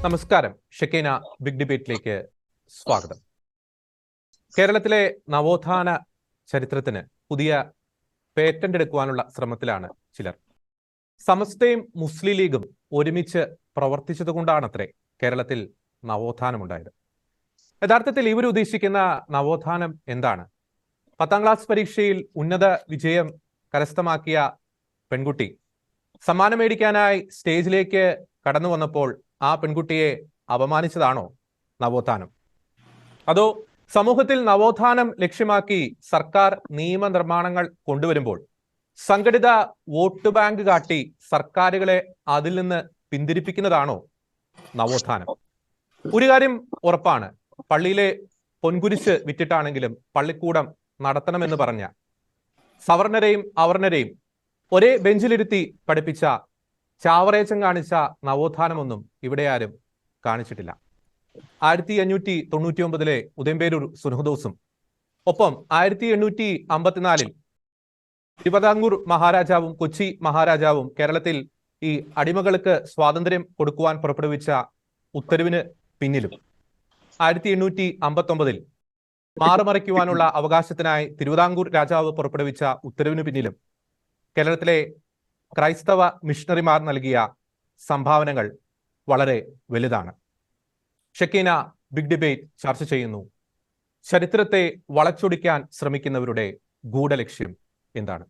നമസ്കാരം. ഷെക്കീന ബിഗ് ഡിബേറ്റിലേക്ക് സ്വാഗതം. കേരളത്തിലെ നവോത്ഥാന ചരിത്രത്തിന് പുതിയ പേറ്റന്റ് എടുക്കുവാനുള്ള ശ്രമത്തിലാണ് ചിലർ. സമസ്തയും മുസ്ലിം ലീഗും ഒരുമിച്ച് പ്രവർത്തിച്ചതുകൊണ്ടാണത്രേ കേരളത്തിൽ നവോത്ഥാനമുണ്ടായത്. യഥാർത്ഥത്തിൽ ഇവർ ഉദ്ദേശിക്കുന്ന നവോത്ഥാനം എന്താണ്? 10ാം ക്ലാസ് പരീക്ഷയിൽ ഉന്നത വിജയം കരസ്ഥമാക്കിയ പെൺകുട്ടി സമ്മാനം മേടിക്കാനായി സ്റ്റേജിലേക്ക് കടന്നു വന്നപ്പോൾ ആ പെൺകുട്ടിയെ അപമാനിച്ചതാണോ നവോത്ഥാനം? അതോ സമൂഹത്തിൽ നവോത്ഥാനം ലക്ഷ്യമാക്കി സർക്കാർ നിയമനിർമ്മാണങ്ങൾ കൊണ്ടുവരുമ്പോൾ സംഘടിത വോട്ട് ബാങ്ക് കാട്ടി സർക്കാരുകളെ അതിൽ നിന്ന് പിന്തിരിപ്പിക്കുന്നതാണോ നവോത്ഥാനം? ഒരു കാര്യം ഉറപ്പാണ്, പള്ളിയിലെ പൊൻകുരിശ് വിറ്റിട്ടാണെങ്കിലും പള്ളിക്കൂടം നടത്തണമെന്ന് പറഞ്ഞ സവർണരെയും അവർണരെയും ഒരേ ബെഞ്ചിലിരുത്തി പഠിപ്പിച്ച ചാവറേച്ചൻ കാണിച്ച നവോത്ഥാനമൊന്നും ഇവിടെ ആരും കാണിച്ചിട്ടില്ല. 1599 ഉദയംപേരൂർ സുനഹദോസും ഒപ്പം 1854 തിരുവിതാംകൂർ മഹാരാജാവും കൊച്ചി മഹാരാജാവും കേരളത്തിൽ ഈ അടിമകൾക്ക് സ്വാതന്ത്ര്യം കൊടുക്കുവാൻ പുറപ്പെടുവിച്ച ഉത്തരവിന് പിന്നിലും 1859 മാറുമറിക്കുവാനുള്ള അവകാശത്തിനായി തിരുവിതാംകൂർ രാജാവ് പുറപ്പെടുവിച്ച ഉത്തരവിന് പിന്നിലും കേരളത്തിലെ ക്രൈസ്തവ മിഷണറിമാർ നൽകിയ സംഭാവനകൾ വളരെ വലുതാണ്. ഷെക്കീന ബിഗ് ഡിബേറ്റ് ചർച്ച ചെയ്യുന്നു, ചരിത്രത്തെ വളച്ചൊടിക്കാൻ ശ്രമിക്കുന്നവരുടെ ഗൂഢലക്ഷ്യം എന്താണ്?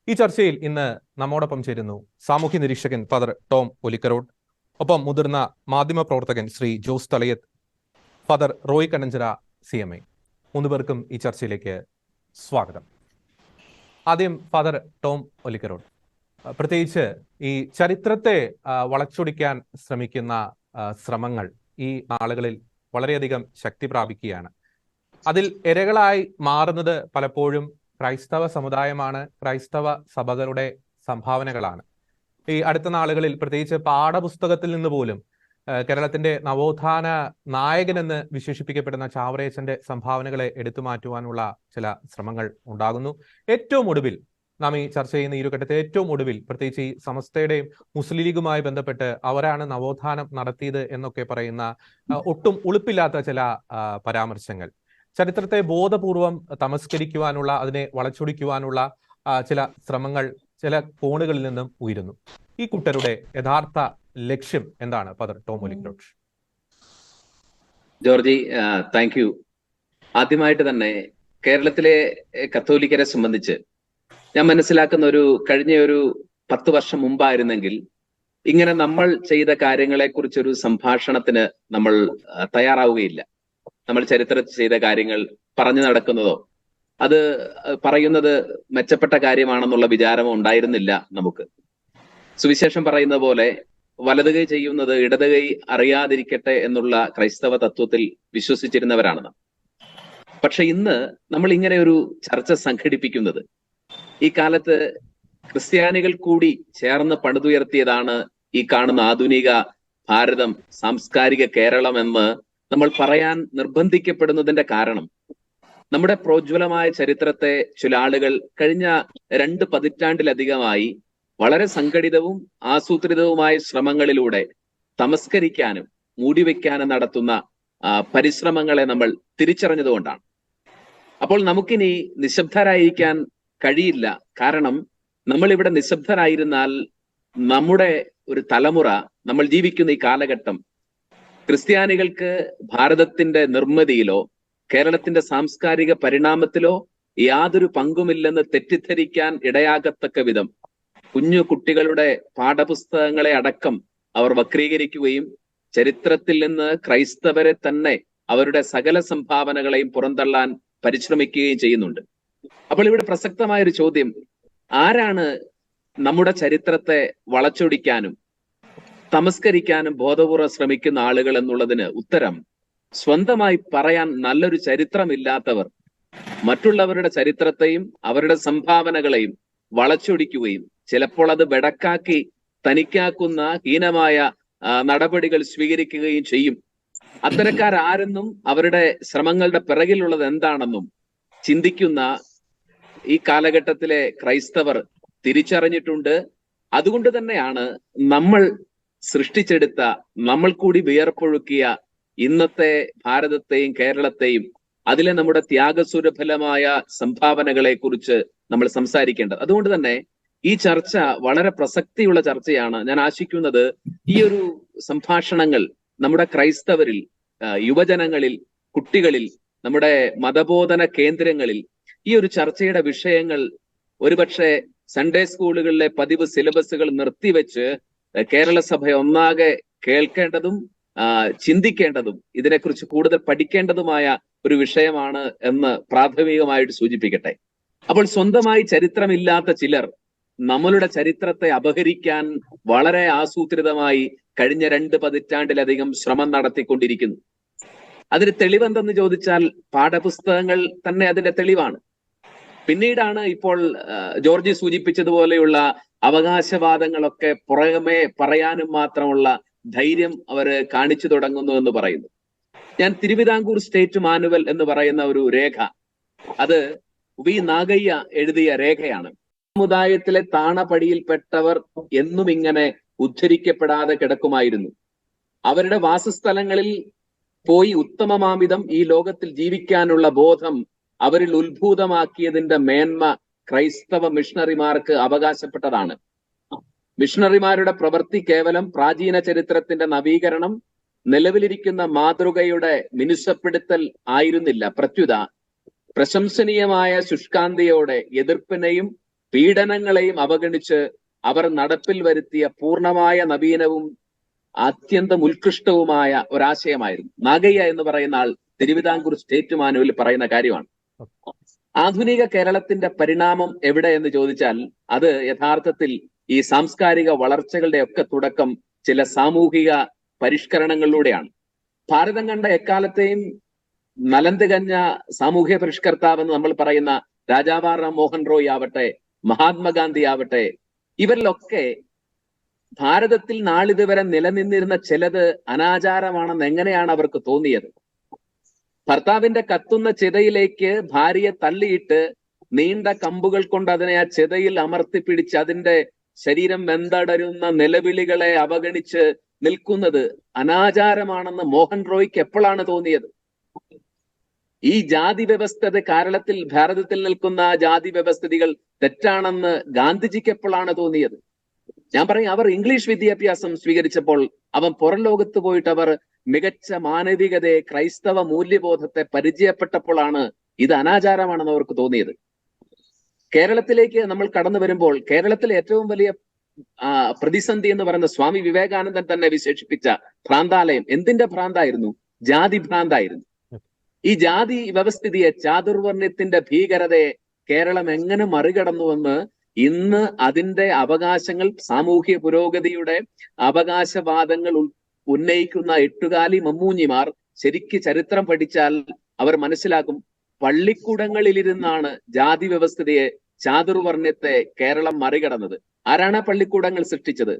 ഈ ചർച്ചയിൽ ഇന്ന് നമ്മോടൊപ്പം ചേരുന്നു സാമൂഹ്യ നിരീക്ഷകൻ ഫാദർ ടോം ഒലിക്കരോട്, ഒപ്പം മുതിർന്ന മാധ്യമ പ്രവർത്തകൻ ശ്രീ ജോസ് തളയത്ത്, ഫാദർ റോയ് കണ്ണഞ്ചിറ CMA. 3 പേർക്കും ഈ ചർച്ചയിലേക്ക് സ്വാഗതം. ആദ്യം ഫാദർ ടോം ഒലിക്കരോട്, പ്രത്യേകിച്ച് ഈ ചരിത്രത്തെ വളച്ചൊടിക്കാൻ ശ്രമിക്കുന്ന ശ്രമങ്ങൾ ഈ നാളുകളിൽ വളരെയധികം ശക്തി പ്രാപിക്കുകയാണ്. അതിൽ ഇരകളായി മാറുന്നത് പലപ്പോഴും ക്രൈസ്തവ സമുദായമാണ്, ക്രൈസ്തവ സഭകളുടെ സംഭാവനകളാണ്. ഈ അടുത്ത നാളുകളിൽ പ്രത്യേകിച്ച് പാഠപുസ്തകത്തിൽ നിന്ന് പോലും കേരളത്തിന്റെ നവോത്ഥാന നായകനെന്ന് വിശേഷിപ്പിക്കപ്പെടുന്ന ചാവറേച്ചന്റെ സംഭാവനകളെ എടുത്തു മാറ്റുവാനുള്ള ചില ശ്രമങ്ങൾ ഉണ്ടാകുന്നു. ഏറ്റവും ഒടുവിൽ നാം ഈ ചർച്ച ചെയ്യുന്ന ഈ ഒരു ഘട്ടത്തിൽ ഏറ്റവും ഒടുവിൽ പ്രത്യേകിച്ച് ഈ സമസ്തയുടെയും മുസ്ലിം ലീഗുമായി ബന്ധപ്പെട്ട് അവരാണ് നവോത്ഥാനം നടത്തിയത് എന്നൊക്കെ പറയുന്ന ഒട്ടും ഉളുപ്പില്ലാത്ത ചില പരാമർശങ്ങൾ ചരിത്രത്തെ ബോധപൂർവം തമസ്കരിക്കുവാനുള്ള, അതിനെ വളച്ചൊടിക്കുവാനുള്ള ചില ശ്രമങ്ങൾ ചില കോണുകളിൽ നിന്നും ഉയരുന്നു. ഈ കൂട്ടരുടെ യഥാർത്ഥ ലക്ഷ്യം എന്താണ് ഫാദർ ടോം ഒലിക്കരോട്? Georgy, thank you. ആദ്യമായിട്ട് തന്നെ കേരളത്തിലെ കത്തോലിക്കരെ സംബന്ധിച്ച് ഞാൻ മനസ്സിലാക്കുന്ന കഴിഞ്ഞ 10 വർഷം മുമ്പായിരുന്നെങ്കിൽ ഇങ്ങനെ നമ്മൾ ചെയ്ത കാര്യങ്ങളെ കുറിച്ചൊരു സംഭാഷണത്തിന് നമ്മൾ തയ്യാറാവുകയില്ല. നമ്മൾ ചരിത്രത്തിൽ ചെയ്ത കാര്യങ്ങൾ പറഞ്ഞു നടക്കുന്നതോ അത് പറയുന്നത് മെച്ചപ്പെട്ട കാര്യമാണെന്നുള്ള വിചാരമോ ഉണ്ടായിരുന്നില്ല നമുക്ക്. സുവിശേഷം പറയുന്ന പോലെ വലതുകൈ ചെയ്യുന്നത് ഇടതുകൈ അറിയാതിരിക്കട്ടെ എന്നുള്ള ക്രൈസ്തവ തത്വത്തിൽ വിശ്വസിച്ചിരുന്നവരാണ് നാം. പക്ഷെ ഇന്ന് നമ്മൾ ഇങ്ങനെ ഒരു ചർച്ച സംഘടിപ്പിക്കുന്നത് ഈ കാലത്ത് ക്രിസ്ത്യാനികൾ കൂടി ചേർന്ന് പണിതുയർത്തിയതാണ് ഈ കാണുന്ന ആധുനിക ഭാരതം, സാംസ്കാരിക കേരളം എന്ന് നമ്മൾ പറയാൻ നിർബന്ധിക്കപ്പെടുന്നതിന്റെ കാരണം നമ്മുടെ പ്രോജ്വലമായ ചരിത്രത്തെ ചില ആളുകൾ കഴിഞ്ഞ 2 പതിറ്റാണ്ടിലധികമായി വളരെ സംഘടിതവും ആസൂത്രിതവുമായ ശ്രമങ്ങളിലൂടെ തമസ്കരിക്കാനും മൂടിവെക്കാനും നടത്തുന്ന പരിശ്രമങ്ങളെ നമ്മൾ തിരിച്ചറിഞ്ഞതുകൊണ്ടാണ്. അപ്പോൾ നമുക്കിനി നിശബ്ദരായിരിക്കാൻ കഴിയില്ല. കാരണം നമ്മൾ ഇവിടെ നിശബ്ദരായിരുന്നാൽ നമ്മുടെ ഒരു തലമുറ, നമ്മൾ ജീവിക്കുന്ന ഈ കാലഘട്ടം ക്രിസ്ത്യാനികൾക്ക് ഭാരതത്തിന്റെ നിർമ്മിതിയിലോ കേരളത്തിന്റെ സാംസ്കാരിക പരിണാമത്തിലോ യാതൊരു പങ്കുമില്ലെന്ന് തെറ്റിദ്ധരിക്കാൻ ഇടയാകത്തക്ക വിധം കുഞ്ഞു കുട്ടികളുടെ പാഠപുസ്തകങ്ങളെ അടക്കം അവർ വക്രീകരിക്കുകയും ചരിത്രത്തിൽ നിന്ന് ക്രൈസ്തവരെ തന്നെ അവരുടെ സകല സംഭാവനകളെയും പുറന്തള്ളാൻ പരിശ്രമിക്കുകയും ചെയ്യുന്നുണ്ട്. അപ്പോൾ ഇവിടെ പ്രസക്തമായൊരു ചോദ്യം, ആരാണ് നമ്മുടെ ചരിത്രത്തെ വളച്ചൊടിക്കാനും തമസ്കരിക്കാനും ബോധപൂർവ്വം ശ്രമിക്കുന്ന ആളുകൾ എന്നുള്ളതിന് ഉത്തരം, സ്വന്തമായി പറയാൻ നല്ലൊരു ചരിത്രമില്ലാത്തവർ മറ്റുള്ളവരുടെ ചരിത്രത്തെയും അവരുടെ സംഭാവനകളെയും വളച്ചൊടിക്കുകയും ചിലപ്പോൾ അത് വെടക്കാക്കി തനിക്കാക്കുന്ന ഹീനമായ നടപടികൾ സ്വീകരിക്കുകയും ചെയ്യും. അത്തരക്കാരാരെന്നും അവരുടെ ശ്രമങ്ങളുടെ പിറകിലുള്ളത് എന്താണെന്നും ചിന്തിക്കുന്ന ഈ കാലഘട്ടത്തിലെ ക്രൈസ്തവർ തിരിച്ചറിഞ്ഞിട്ടുണ്ട്. അതുകൊണ്ട് തന്നെയാണ് നമ്മൾ സൃഷ്ടിച്ചെടുത്ത, നമ്മൾ കൂടി വിയർപ്പൊഴുക്കിയ ഇന്നത്തെ ഭാരതത്തെയും കേരളത്തെയും അതിലെ നമ്മുടെ ത്യാഗസുരഫലമായ സംഭാവനകളെ കുറിച്ച് നമ്മൾ സംസാരിക്കേണ്ടത്. അതുകൊണ്ട് തന്നെ ഈ ചർച്ച വളരെ പ്രസക്തിയുള്ള ചർച്ചയാണ്. ഞാൻ ആശിക്കുന്നത് ഈ ഒരു സംഭാഷണങ്ങൾ നമ്മുടെ ക്രൈസ്തവരിൽ, യുവജനങ്ങളിൽ, കുട്ടികളിൽ, നമ്മുടെ മതബോധന കേന്ദ്രങ്ങളിൽ ഈ ഒരു ചർച്ചയുടെ വിഷയങ്ങൾ ഒരുപക്ഷെ സൺഡേ സ്കൂളുകളിലെ പതിവ് സിലബസുകൾ നിർത്തിവെച്ച് കേരള സഭ ഒന്നാകെ കേൾക്കേണ്ടതും ചിന്തിക്കേണ്ടതും ഇതിനെക്കുറിച്ച് കൂടുതൽ പഠിക്കേണ്ടതുമായ ഒരു വിഷയമാണ് എന്ന് പ്രാഥമികമായിട്ട് സൂചിപ്പിക്കട്ടെ. അപ്പോൾ സ്വന്തമായി ചരിത്രമില്ലാത്ത ചിലർ നമ്മളുടെ ചരിത്രത്തെ അപഹരിക്കാൻ വളരെ ആസൂത്രിതമായി കഴിഞ്ഞ 2 പതിറ്റാണ്ടിലധികം ശ്രമം നടത്തിക്കൊണ്ടിരിക്കുന്നു. അതിന് തെളിവെന്തെന്ന് ചോദിച്ചാൽ പാഠപുസ്തകങ്ങൾ തന്നെ അതിന്റെ തെളിവാണ്. പിന്നീടാണ് ഇപ്പോൾ ജോർജി സൂചിപ്പിച്ചതുപോലെയുള്ള അവകാശവാദങ്ങളൊക്കെ പുറമെ പറയാനും മാത്രമുള്ള ധൈര്യം അവര് കാണിച്ചു തുടങ്ങുന്നു എന്ന് പറയുന്നു. ഞാൻ തിരുവിതാംകൂർ സ്റ്റേറ്റ് മാനുവൽ എന്ന് പറയുന്ന ഒരു രേഖ, അത് വി നാഗയ്യ എഴുതിയ രേഖയാണ്. സമുദായത്തിലെ താണപടിയിൽപ്പെട്ടവർ എന്നും ഇങ്ങനെ ഉദ്ധരിക്കപ്പെടാതെ കിടക്കുമായിരുന്നു. അവരുടെ വാസസ്ഥലങ്ങളിൽ പോയി ഉത്തമമാമിതം ഈ ലോകത്തിൽ ജീവിക്കാനുള്ള ബോധം അവരിൽ ഉത്ഭൂതമാക്കിയതിന്റെ മേന്മ ക്രൈസ്തവ മിഷണറിമാർക്ക് അവകാശപ്പെട്ടതാണ്. മിഷണറിമാരുടെ പ്രവൃത്തി കേവലം പ്രാചീന ചരിത്രത്തിന്റെ നവീകരണം, നിലവിലിരിക്കുന്ന മാതൃകയുടെ മിനുസപ്പെടുത്തൽ ആയിരുന്നില്ല. പ്രത്യുത പ്രശംസനീയമായ ശുഷ്കാന്തിയോടെ എതിർപ്പിനെയും പീഡനങ്ങളെയും അവഗണിച്ച് അവർ നടപ്പിൽ വരുത്തിയ പൂർണ്ണമായ നവീനവും അത്യന്തം ഉത്കൃഷ്ടവുമായ ഒരാശയമായിരുന്നു. നാഗയ്യ എന്ന് പറയുന്ന ആൾ തിരുവിതാംകൂർ സ്റ്റേറ്റ് മാനുവലിൽ പറയുന്ന കാര്യമാണ്. ആധുനിക കേരളത്തിന്റെ പരിണാമം എവിടെ എന്ന് ചോദിച്ചാൽ അത് യഥാർത്ഥത്തിൽ ഈ സാംസ്കാരിക വളർച്ചകളുടെ ഒക്കെ തുടക്കം ചില സാമൂഹിക പരിഷ്കരണങ്ങളിലൂടെയാണ്. ഭാരതം കണ്ട എക്കാലത്തെയും നലന്തുകഞ്ഞ സാമൂഹ്യ പരിഷ്കർത്താവെന്ന് നമ്മൾ പറയുന്ന രാജാവാർ റാം മോഹൻ റോയ് ആവട്ടെ, മഹാത്മാഗാന്ധി ആവട്ടെ, ഇവരിലൊക്കെ ഭാരതത്തിൽ നാളിതുവരെ നിലനിന്നിരുന്ന ചിലത് അനാചാരമാണെന്ന് എങ്ങനെയാണ് അവർക്ക് തോന്നിയത്? ഭർത്താവിന്റെ കത്തുന്ന ചിതയിലേക്ക് ഭാര്യയെ തള്ളിയിട്ട് നീണ്ട കമ്പുകൾ കൊണ്ട് അതിനെ ആ ചിതയിൽ അമർത്തിപ്പിടിച്ച് അതിന്റെ ശരീരം വെന്തടരുന്ന നിലവിളികളെ അവഗണിച്ച് നിൽക്കുന്നത് അനാചാരമാണെന്ന് മോഹൻ റോയ്ക്ക് എപ്പോഴാണ് തോന്നിയത്? ഈ ജാതി വ്യവസ്ഥത ഭാരതത്തിൽ നിൽക്കുന്ന ജാതി വ്യവസ്ഥിതികൾ തെറ്റാണെന്ന് ഗാന്ധിജിക്ക് എപ്പോഴാണ് തോന്നിയത്? ഞാൻ പറയും, അവർ ഇംഗ്ലീഷ് വിദ്യാഭ്യാസം സ്വീകരിച്ചപ്പോൾ, അവൻ പുറം ലോകത്ത് പോയിട്ട് അവർ മികച്ച മാനവികതയെ, ക്രൈസ്തവ മൂല്യബോധത്തെ പരിചയപ്പെട്ടപ്പോഴാണ് ഇത് അനാചാരമാണെന്ന് അവർക്ക് തോന്നിയത്. കേരളത്തിലേക്ക് നമ്മൾ കടന്നു വരുമ്പോൾ കേരളത്തിലെ ഏറ്റവും വലിയ പ്രതിസന്ധി എന്ന് പറയുന്ന സ്വാമി വിവേകാനന്ദൻ തന്നെ വിശേഷിപ്പിച്ച ഭ്രാന്താലയം എന്തിന്റെ ഭ്രാന്തായിരുന്നു? ജാതി ഭ്രാന്തായിരുന്നു. ഈ ജാതി വ്യവസ്ഥിതിയെ, ചാതുർവർണ്ണ്യത്തിന്റെ ഭീകരതയെ കേരളം എങ്ങനെ മറികടന്നുവെന്ന് ഇന്ന് അതിന്റെ അവകാശങ്ങൾ, സാമൂഹ്യ പുരോഗതിയുടെ അവകാശവാദങ്ങൾ ഉന്നയിക്കുന്ന എട്ടുകാലി മമ്മൂഞ്ഞിമാർ ശരിക്ക് ചരിത്രം പഠിച്ചാൽ അവർ മനസ്സിലാക്കും, പള്ളിക്കൂടങ്ങളിലിരുന്നാണ് ജാതി വ്യവസ്ഥിതിയെ, ചാതുർവർണ്ണ്യത്തെ കേരളം മറികടന്നത്. ആരാണ് ആ പള്ളിക്കൂടങ്ങൾ സൃഷ്ടിച്ചത്?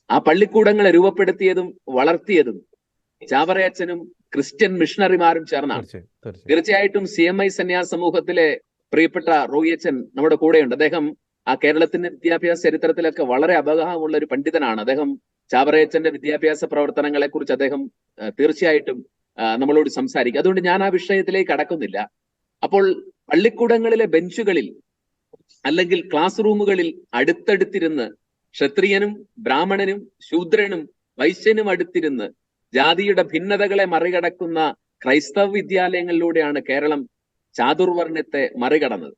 ആ പള്ളിക്കൂടങ്ങളെ രൂപപ്പെടുത്തിയതും വളർത്തിയതും ചാവറയച്ചനും ക്രിസ്ത്യൻ മിഷണറിമാരും ചേർന്നാണ്. തീർച്ചയായിട്ടും CMI സന്യാസ സമൂഹത്തിലെ പ്രിയപ്പെട്ട റോയിയച്ചൻ നമ്മുടെ കൂടെയുണ്ട്. അദ്ദേഹം ആ കേരളത്തിന്റെ വിദ്യാഭ്യാസ ചരിത്രത്തിലൊക്കെ വളരെ അപകടമുള്ള ഒരു പണ്ഡിതനാണ്. അദ്ദേഹം ചാവറയച്ചന്റെ വിദ്യാഭ്യാസ പ്രവർത്തനങ്ങളെ കുറിച്ച് അദ്ദേഹം തീർച്ചയായിട്ടും നമ്മളോട് സംസാരിക്കും. അതുകൊണ്ട് ഞാൻ ആ വിഷയത്തിലേക്ക് കടക്കുന്നില്ല. അപ്പോൾ പള്ളിക്കൂടങ്ങളിലെ ബെഞ്ചുകളിൽ അല്ലെങ്കിൽ ക്ലാസ് റൂമുകളിൽ അടുത്തടുത്തിരുന്ന് ക്ഷത്രിയനും ബ്രാഹ്മണനും ശൂദ്രനും വൈശ്യനും അടുത്തിരുന്ന് ജാതിയുടെ ഭിന്നതകളെ മറികടക്കുന്ന ക്രൈസ്തവ വിദ്യാലയങ്ങളിലൂടെയാണ് കേരളം ചാതുർവർണ്ണ്യത്തെ മറികടന്നത്.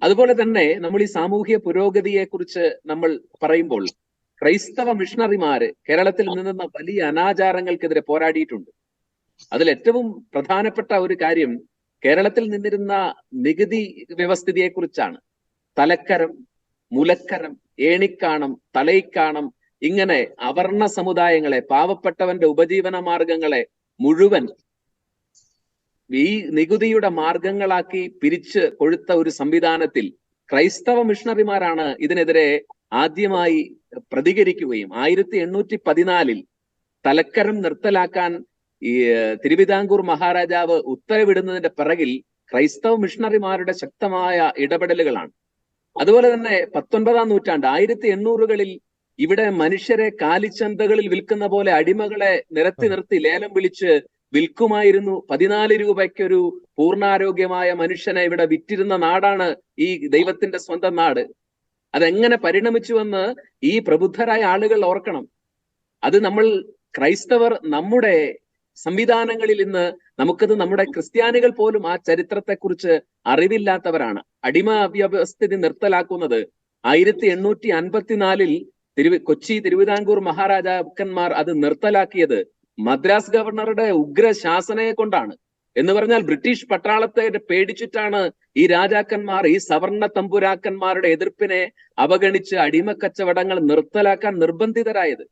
അതുപോലെ തന്നെ നമ്മൾ ഈ സാമൂഹ്യ പുരോഗതിയെ കുറിച്ച് നമ്മൾ പറയുമ്പോൾ ക്രൈസ്തവ മിഷണറിമാര് കേരളത്തിൽ നിന്നുന്ന വലിയ അനാചാരങ്ങൾക്കെതിരെ പോരാടിയിട്ടുണ്ട്. അതിൽ ഏറ്റവും പ്രധാനപ്പെട്ട ഒരു കാര്യം കേരളത്തിൽ നിന്നിരുന്ന നികുതി വ്യവസ്ഥിതിയെ കുറിച്ചാണ്. തലക്കരം, മുലക്കരം, ഏണിക്കാണം, തലയിക്കാണം, ഇങ്ങനെ അവർണ സമുദായങ്ങളെ, പാവപ്പെട്ടവന്റെ ഉപജീവന മാർഗങ്ങളെ മുഴുവൻ ഈ നികുതിയുടെ മാർഗങ്ങളാക്കി പിരിച്ച് കൊഴുത്ത ഒരു സംവിധാനത്തിൽ ക്രൈസ്തവ മിഷണറിമാരാണ് ഇതിനെതിരെ ആദ്യമായി പ്രതികരിക്കുകയും 1814 തലക്കരം നിർത്തലാക്കാൻ ഈ തിരുവിതാംകൂർ മഹാരാജാവ് ഉത്തരവിടുന്നതിന്റെ പിറകിൽ ക്രൈസ്തവ മിഷണറിമാരുടെ ശക്തമായ ഇടപെടലുകളാണ്. അതുപോലെ തന്നെ 19-ാം നൂറ്റാണ്ട് 1800-കളിൽ ഇവിടെ മനുഷ്യരെ കാലിച്ചന്തകളിൽ വിൽക്കുന്ന പോലെ അടിമകളെ നിരത്തി നിർത്തി ലേലം വിളിച്ച് വിൽക്കുമായിരുന്നു. 14 രൂപയ്ക്കൊരു പൂർണ്ണാരോഗ്യമായ മനുഷ്യനെ ഇവിടെ വിറ്റിരുന്ന നാടാണ് ഈ ദൈവത്തിന്റെ സ്വന്തം നാട്. അതെങ്ങനെ പരിണമിച്ചുവെന്ന് ഈ പ്രബുദ്ധരായ ആളുകൾ ഓർക്കണം. അത് നമ്മൾ ക്രൈസ്തവർ നമ്മുടെ സംവിധാനങ്ങളിൽ ഇന്ന് നമുക്കത് നമ്മുടെ ക്രിസ്ത്യാനികൾ പോലും ആ ചരിത്രത്തെക്കുറിച്ച് അറിവില്ലാത്തവരാണ്. അടിമ വ്യവസ്ഥിതി നിർത്തലാക്കുന്നത് 1854 കൊച്ചി തിരുവിതാംകൂർ മഹാരാജാക്കന്മാർ അത് നിർത്തലാക്കിയത് മദ്രാസ് ഗവർണറുടെ ഉഗ്രശാസനയെ കൊണ്ടാണ്. എന്ന് പറഞ്ഞാൽ ബ്രിട്ടീഷ് പട്ടാളത്തെ പേടിച്ചിട്ടാണ് ഈ രാജാക്കന്മാർ ഈ സവർണ തമ്പുരാക്കന്മാരുടെ എതിർപ്പിനെ അവഗണിച്ച് അടിമക്കച്ചവടങ്ങൾ നിർത്തലാക്കാൻ നിർബന്ധിതരായത്.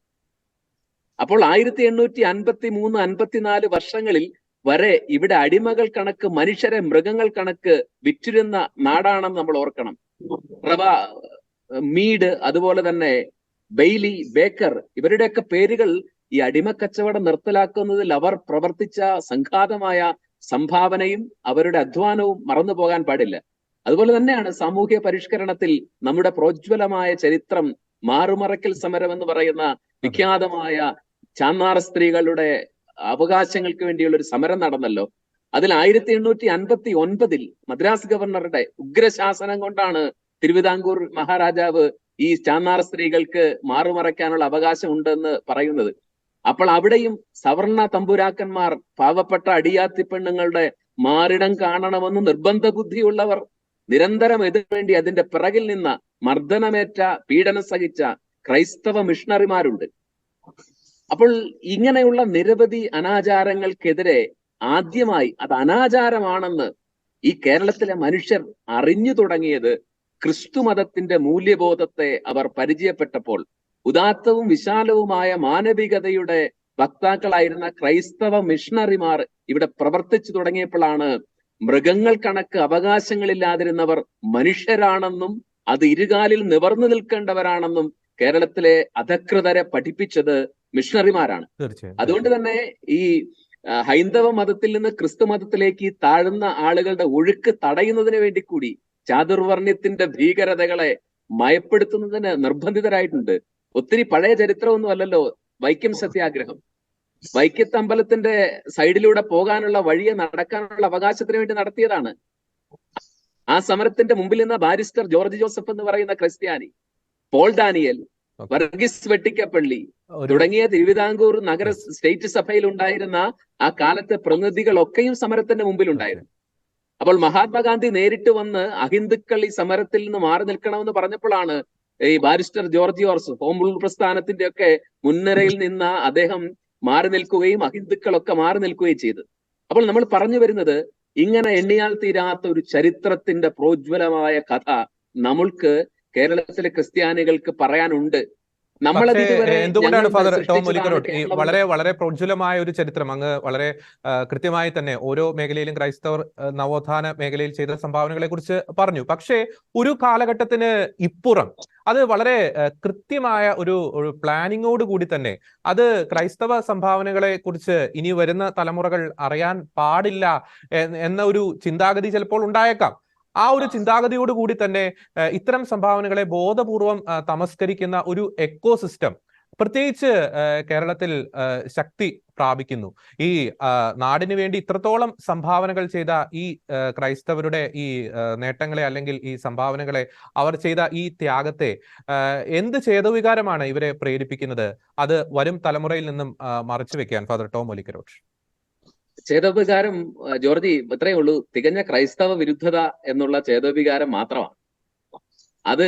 അപ്പോൾ 1853, 54 വർഷങ്ങളിൽ വരെ ഇവിടെ അടിമകൾ കണക്ക് മനുഷ്യരെ മൃഗങ്ങൾ കണക്ക് വിറ്റിരുന്ന നാടാണെന്ന് നമ്മൾ ഓർക്കണം. മീഡ്, അതുപോലെ തന്നെ ബെയ്ലി, ബേക്കർ, ഇവരുടെയൊക്കെ പേരുകൾ ഈ അടിമക്കച്ചവടം നിർത്തലാക്കുന്നതിൽ അവർ പ്രവർത്തിച്ച സംഘാതമായ സംഭാവനയും അവരുടെ അധ്വാനവും മറന്നു പോകാൻ പാടില്ല. അതുപോലെ തന്നെയാണ് സാമൂഹ്യ പരിഷ്കരണത്തിൽ നമ്മുടെ പ്രോജ്വലമായ ചരിത്രം. മാറുമറയ്ക്കൽ സമരം എന്ന് പറയുന്ന വിഖ്യാതമായ ചാന്നാർ സ്ത്രീകളുടെ അവകാശങ്ങൾക്ക് വേണ്ടിയുള്ള ഒരു സമരം നടന്നല്ലോ. അതിൽ 1859 മദ്രാസ് ഗവർണറുടെ ഉഗ്രശാസനം കൊണ്ടാണ് തിരുവിതാംകൂർ മഹാരാജാവ് ഈ ചാന്നാർ സ്ത്രീകൾക്ക് മാറുമറയ്ക്കാനുള്ള അവകാശം ഉണ്ടെന്ന് പറയുന്നത്. അപ്പോൾ അവിടെയും സവർണ തമ്പുരാക്കന്മാർ പാവപ്പെട്ട അടിയാത്തി പെണ്ണുങ്ങളുടെ മാറിടം കാണണമെന്ന് നിർബന്ധ ബുദ്ധിയുള്ളവർ നിരന്തരം ഇതിനുവേണ്ടി അതിന്റെ പിറകിൽ നിന്ന മർദ്ദനമേറ്റ പീഡനം സഹിച്ച ക്രൈസ്തവ മിഷണറിമാരുണ്ട്. അപ്പോൾ ഇങ്ങനെയുള്ള നിരവധി അനാചാരങ്ങൾക്കെതിരെ ആദ്യമായി അത് അനാചാരമാണെന്ന് ഈ കേരളത്തിലെ മനുഷ്യർ അറിഞ്ഞു തുടങ്ങിയത് ക്രിസ്തു മതത്തിന്റെ മൂല്യബോധത്തെ അവർ പരിചയപ്പെട്ടപ്പോൾ, ഉദാത്തവും വിശാലവുമായ മാനവികതയുടെ വക്താക്കളായിരുന്ന ക്രൈസ്തവ മിഷണറിമാർ ഇവിടെ പ്രവർത്തിച്ചു തുടങ്ങിയപ്പോഴാണ് മൃഗങ്ങൾ കണക്ക് അവകാശങ്ങളില്ലാതിരുന്നവർ മനുഷ്യരാണെന്നും അത് ഇരുകാലിൽ നിവർന്നു നിൽക്കേണ്ടവരാണെന്നും കേരളത്തിലെ അധകൃതരെ പഠിപ്പിച്ചത് മിഷണറിമാരാണ്. അതുകൊണ്ട് തന്നെ ഈ ഹൈന്ദവ മതത്തിൽ നിന്ന് ക്രിസ്തു മതത്തിലേക്ക് താഴുന്ന ആളുകളുടെ ഒഴുക്ക് തടയുന്നതിന് വേണ്ടി കൂടി ചാതുർവർണ്ണ്യത്തിന്റെ ഭീകരതകളെ മയപ്പെടുത്തുന്നതിന് നിർബന്ധിതരായിട്ടുണ്ട്. ഒത്തിരി പഴയ ചരിത്രമൊന്നും അല്ലല്ലോ വൈക്കം സത്യാഗ്രഹം. വൈക്കത്ത് അമ്പലത്തിന്റെ സൈഡിലൂടെ പോകാനുള്ള വഴിയെ നടക്കാനുള്ള അവകാശത്തിന് വേണ്ടി നടത്തിയതാണ്. ആ സമരത്തിന്റെ മുമ്പിൽ നിന്ന ബാരിസ്റ്റർ ജോർജ് ജോസഫ് എന്ന് പറയുന്ന ക്രിസ്ത്യാനി, പോൾ ഡാനിയൽ, വർഗീസ് വെട്ടിക്കപ്പള്ളി തുടങ്ങിയ തിരുവിതാംകൂർ നഗര സ്റ്റേറ്റ് സഭയിൽ ഉണ്ടായിരുന്ന ആ കാലത്തെ പ്രതിനിധികളൊക്കെയും സമരത്തിന്റെ മുമ്പിൽ ഉണ്ടായിരുന്നു. അപ്പോൾ മഹാത്മാഗാന്ധി നേരിട്ട് വന്ന് അഹിന്ദുക്കൾ ഈ സമരത്തിൽ നിന്ന് മാറി നിൽക്കണമെന്ന് പറഞ്ഞപ്പോഴാണ് ഈ barrister George George home rule പ്രസ്ഥാനത്തിന്റെ ഒക്കെ മുൻനിരയിൽ നിന്ന് അദ്ദേഹം മാറി നിൽക്കുകയും അഹിന്ദുക്കളൊക്കെ മാറി നിൽക്കുകയും ചെയ്തു. അപ്പോൾ നമ്മൾ പറഞ്ഞു വരുന്നത്, ഇങ്ങനെ എണ്ണിയാൽ തീരാത്ത ഒരു ചരിത്രത്തിന്റെ പ്രോജ്വലമായ കഥ നമ്മൾക്ക് കേരളത്തിലെ ക്രിസ്ത്യാനികൾക്ക് പറയാനുണ്ട്. എന്തുകൊണ്ടാണ് ഫാദർ ടോം മുലിക്കനോട്ട് ഈ വളരെ പ്രോജ്വലമായ ഒരു ചരിത്രം അങ്ങ് വളരെ കൃത്യമായി തന്നെ ഓരോ മേഖലയിലും ക്രൈസ്തവർ നവോത്ഥാന മേഖലയിൽ ചെയ്ത സംഭാവനകളെ കുറിച്ച് പറഞ്ഞു. പക്ഷേ ഒരു കാലഘട്ടത്തിന് ഇപ്പുറം അത് വളരെ കൃത്യമായ ഒരു പ്ലാനിങ്ങോട് കൂടി തന്നെ അത് ക്രൈസ്തവ സംഭാവനകളെ കുറിച്ച് ഇനി വരുന്ന തലമുറകൾ അറിയാൻ പാടില്ല എന്ന ഒരു ചിന്താഗതി ചിലപ്പോൾ ഉണ്ടായേക്കാം. ആ ഒരു ചിന്താഗതിയോട് കൂടി തന്നെ ഇത്തരം സംഭാവനകളെ ബോധപൂർവം തമസ്കരിക്കുന്ന ഒരു എക്കോസിസ്റ്റം പ്രത്യേകിച്ച് കേരളത്തിൽ ശക്തി പ്രാപിക്കുന്നു. ഈ നാടിനു വേണ്ടി ഇത്രത്തോളം സംഭാവനകൾ ചെയ്ത ഈ ക്രൈസ്തവരുടെ ഈ നേട്ടങ്ങളെ അല്ലെങ്കിൽ ഈ സംഭാവനകളെ, അവർ ചെയ്ത ഈ ത്യാഗത്തെ എന്ത് ചേതോവികാരമാണ് ഇവരെ പ്രേരിപ്പിക്കുന്നത്? അത് വരും തലമുറയിൽ നിന്നും മറച്ചു വെക്കാൻ ഫാദർ ടോം മുലിക്കനോട്ട്. ചേതോവികാരം ജോർജി ഇത്രയേ ഉള്ളൂ, തികഞ്ഞ ക്രൈസ്തവ വിരുദ്ധത എന്നുള്ള ചേതോവികാരം മാത്രമാണ്. അത്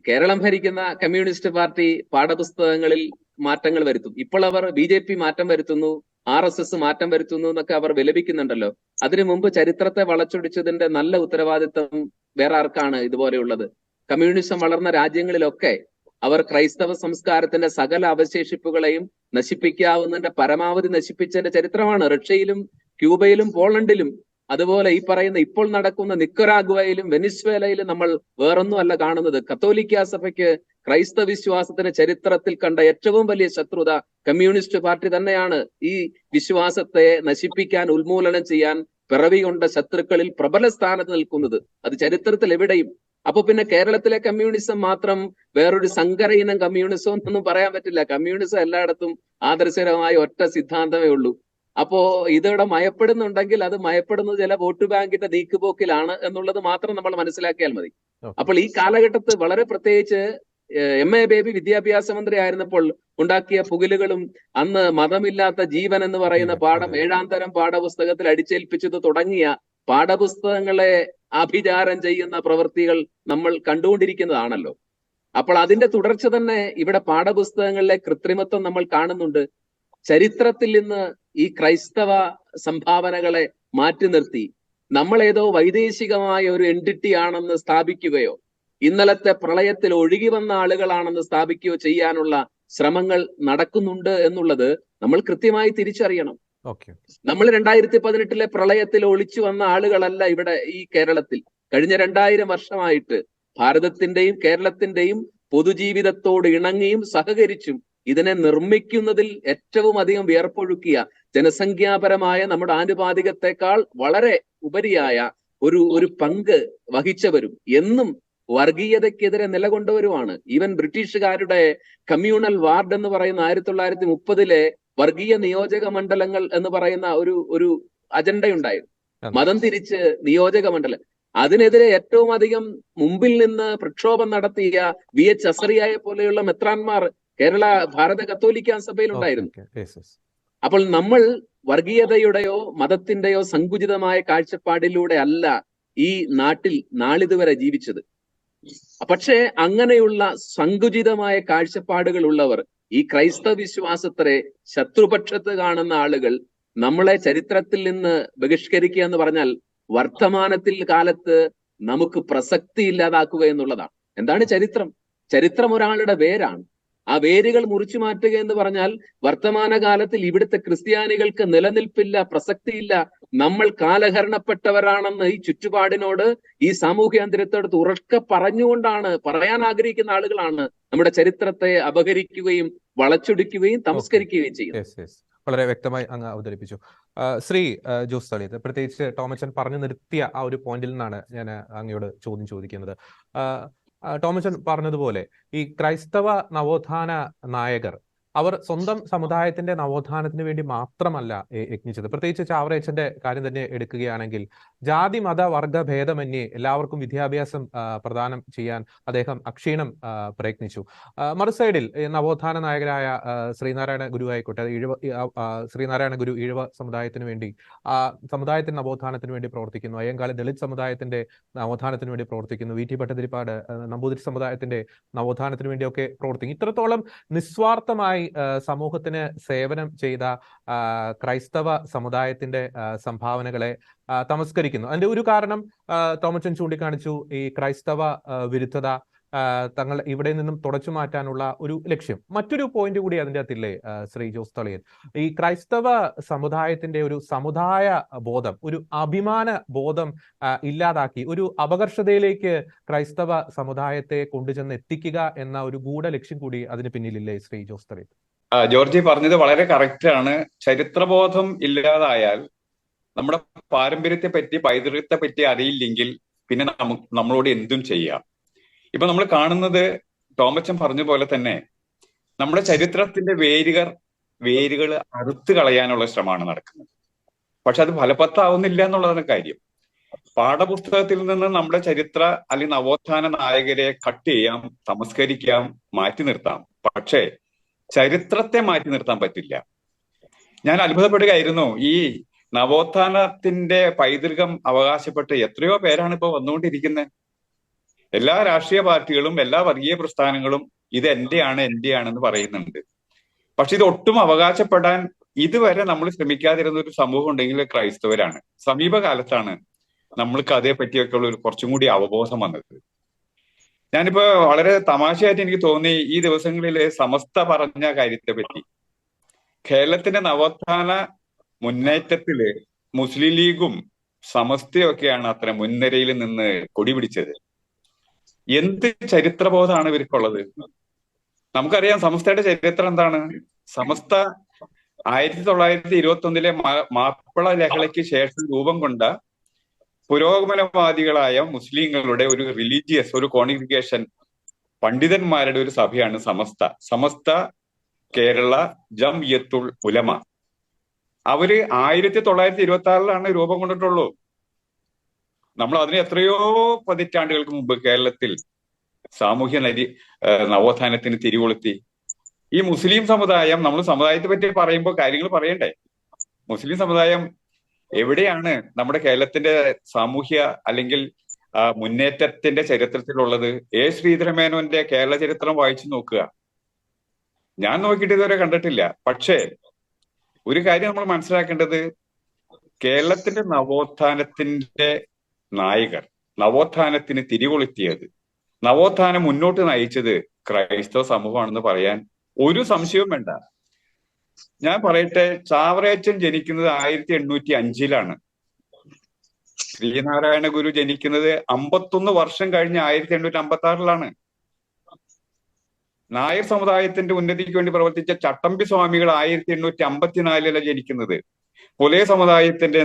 കേരളം ഭരിക്കുന്ന കമ്മ്യൂണിസ്റ്റ് പാർട്ടി പാഠപുസ്തകങ്ങളിൽ മാറ്റങ്ങൾ വരുത്തും. ഇപ്പോൾ അവർ BJP മാറ്റം വരുത്തുന്നു, RSS മാറ്റം വരുത്തുന്നു എന്നൊക്കെ അവർ വിലപിക്കുന്നുണ്ടല്ലോ. അതിനു മുമ്പ് ചരിത്രത്തെ വളച്ചൊടിച്ചതിന്റെ നല്ല ഉത്തരവാദിത്വം വേറെ ആർക്കാണ് ഇതുപോലെയുള്ളത്? കമ്മ്യൂണിസം വളർന്ന രാജ്യങ്ങളിലൊക്കെ അവർ ക്രൈസ്തവ സംസ്കാരത്തിന്റെ സകല അവശേഷിപ്പുകളെയും നശിപ്പിക്കാവുന്നതിന്റെ പരമാവധി നശിപ്പിച്ചതിന്റെ ചരിത്രമാണ്. റഷ്യയിലും ക്യൂബയിലും പോളണ്ടിലും അതുപോലെ ഈ പറയുന്ന ഇപ്പോൾ നടക്കുന്ന നിക്കരാഗ്വയിലും വെനിസ്വേലയിലും നമ്മൾ വേറൊന്നും അല്ല കാണുന്നത്. കത്തോലിക്ക സഭയ്ക്ക് ക്രൈസ്തവ വിശ്വാസത്തിന്റെ ചരിത്രത്തിൽ കണ്ട ഏറ്റവും വലിയ ശത്രുത കമ്മ്യൂണിസ്റ്റ് പാർട്ടി തന്നെയാണ്. ഈ വിശ്വാസത്തെ നശിപ്പിക്കാൻ, ഉന്മൂലനം ചെയ്യാൻ പിറവി കൊണ്ട ശത്രുക്കളിൽ പ്രബല സ്ഥാനത്ത് നിൽക്കുന്നത് അത് ചരിത്രത്തിൽ എവിടെയും അപ്പൊ പിന്നെ കേരളത്തിലെ കമ്മ്യൂണിസം മാത്രം വേറൊരു സങ്കര ഇനം കമ്മ്യൂണിസം എന്നൊന്നും പറയാൻ പറ്റില്ല. കമ്മ്യൂണിസം എല്ലായിടത്തും ആദർശകരമായ ഒറ്റ സിദ്ധാന്തമേ ഉള്ളൂ. അപ്പോ ഇതിവിടെ മയപ്പെടുന്നുണ്ടെങ്കിൽ അത് മയപ്പെടുന്നത് ചില വോട്ട് ബാങ്കിന്റെ നീക്കുപോക്കിലാണ് എന്നുള്ളത് മാത്രം നമ്മൾ മനസ്സിലാക്കിയാൽ മതി. അപ്പോൾ ഈ കാലഘട്ടത്ത് വളരെ പ്രത്യേകിച്ച് MA ബേബി വിദ്യാഭ്യാസ മന്ത്രി ആയിരുന്നപ്പോൾ ഉണ്ടാക്കിയ പുകിലുകളും അന്ന് മതമില്ലാത്ത ജീവൻ എന്ന് പറയുന്ന പാഠം 7ാം തരം പാഠപുസ്തകത്തിൽ അടിച്ചേൽപ്പിച്ചത് തുടങ്ങിയ പാഠപുസ്തകങ്ങളെ ആഭിചാരം ചെയ്യുന്ന പ്രവൃത്തികൾ നമ്മൾ കണ്ടുകൊണ്ടിരിക്കുന്നതാണല്ലോ. അപ്പോൾ അതിന്റെ തുടർച്ച തന്നെ ഇവിടെ പാഠപുസ്തകങ്ങളിലെ കൃത്രിമത്വം നമ്മൾ കാണുന്നുണ്ട്. ചരിത്രത്തിൽ നിന്ന് ഈ ക്രൈസ്തവ സംഭാവനകളെ മാറ്റി നിർത്തി നമ്മളേതോ വൈദേശികമായ ഒരു എൻറ്റിറ്റി ആണെന്ന് സ്ഥാപിക്കുകയോ ഇന്നലത്തെ പ്രളയത്തിൽ ഒഴുകി വന്ന ആളുകളാണെന്ന് സ്ഥാപിക്കുകയോ ചെയ്യാനുള്ള ശ്രമങ്ങൾ നടക്കുന്നുണ്ട് എന്നുള്ളത് നമ്മൾ കൃത്യമായി തിരിച്ചറിയണം. നമ്മൾ 2018 പ്രളയത്തിൽ ഒളിച്ചു വന്ന ആളുകളല്ല ഇവിടെ ഈ കേരളത്തിൽ. കഴിഞ്ഞ 2000 വർഷമായിട്ട് ഭാരതത്തിന്റെയും കേരളത്തിന്റെയും പൊതുജീവിതത്തോട് ഇണങ്ങിയും സഹകരിച്ചും ഇതിനെ നിർമ്മിക്കുന്നതിൽ ഏറ്റവും അധികം വിയർപ്പൊഴുക്കിയ ജനസംഖ്യാപരമായ നമ്മുടെ ആനുപാതികത്തെക്കാൾ വളരെ ഉപരിയായ ഒരു പങ്ക് വഹിച്ചവരും എന്നും വർഗീയതയ്ക്കെതിരെ നിലകൊണ്ടവരുമാണ്. ഈവൻ ബ്രിട്ടീഷുകാരുടെ കമ്മ്യൂണൽ വാർഡ് എന്ന് പറയുന്ന 1930 വർഗീയ നിയോജക മണ്ഡലങ്ങൾ എന്ന് പറയുന്ന ഒരു അജണ്ടയുണ്ടായിരുന്നു. മതം തിരിച്ച് നിയോജക മണ്ഡലം. അതിനെതിരെ ഏറ്റവും അധികം മുമ്പിൽ നിന്ന് പ്രക്ഷോഭം നടത്തിയ VH അസറിയായെ പോലെയുള്ള മെത്രാന്മാർ കേരള ഭാരത കത്തോലിക്ക സഭയിൽ ഉണ്ടായിരുന്നു. അപ്പോൾ നമ്മൾ വർഗീയതയുടെയോ മതത്തിന്റെയോ സങ്കുചിതമായ കാഴ്ചപ്പാടിലൂടെ അല്ല ഈ നാട്ടിൽ നാളിതുവരെ ജീവിച്ചത്. പക്ഷേ അങ്ങനെയുള്ള സങ്കുചിതമായ കാഴ്ചപ്പാടുകൾ ഉള്ളവർ, ഈ ക്രൈസ്തവ വിശ്വാസത്തെ ശത്രുപക്ഷത്ത് കാണുന്ന ആളുകൾ നമ്മളെ ചരിത്രത്തിൽ നിന്ന് ബഹിഷ്കരിക്കുക എന്ന് പറഞ്ഞാൽ വർത്തമാനത്തിൽ കാലത്ത് നമുക്ക് പ്രസക്തി ഇല്ലാതാക്കുക എന്നുള്ളതാണ്. എന്താണ് ചരിത്രം? ചരിത്രം ഒരാളുടെ വേരാണ്. ആ വേരുകൾ മുറിച്ചു മാറ്റുക എന്ന് പറഞ്ഞാൽ വർത്തമാനകാലത്തിൽ ഇവിടുത്തെ ക്രിസ്ത്യാനികൾക്ക് നിലനിൽപ്പില്ല, പ്രസക്തിയില്ല, നമ്മൾ കാലഹരണപ്പെട്ടവരാണെന്ന് ഈ ചുറ്റുപാടിനോട്, ഈ സാമൂഹ്യാന്തരത്തോട് ഉറക്കെ പറയാൻ ആഗ്രഹിക്കുന്ന ആളുകളാണ് നമ്മുടെ ചരിത്രത്തെ അപഹരിക്കുകയും വളച്ചൊടിക്കുകയും തമസ്കരിക്കുകയും ചെയ്യുന്നത്. വളരെ വ്യക്തമായി അങ്ങ് അവതരിപ്പിച്ചു. ശ്രീ ജോസ് തളിയത്ത്, പ്രത്യേകിച്ച് ടോമച്ചൻ പറഞ്ഞു നിർത്തിയ ആ ഒരു പോയിന്റിൽ നിന്നാണ് ഞാൻ അങ്ങയോട് ചോദ്യം ചോദിക്കുന്നത്. ടോമച്ചൻ പറഞ്ഞതുപോലെ ഈ ക്രൈസ്തവ നവോത്ഥാന നായകർ അവർ സ്വന്തം സമുദായത്തിന്റെ നവോത്ഥാനത്തിന് വേണ്ടി മാത്രമല്ല യജ്ഞിച്ചത്. പ്രത്യേകിച്ച് ചാവറയച്ചന്റെ കാര്യം തന്നെ എടുക്കുകയാണെങ്കിൽ ജാതി മത വർഗ ഭേദമന്യേ എല്ലാവർക്കും വിദ്യാഭ്യാസം പ്രദാനം ചെയ്യാൻ അദ്ദേഹം അക്ഷീണം പ്രയത്നിച്ചു. മറുസൈഡിൽ നവോത്ഥാന നായകരായ ശ്രീനാരായണ ഗുരു ആയിക്കോട്ടെ, ശ്രീനാരായണ ഗുരു ഈഴവ സമുദായത്തിന് വേണ്ടി സമുദായത്തിന്റെ നവോത്ഥാനത്തിന് വേണ്ടി പ്രവർത്തിക്കുന്നു. അയ്യങ്കാളി ദളിത് സമുദായത്തിന്റെ നവോത്ഥാനത്തിന് വേണ്ടി പ്രവർത്തിക്കുന്നു. VT ഭട്ടതിരിപ്പാട് നമ്പൂതിരി സമുദായത്തിന്റെ നവോത്ഥാനത്തിന് വേണ്ടിയൊക്കെ പ്രവർത്തിക്കും. ഇത്രത്തോളം നിസ്വാർത്ഥമായി സമൂഹത്തിന് സേവനം ചെയ്ത ക്രൈസ്തവ സമുദായത്തിന്റെ സംഭാവനകളെ തമസ്കരിക്കുന്നു. അതിന്റെ ഒരു കാരണം ടോമച്ചൻ ചൂണ്ടിക്കാണിച്ചു, ഈ ക്രൈസ്തവ വിരുദ്ധത തങ്ങൾ ഇവിടെ നിന്നും തുടച്ചു മാറ്റാനുള്ള ഒരു ലക്ഷ്യം. മറ്റൊരു പോയിന്റ് കൂടി അതിൻ്റെ അകത്തില്ലേ ശ്രീ ജോസ് തളിയൻ? ഈ ക്രൈസ്തവ സമുദായത്തിന്റെ ഒരു സമുദായ ബോധം, ഒരു അഭിമാന ബോധം ഇല്ലാതാക്കി ഒരു അപകർഷതയിലേക്ക് ക്രൈസ്തവ സമുദായത്തെ കൊണ്ടുചെന്ന് എത്തിക്കുക എന്ന ഒരു ഗൂഢ ലക്ഷ്യം കൂടി അതിന് പിന്നിലില്ലേ ശ്രീ ജോസ് തളിയൻ? ജോർജി പറഞ്ഞത് വളരെ കറക്റ്റ് ആണ്. ചരിത്രബോധം ഇല്ലാതായാൽ, നമ്മുടെ പാരമ്പര്യത്തെ പറ്റി പൈതൃകത്തെ പറ്റി അറിയില്ലെങ്കിൽ പിന്നെ നമ്മളോട് എന്തും ചെയ്യാം. ഇപ്പൊ നമ്മൾ കാണുന്നത് ടോമച്ചൻ പറഞ്ഞ പോലെ തന്നെ നമ്മുടെ ചരിത്രത്തിന്റെ വേരുകൾ അറുത്ത് കളയാനുള്ള ശ്രമമാണ് നടക്കുന്നത്. പക്ഷെ അത് ഫലവത്താവുന്നില്ല എന്നുള്ളതാണ് കാര്യം. പാഠപുസ്തകത്തിൽ നിന്ന് നമ്മുടെ ചരിത്ര അല്ലെങ്കിൽ നവോത്ഥാന നായകരെ കട്ട് ചെയ്യാം, തമസ്കരിക്കാം, മാറ്റി നിർത്താം. പക്ഷേ ചരിത്രത്തെ മാറ്റി നിർത്താൻ പറ്റില്ല. ഞാൻ അത്ഭുതപ്പെടുകയായിരുന്നു. ഈ നവോത്ഥാനത്തിന്റെ പൈതൃകം അവകാശപ്പെട്ട് എത്രയോ പേരാണ് ഇപ്പൊ വന്നുകൊണ്ടിരിക്കുന്നത്. എല്ലാ രാഷ്ട്രീയ പാർട്ടികളും എല്ലാ വർഗീയ പ്രസ്ഥാനങ്ങളും ഇത് എന്റെയാണെന്ന് പറയുന്നുണ്ട്. പക്ഷെ ഇത് ഒട്ടും അവകാശപ്പെടാൻ ഇതുവരെ നമ്മൾ ശ്രമിക്കാതിരുന്ന ഒരു സമൂഹം ഉണ്ടെങ്കിൽ ക്രൈസ്തവരാണ്. സമീപകാലത്താണ് നമ്മൾക്ക് അതേ പറ്റിയൊക്കെയുള്ള ഒരു കുറച്ചും കൂടി അവബോധം വന്നത്. ഞാനിപ്പോ വളരെ തമാശയായിട്ട് എനിക്ക് തോന്നി ഈ ദിവസങ്ങളിൽ സമസ്ത പറഞ്ഞ കാര്യത്തെ പറ്റി. കേരളത്തിന്റെ നവോത്ഥാന മുന്നേറ്റത്തില് മുസ്ലിം ലീഗും സമസ്തയൊക്കെയാണ് അത്ര മുൻനിരയിൽ നിന്ന് കൊടി പിടിച്ചത്. എന്ത് ചരിത്രബോധമാണ് ഇവർക്കുള്ളത്? നമുക്കറിയാം സമസ്തയുടെ ചരിത്രം എന്താണ്. സമസ്ത 1921 മാപ്പിള ലഹളയ്ക്ക് ശേഷം രൂപം കൊണ്ട പുരോഗമനവാദികളായ മുസ്ലിങ്ങളുടെ ഒരു റിലീജിയസ് ഒരു കോൺഗ്രിഗേഷൻ, പണ്ഡിതന്മാരുടെ ഒരു സഭയാണ് സമസ്ത കേരള ജംഇയ്യത്തുൽ ഉലമ. അവര് 1926 രൂപം കൊണ്ടിട്ടുള്ളൂ. നമ്മൾ അതിന് എത്രയോ പതിറ്റാണ്ടുകൾക്ക് മുമ്പ് കേരളത്തിൽ സാമൂഹ്യ നവോത്ഥാനത്തിന് തിരികൊളുത്തി. ഈ മുസ്ലിം സമുദായം, നമ്മൾ സമുദായത്തെ പറ്റി പറയുമ്പോൾ കാര്യങ്ങൾ പറയണ്ടേ? മുസ്ലിം സമുദായം എവിടെയാണ് നമ്മുടെ കേരളത്തിന്റെ സാമൂഹ്യ അല്ലെങ്കിൽ മുന്നേറ്റത്തിന്റെ ചരിത്രത്തിലുള്ളത്? എ ശ്രീധരമേനോന്റെ കേരള ചരിത്രം വായിച്ചു നോക്കുക. ഞാൻ നോക്കിയിട്ട് ഇതുവരെ കണ്ടിട്ടില്ല. പക്ഷേ ഒരു കാര്യം നമ്മൾ മനസ്സിലാക്കേണ്ടത്, കേരളത്തിന്റെ നവോത്ഥാനത്തിന്റെ നായകർ, നവോത്ഥാനത്തിന് തിരികൊളുത്തിയത്, നവോത്ഥാനം മുന്നോട്ട് നയിച്ചത് ക്രൈസ്തവ സമൂഹമാണെന്ന് പറയാൻ ഒരു സംശയവും വേണ്ട. ഞാൻ പറയട്ടെ, ചാവറയച്ചൻ ജനിക്കുന്നത് 1805 ശ്രീനാരായണ ഗുരു ജനിക്കുന്നത് 51 വർഷം കഴിഞ്ഞ് 1856 നായർ സമുദായത്തിന്റെ ഉന്നതിക്ക് വേണ്ടി പ്രവർത്തിച്ച ചട്ടമ്പി സ്വാമികൾ 1854 ജനിക്കുന്നത്. പുലയ സമുദായത്തിന്റെ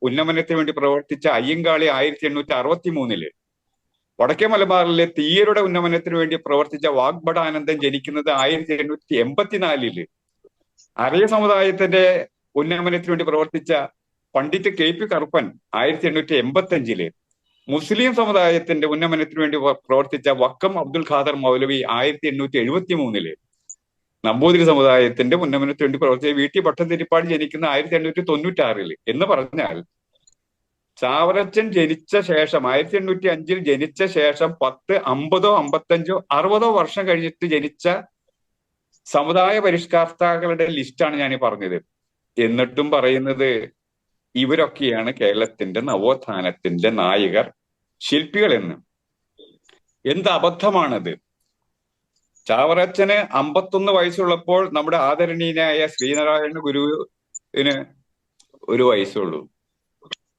ഉന്നമനത്തിന് വേണ്ടി പ്രവർത്തിച്ച അയ്യങ്കാളി 1863. വടക്കേ മലബാറിലെ തീയരുടെ ഉന്നമനത്തിന് വേണ്ടി പ്രവർത്തിച്ച വാഗ്ഭടാനന്ദൻ ജനിക്കുന്നത് 1884. അരയ സമുദായത്തിന്റെ ഉന്നമനത്തിന് വേണ്ടി പ്രവർത്തിച്ച പണ്ഡിറ്റ് KP കറുപ്പൻ 1885. മുസ്ലിം സമുദായത്തിന്റെ ഉന്നമനത്തിന് വേണ്ടി പ്രവർത്തിച്ച വക്കം അബ്ദുൽ ഖാദർ മൗലവി 1873. നമ്പൂതിരി സമുദായത്തിന്റെ ഉന്നമനത്തിന് വേണ്ടി പ്രവർത്തിച്ച VT ഭട്ടതിരിപ്പാട് ജനിക്കുന്ന 1896. എന്ന് പറഞ്ഞാൽ ചാവറച്ചൻ ജനിച്ച ശേഷം 1805 ജനിച്ച ശേഷം 10, 50, 55, 60 വർഷം കഴിഞ്ഞിട്ട് ജനിച്ച സമുദായ പരിഷ്കർത്താക്കളുടെ ലിസ്റ്റാണ് ഞാൻ പറഞ്ഞത്. എന്നിട്ടും പറയുന്നത് ഇവരൊക്കെയാണ് കേരളത്തിന്റെ നവോത്ഥാനത്തിന്റെ നായകർ, ശില്പികൾ എന്ന്. എന്ത് അബദ്ധമാണത്? ചാവറച്ചന് 51 വയസ്സുള്ളപ്പോൾ നമ്മുടെ ആദരണീയനായ ശ്രീനാരായണ ഗുരുവിന് 1 വയസ്സുള്ളൂ.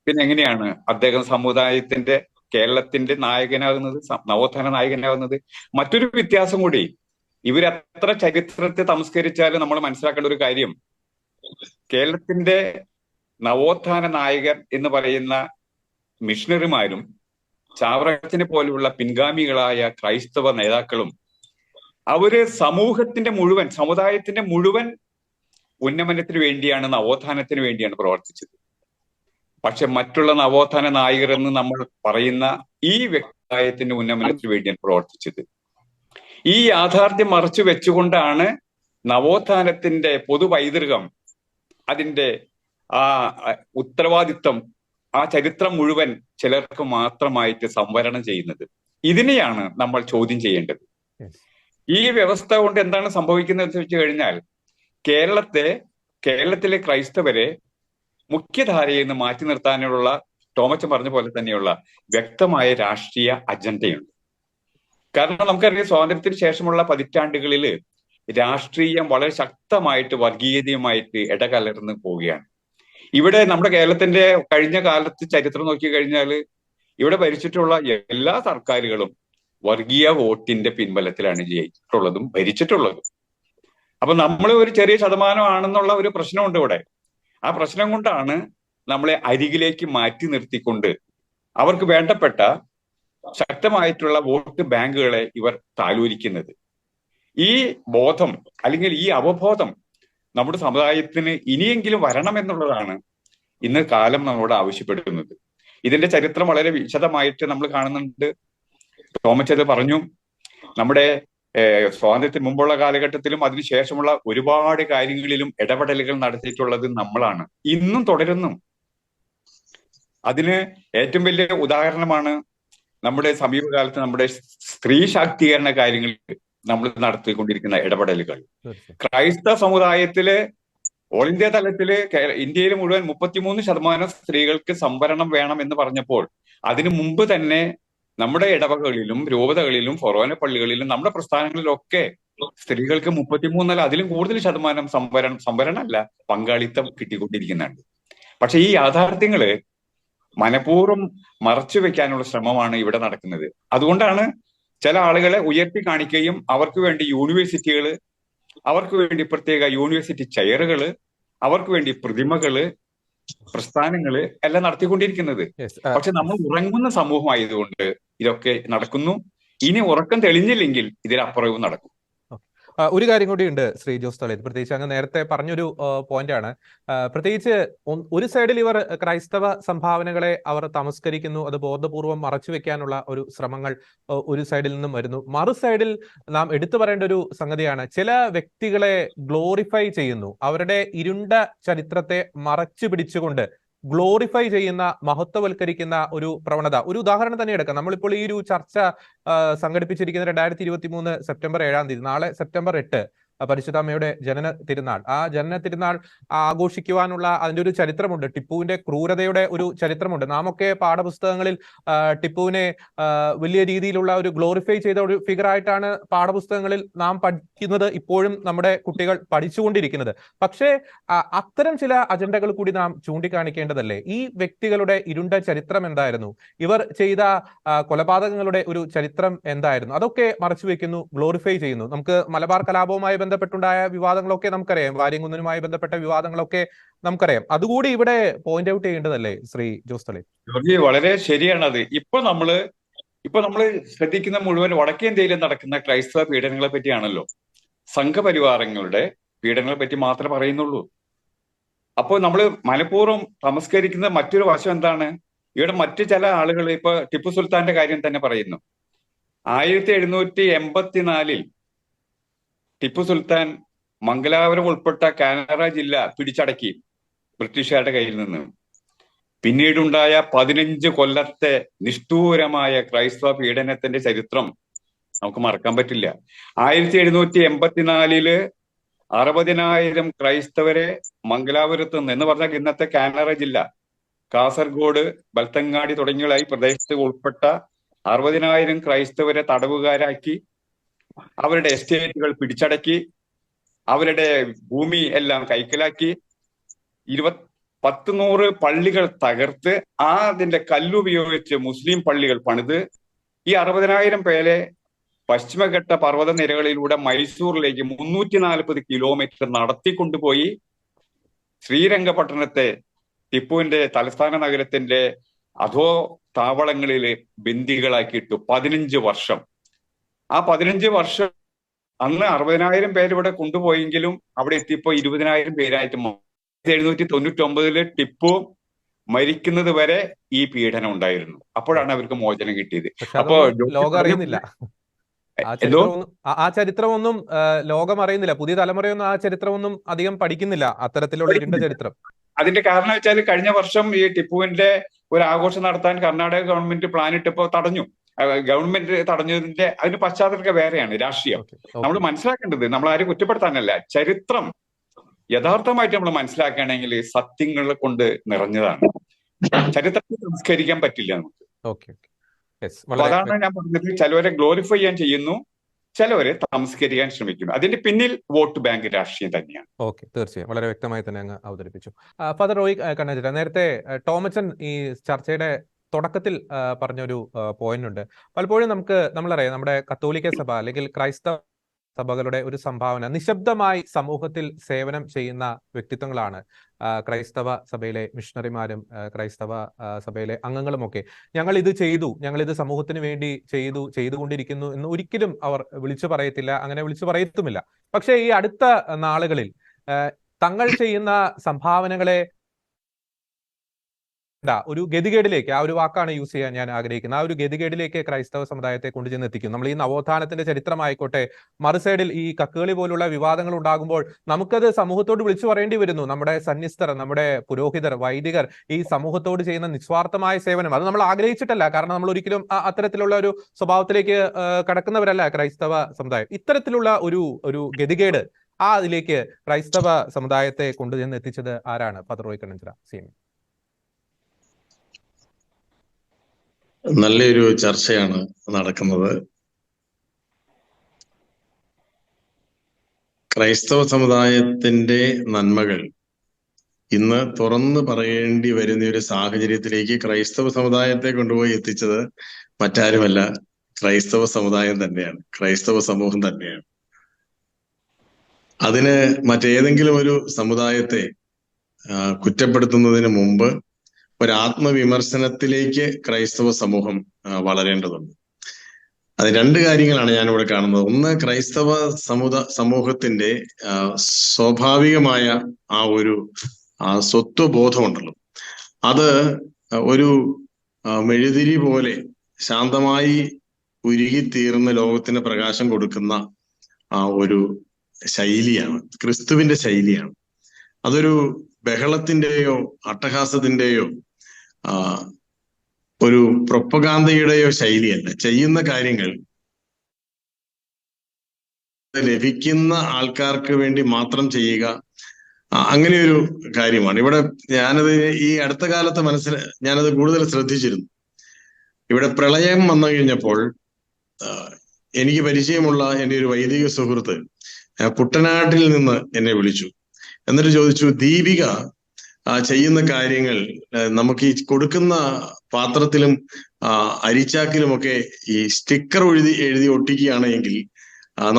പിന്നെ എങ്ങനെയാണ് അദ്ദേഹം സമുദായത്തിന്റെ, കേരളത്തിന്റെ നായകനാകുന്നത്, നവോത്ഥാന നായകനാകുന്നത്? മറ്റൊരു വ്യത്യാസം കൂടി, ഇവരത്ര ചരിത്രത്തെ തമസ്കരിച്ചാലും നമ്മൾ മനസ്സിലാക്കേണ്ട ഒരു കാര്യം, കേരളത്തിന്റെ നവോത്ഥാന നായകർ എന്ന് പറയുന്ന മിഷണറിമാരും ചാവറച്ചനെ പോലെയുള്ള പിൻഗാമികളായ ക്രൈസ്തവ നേതാക്കളും അവര് സമൂഹത്തിന്റെ മുഴുവൻ, സമുദായത്തിന്റെ മുഴുവൻ ഉന്നമനത്തിന് വേണ്ടിയാണ്, നവോത്ഥാനത്തിന് വേണ്ടിയാണ് പ്രവർത്തിച്ചത്. പക്ഷെ മറ്റുള്ള നവോത്ഥാന നായകർ എന്ന് നമ്മൾ പറയുന്ന ഈ വ്യക്തിത്വത്തിന്റെ ഉന്നമനത്തിന് വേണ്ടിയാണ് പ്രവർത്തിച്ചത്. ഈ യാഥാർത്ഥ്യം മറച്ചു വെച്ചുകൊണ്ടാണ് നവോത്ഥാനത്തിന്റെ പൊതു പൈതൃകം, അതിന്റെ ആ ഉത്തരവാദിത്വം, ആ ചരിത്രം മുഴുവൻ ചിലർക്ക് മാത്രമായിട്ട് സംവരണം ചെയ്യുന്നത്. ഇതിനെയാണ് നമ്മൾ ചോദ്യം ചെയ്യേണ്ടത്. ഈ വ്യവസ്ഥ കൊണ്ട് എന്താണ് സംഭവിക്കുന്നത് വെച്ച് കഴിഞ്ഞാൽ, കേരളത്തിലെ ക്രൈസ്തവരെ മുഖ്യധാരയിൽ നിന്ന് മാറ്റി നിർത്താനുള്ള, ടോമച്ചൻ പറഞ്ഞ പോലെ തന്നെയുള്ള വ്യക്തമായ രാഷ്ട്രീയ അജണ്ടയുണ്ട്. കാരണം നമുക്കറിയാം, സ്വാതന്ത്ര്യത്തിന് ശേഷമുള്ള പതിറ്റാണ്ടുകളിൽ രാഷ്ട്രീയം വളരെ ശക്തമായിട്ട് വർഗീയതയുമായിട്ട് ഇടകലർന്ന് പോവുകയാണ്. ഇവിടെ നമ്മുടെ കേരളത്തിന്റെ കഴിഞ്ഞ കാലത്ത് ചരിത്രം നോക്കി കഴിഞ്ഞാൽ ഇവിടെ ഭരിച്ചിട്ടുള്ള എല്ലാ സർക്കാരുകളും വർഗീയ വോട്ടിന്റെ പിൻബലത്തിലാണ് ജയിച്ചിട്ടുള്ളതും ഭരിച്ചിട്ടുള്ളതും. അപ്പൊ നമ്മൾ ഒരു ചെറിയ ശതമാനമാണെന്നുള്ള ഒരു പ്രശ്നമുണ്ട് ഇവിടെ. ആ പ്രശ്നം കൊണ്ടാണ് നമ്മളെ അരികിലേക്ക് മാറ്റി നിർത്തിക്കൊണ്ട് അവർക്ക് വേണ്ടപ്പെട്ട ശക്തമായിട്ടുള്ള വോട്ട് ബാങ്കുകളെ ഇവർ താലോലിക്കുന്നത്. ഈ ബോധം അല്ലെങ്കിൽ ഈ അവബോധം നമ്മുടെ സമുദായത്തിന് ഇനിയെങ്കിലും വരണമെന്നുള്ളതാണ് ഇന്ന് കാലം നമ്മളോട് ആവശ്യപ്പെടുന്നത്. ഇതിന്റെ ചരിത്രം വളരെ വിശദമായിട്ട് നമ്മൾ കാണുന്നുണ്ട്. തോമസ് പറഞ്ഞു, നമ്മുടെ സ്വാതന്ത്ര്യത്തിന് മുമ്പുള്ള കാലഘട്ടത്തിലും അതിനുശേഷമുള്ള ഒരുപാട് കാര്യങ്ങളിലും ഇടപെടലുകൾ നടത്തിയിട്ടുള്ളത് നമ്മളാണ്, ഇന്നും തുടരുന്നു. അതിന് ഏറ്റവും വലിയ ഉദാഹരണമാണ് നമ്മുടെ സമീപകാലത്ത് നമ്മുടെ സ്ത്രീ ശാക്തീകരണ കാര്യങ്ങളിൽ നമ്മൾ നടത്തിക്കൊണ്ടിരിക്കുന്ന ഇടപെടലുകൾ. ക്രൈസ്തവ സമുദായത്തില് ഓൾ ഇന്ത്യ തലത്തില് ഇന്ത്യയിൽ മുഴുവൻ 33% സ്ത്രീകൾക്ക് സംവരണം വേണം എന്ന് പറഞ്ഞപ്പോൾ അതിനു മുമ്പ് തന്നെ നമ്മുടെ ഇടവകളിലും രൂപതകളിലും ഫൊറോന പള്ളികളിലും നമ്മുടെ പ്രസ്ഥാനങ്ങളിലൊക്കെ സ്ത്രീകൾക്ക് 33 അതിലും കൂടുതൽ ശതമാനം സംവരണമല്ല പങ്കാളിത്തം കിട്ടിക്കൊണ്ടിരിക്കുന്നുണ്ട്. പക്ഷെ ഈ യാഥാർത്ഥ്യങ്ങള് മനഃപൂർവ്വം മറച്ചു വെക്കാനുള്ള ശ്രമമാണ് ഇവിടെ നടക്കുന്നത്. അതുകൊണ്ടാണ് ചില ആളുകളെ ഉയർത്തി കാണിക്കുകയും അവർക്ക് വേണ്ടി യൂണിവേഴ്സിറ്റികള്, അവർക്ക് വേണ്ടി പ്രത്യേക യൂണിവേഴ്സിറ്റി ചെയറുകള്, അവർക്ക് വേണ്ടി പ്രതിമകള്, പ്രസ്ഥാനങ്ങൾ എല്ലാം നടത്തിക്കൊണ്ടിരിക്കുന്നത്. യെസ്. പക്ഷെ നമ്മൾ ഉറങ്ങുന്ന സമൂഹമായതുകൊണ്ട് ഇതൊക്കെ നടക്കുന്നു. ഇനി ഉറക്കം തെളിഞ്ഞില്ലെങ്കിൽ ഇതിലപ്പുറവും നടക്കും. ഒരു കാര്യം കൂടി ഉണ്ട് ശ്രീ ജോസ് തളേത്, പ്രത്യേകിച്ച് അങ്ങ് നേരത്തെ പറഞ്ഞൊരു പോയിന്റ് ആണ്. പ്രത്യേകിച്ച് ഒരു സൈഡിൽ ഇവർ ക്രൈസ്തവ സംഭാവനകളെ അവർ തമസ്കരിക്കുന്നു, അത് ബോധപൂർവം മറച്ചു വെക്കാനുള്ള ഒരു ശ്രമങ്ങൾ ഒരു സൈഡിൽ നിന്നും വരുന്നു. മറു സൈഡിൽ നാം എടുത്തു പറയേണ്ട ഒരു സംഗതിയാണ്, ചില വ്യക്തികളെ ഗ്ലോറിഫൈ ചെയ്യുന്നു, അവരുടെ ഇരുണ്ട ചരിത്രത്തെ മറച്ചു പിടിച്ചുകൊണ്ട് ഗ്ലോറിഫൈ ചെയ്യുന്ന, മഹത്വവൽക്കരിക്കുന്ന ഒരു പ്രവണത. ഒരു ഉദാഹരണം തന്നെ എടുക്കാം. നമ്മളിപ്പോൾ ഈ ഒരു ചർച്ച സംഘടിപ്പിച്ചിരിക്കുന്ന 2023 സെപ്റ്റംബർ 7-ാം തീയതി. നാളെ സെപ്റ്റംബർ 8 പരിശുദ്ധ അമ്മയുടെ ജനന തിരുനാൾ. ആ ജനന തിരുനാൾ ആഘോഷിക്കുവാനുള്ള അതിന്റെ ഒരു ചരിത്രമുണ്ട്. ടിപ്പുവിന്റെ ക്രൂരതയുടെ ഒരു ചരിത്രമുണ്ട്. നാം ഒക്കെ പാഠപുസ്തകങ്ങളിൽ ടിപ്പുവിനെ വലിയ രീതിയിലുള്ള ഒരു ഗ്ലോറിഫൈ ചെയ്ത ഒരു ഫിഗർ ആയിട്ടാണ് പാഠപുസ്തകങ്ങളിൽ നാം പഠിക്കുന്നത്, ഇപ്പോഴും നമ്മുടെ കുട്ടികൾ പഠിച്ചുകൊണ്ടിരിക്കുന്നത്. പക്ഷേ അത്തരം ചില അജണ്ടകൾ കൂടി നാം ചൂണ്ടിക്കാണിക്കേണ്ടതല്ലേ? ഈ വ്യക്തികളുടെ ഇരുണ്ട ചരിത്രം എന്തായിരുന്നു? ഇവർ ചെയ്ത കൊലപാതകങ്ങളുടെ ഒരു ചരിത്രം എന്തായിരുന്നു? അതൊക്കെ മറച്ചു വെക്കുന്നു, ഗ്ലോറിഫൈ ചെയ്യുന്നു. നമുക്ക് മലബാർ കലാപവുമായി ബന്ധപ്പെട്ടുണ്ടായ വിവാദങ്ങളൊക്കെ നമുക്കറിയാം, വാര്യംകുന്നനുമായി ബന്ധപ്പെട്ട വിവാദങ്ങളൊക്കെ നമുക്കറിയാം. അതുകൂടി ഇവിടെ പോയിന്റ് ഔട്ട് ചെയ്യേണ്ടതല്ലേ ശ്രീ ജോസ് തളേത്? വളരെ ശരിയാണത്. ഇപ്പൊ നമ്മള് ശ്രദ്ധിക്കുന്ന മുഴുവൻ വടക്കേന്ത്യയിൽ നടക്കുന്ന ക്രൈസ്തവ പീഡനങ്ങളെ പറ്റിയാണല്ലോ. സംഘപരിവാരങ്ങളുടെ പീഡനങ്ങളെ പറ്റി മാത്രമേ പറയുന്നുള്ളൂ. അപ്പോൾ നമ്മൾ മനഃപൂർവ്വം തമസ്കരിക്കുന്ന മറ്റൊരു വശം എന്താണ്? ഇവിടെ മറ്റു ചില ആളുകൾ ഇപ്പൊ ടിപ്പു സുൽത്താന്റെ കാര്യം തന്നെ പറയുന്നു. 1784 ടിപ്പു സുൽത്താൻ മംഗലാപുരം ഉൾപ്പെട്ട കാനറ ജില്ല പിടിച്ചടക്കി ബ്രിട്ടീഷുകാരുടെ കയ്യിൽ നിന്ന്. പിന്നീടുണ്ടായ 15 കൊല്ലത്തെ നിഷ്ഠൂരമായ ക്രൈസ്തവ പീഡനത്തിന്റെ ചരിത്രം നമുക്ക് മറക്കാൻ പറ്റില്ല. 1784 60,000 ക്രൈസ്തവരെ മംഗലാപുരത്ത് നിന്ന്, എന്ന് പറഞ്ഞാൽ ഇന്നത്തെ കാനറ ജില്ല, കാസർഗോഡ്, ബൽത്തങ്ങാടി തുടങ്ങിയ ഈ പ്രദേശത്ത് ഉൾപ്പെട്ട 60,000 ക്രൈസ്തവരെ തടവുകാരാക്കി, അവരുടെ എസ്റ്റേറ്റുകൾ പിടിച്ചടക്കി, അവരുടെ ഭൂമി എല്ലാം കൈക്കലാക്കി, 100 പള്ളികൾ തകർത്ത് അതിന്റെ കല്ലുപയോഗിച്ച് മുസ്ലിം പള്ളികൾ പണിത് ഈ 60,000 പേരെ പശ്ചിമഘട്ട പർവ്വത നിരകളിലൂടെ മൈസൂറിലേക്ക് 340 കിലോമീറ്റർ നടത്തിക്കൊണ്ടുപോയി ശ്രീരംഗപട്ടണത്തെ ടിപ്പുവിന്റെ തലസ്ഥാന നഗരത്തിന്റെ അധോ താവളങ്ങളിൽ ബന്ദികളാക്കിയിട്ടു 15 വർഷം. ആ 15 വർഷം അന്ന് 60,000 പേര് ഇവിടെ കൊണ്ടുപോയെങ്കിലും അവിടെ എത്തിയപ്പോ 20,000 പേരായിട്ട് 1799 ടിപ്പു മരിക്കുന്നത് വരെ ഈ പീഡനം ഉണ്ടായിരുന്നു. അപ്പോഴാണ് അവർക്ക് മോചനം കിട്ടിയത്. അപ്പോ ലോകം അറിയുന്നില്ല, ആ ചരിത്രമൊന്നും ലോകം അറിയുന്നില്ല. പുതിയ തലമുറയൊന്നും ആ ചരിത്രമൊന്നും അധികം പഠിക്കുന്നില്ല, അത്തരത്തിലുള്ള ഇരുണ്ട ചരിത്രം. അതിന്റെ കാരണം വെച്ചാൽ കഴിഞ്ഞ വർഷം ഈ ടിപ്പുവിന്റെ ഒരു ആഘോഷം നടത്താൻ കർണാടക ഗവൺമെന്റ് പ്ലാൻ ഇട്ടപ്പോ തടഞ്ഞു. ഗവൺമെന്റ് തടഞ്ഞതിന്റെ അതിന് പശ്ചാത്തലമൊക്കെ വേറെയാണ്, രാഷ്ട്രീയം. നമ്മൾ മനസ്സിലാക്കേണ്ടത്, നമ്മൾ ആരും കുറ്റപ്പെടുത്താനല്ല, ചരിത്രം യഥാർത്ഥമായിട്ട് നമ്മൾ മനസ്സിലാക്കുകയാണെങ്കിൽ സത്യങ്ങളെ കൊണ്ട് നിറഞ്ഞതാണ്. ചരിത്രത്തെ സംസ്കരിക്കാൻ പറ്റില്ല നമുക്ക്. അതാണ് ഞാൻ പറഞ്ഞത്, ചിലവരെ ഗ്ലോറിഫൈ ചെയ്യാൻ ചെയ്യുന്നു, ചിലവരെ തമസ്കരിക്കാൻ ശ്രമിക്കുന്നു. അതിന്റെ പിന്നിൽ വോട്ട് ബാങ്ക് രാഷ്ട്രീയം തന്നെയാണ്. ഓക്കെ, തീർച്ചയായും വളരെ വ്യക്തമായി തന്നെ അങ്ങ് അവതരിപ്പിച്ചു. ഫാദർ റോയ് കണ്ണഞ്ചിറ, നേരത്തെ ടോമച്ചൻ ഈ ചർച്ചയുടെ തുടക്കത്തിൽ പറഞ്ഞൊരു പോയിന്റ് ഉണ്ട്. പലപ്പോഴും നമ്മളറിയാം, നമ്മുടെ കത്തോലിക്ക സഭ അല്ലെങ്കിൽ ക്രൈസ്തവ സഭകളുടെ ഒരു സംഭാവന, നിശബ്ദമായി സമൂഹത്തിൽ സേവനം ചെയ്യുന്ന വ്യക്തിത്വങ്ങളാണ് ക്രൈസ്തവ സഭയിലെ മിഷണറിമാരും ക്രൈസ്തവ സഭയിലെ അംഗങ്ങളുമൊക്കെ. ഞങ്ങൾ ഇത് ചെയ്തു, ഞങ്ങൾ ഇത് സമൂഹത്തിന് വേണ്ടി ചെയ്തുകൊണ്ടിരിക്കുന്നു എന്ന് ഒരിക്കലും അവർ വിളിച്ചു പറയത്തില്ല, അങ്ങനെ വിളിച്ചു പറയത്തുമില്ല. പക്ഷേ ഈ അടുത്ത നാളുകളിൽ തങ്ങൾ ചെയ്യുന്ന സംഭാവനകളെ ഒരു ഗതികേടിലേക്ക്, ആ ഒരു വാക്കാണ് യൂസ് ചെയ്യാൻ ഞാൻ ആഗ്രഹിക്കുന്നത്, ആ ഒരു ഗതികേടിലേക്ക് ക്രൈസ്തവ സമുദായത്തെ കൊണ്ടുചെന്ന് എത്തിക്കും. നമ്മൾ ഈ നവോത്ഥാനത്തിന്റെ ചരിത്രമായിക്കോട്ടെ, മറുസൈഡിൽ ഈ കക്കുകളി പോലുള്ള വിവാദങ്ങൾ ഉണ്ടാകുമ്പോൾ നമുക്കത് സമൂഹത്തോട് വിളിച്ചു പറയേണ്ടി വരുന്നു. നമ്മുടെ സന്യസ്തർ, നമ്മുടെ പുരോഹിതർ, വൈദികർ ഈ സമൂഹത്തോട് ചെയ്യുന്ന നിസ്വാർത്ഥമായ സേവനം, അത് നമ്മൾ ആഗ്രഹിച്ചിട്ടല്ല. കാരണം നമ്മൾ ഒരിക്കലും അത്തരത്തിലുള്ള ഒരു സ്വഭാവത്തിലേക്ക് കടക്കുന്നവരല്ല ക്രൈസ്തവ സമുദായം. ഇത്തരത്തിലുള്ള ഒരു ഗതികേട് അതിലേക്ക് ക്രൈസ്തവ സമുദായത്തെ കൊണ്ടുചെന്ന് എത്തിച്ചത് ആരാണ്? Father Roy Kannanchira, CMA. നല്ലൊരു ചർച്ചയാണ് നടക്കുന്നത്. ക്രൈസ്തവ സമുദായത്തിന്റെ നന്മകൾ ഇന്ന് തുറന്നു പറയേണ്ടി വരുന്ന ഒരു സാഹചര്യത്തിലേക്ക് ക്രൈസ്തവ സമുദായത്തെ കൊണ്ടുപോയി എത്തിച്ചത് മറ്റാരുമല്ല, ക്രൈസ്തവ സമുദായം തന്നെയാണ്, ക്രൈസ്തവ സമൂഹം തന്നെയാണ്. അതിന് മറ്റേതെങ്കിലും ഒരു സമുദായത്തെ കുറ്റപ്പെടുത്തുന്നതിന് മുമ്പ് ഒരു ആത്മവിമർശനത്തിലേക്ക് ക്രൈസ്തവ സമൂഹം വളരേണ്ടതുണ്ട്. അത് രണ്ട് കാര്യങ്ങളാണ് ഞാനിവിടെ കാണുന്നത്. ഒന്ന്, ക്രൈസ്തവ സമൂഹത്തിന്റെ സ്വാഭാവികമായ ആ ഒരു സ്വത്വബോധമുണ്ടല്ലോ, അത് ഒരു മെഴുതിരി പോലെ ശാന്തമായി ഉരുകിത്തീർന്ന് ലോകത്തിന് പ്രകാശം കൊടുക്കുന്ന ആ ഒരു ശൈലിയാണ്, ക്രിസ്തുവിന്റെ ശൈലിയാണ്. അതൊരു ബഹളത്തിന്റെയോ അട്ടഹാസത്തിന്റെയോ ഒരു പ്രൊപ്പഗാന്തയുടെയോ ശൈലിയല്ല. ചെയ്യുന്ന കാര്യങ്ങൾ ലഭിക്കുന്ന ആൾക്കാർക്ക് വേണ്ടി മാത്രം ചെയ്യുക, അങ്ങനെ ഒരു കാര്യമാണ്. ഇവിടെ ഞാനത് ഈ അടുത്ത കാലത്ത് ഞാനത് കൂടുതൽ ശ്രദ്ധിച്ചിരുന്നു. ഇവിടെ പ്രളയം വന്നു കഴിഞ്ഞപ്പോൾ എനിക്ക് പരിചയമുള്ള എൻ്റെ ഒരു വൈദിക സുഹൃത്ത് കുട്ടനാട്ടിൽ നിന്ന് എന്നെ വിളിച്ചു. എന്നിട്ട് ചോദിച്ചു, ദീപിക ചെയ്യുന്ന കാര്യങ്ങൾ നമുക്ക് ഈ കൊടുക്കുന്ന പാത്രത്തിലും അരിച്ചാക്കിലുമൊക്കെ ഈ സ്റ്റിക്കർ എഴുതി ഒട്ടിക്കുകയാണെങ്കിൽ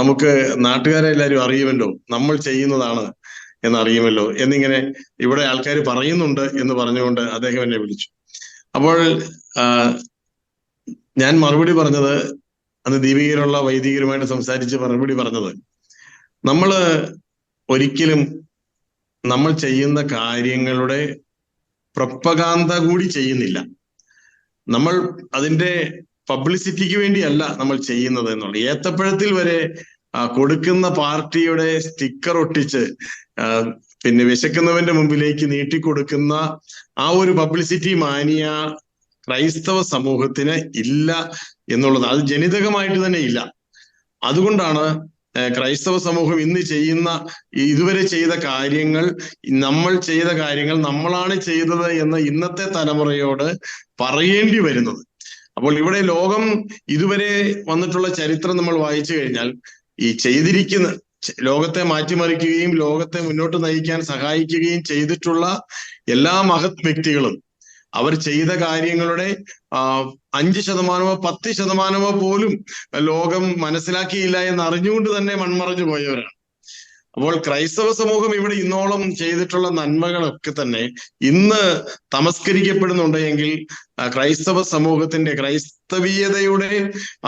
നമുക്ക് നാട്ടുകാരെല്ലാവരും അറിയുമല്ലോ, നമ്മൾ ചെയ്യുന്നതാണ് എന്നറിയുമല്ലോ എന്നിങ്ങനെ ഇവിടെ ആൾക്കാർ പറയുന്നുണ്ട് എന്ന് പറഞ്ഞുകൊണ്ട് അദ്ദേഹം എന്നെ വിളിച്ചു. അപ്പോൾ ഞാൻ മറുപടി പറഞ്ഞത്, അന്ന് ദീപികയിലുള്ള വൈദികരുമായിട്ട് സംസാരിച്ച് മറുപടി പറഞ്ഞത്, ഒരിക്കലും നമ്മൾ ചെയ്യുന്ന കാര്യങ്ങളുടെ പ്രൊപ്പഗാന്ത കൂടി ചെയ്യുന്നില്ല. നമ്മൾ അതിന്റെ പബ്ലിസിറ്റിക്ക് വേണ്ടിയല്ല നമ്മൾ ചെയ്യുന്നത് എന്നുള്ളത്. ഏത്തപ്പഴത്തിൽ വരെ കൊടുക്കുന്ന പാർട്ടിയുടെ സ്റ്റിക്കർ ഒട്ടിച്ച് പിന്നെ വിശക്കുന്നവന്റെ മുമ്പിലേക്ക് നീട്ടിക്കൊടുക്കുന്ന ആ ഒരു പബ്ലിസിറ്റി മാനിയ ക്രൈസ്തവ സമൂഹത്തിന് ഇല്ല എന്നുള്ളത്. അത് ജനിതകമായിട്ട് തന്നെ ഇല്ല. അതുകൊണ്ടാണ് ക്രൈസ്തവ സമൂഹം ഇന്ന് ഇതുവരെ ചെയ്ത കാര്യങ്ങൾ, നമ്മളാണ് ചെയ്തത് എന്ന് ഇന്നത്തെ തലമുറയോട് പറയേണ്ടി വരുന്നത്. അപ്പോൾ ഇവിടെ ലോകം ഇതുവരെ വന്നിട്ടുള്ള ചരിത്രം നമ്മൾ വായിച്ചു കഴിഞ്ഞാൽ ഈ ലോകത്തെ മാറ്റിമറിക്കുകയും ലോകത്തെ മുന്നോട്ട് നയിക്കാൻ സഹായിക്കുകയും ചെയ്തിട്ടുള്ള എല്ലാ മഹത് വ്യക്തികളും അവർ ചെയ്ത കാര്യങ്ങളുടെ 5%, 10% പോലും ലോകം മനസ്സിലാക്കിയില്ല എന്ന് അറിഞ്ഞുകൊണ്ട് തന്നെ മൺമറഞ്ഞു പോയവരാണ്. അപ്പോൾ ക്രൈസ്തവ സമൂഹം ഇവിടെ ഇന്നോളം ചെയ്തിട്ടുള്ള നന്മകളൊക്കെ തന്നെ ഇന്ന് തമസ്കരിക്കപ്പെടുന്നുണ്ടെങ്കിൽ ക്രൈസ്തവ സമൂഹത്തിന്റെ, ക്രൈസ്തവീയതയുടെ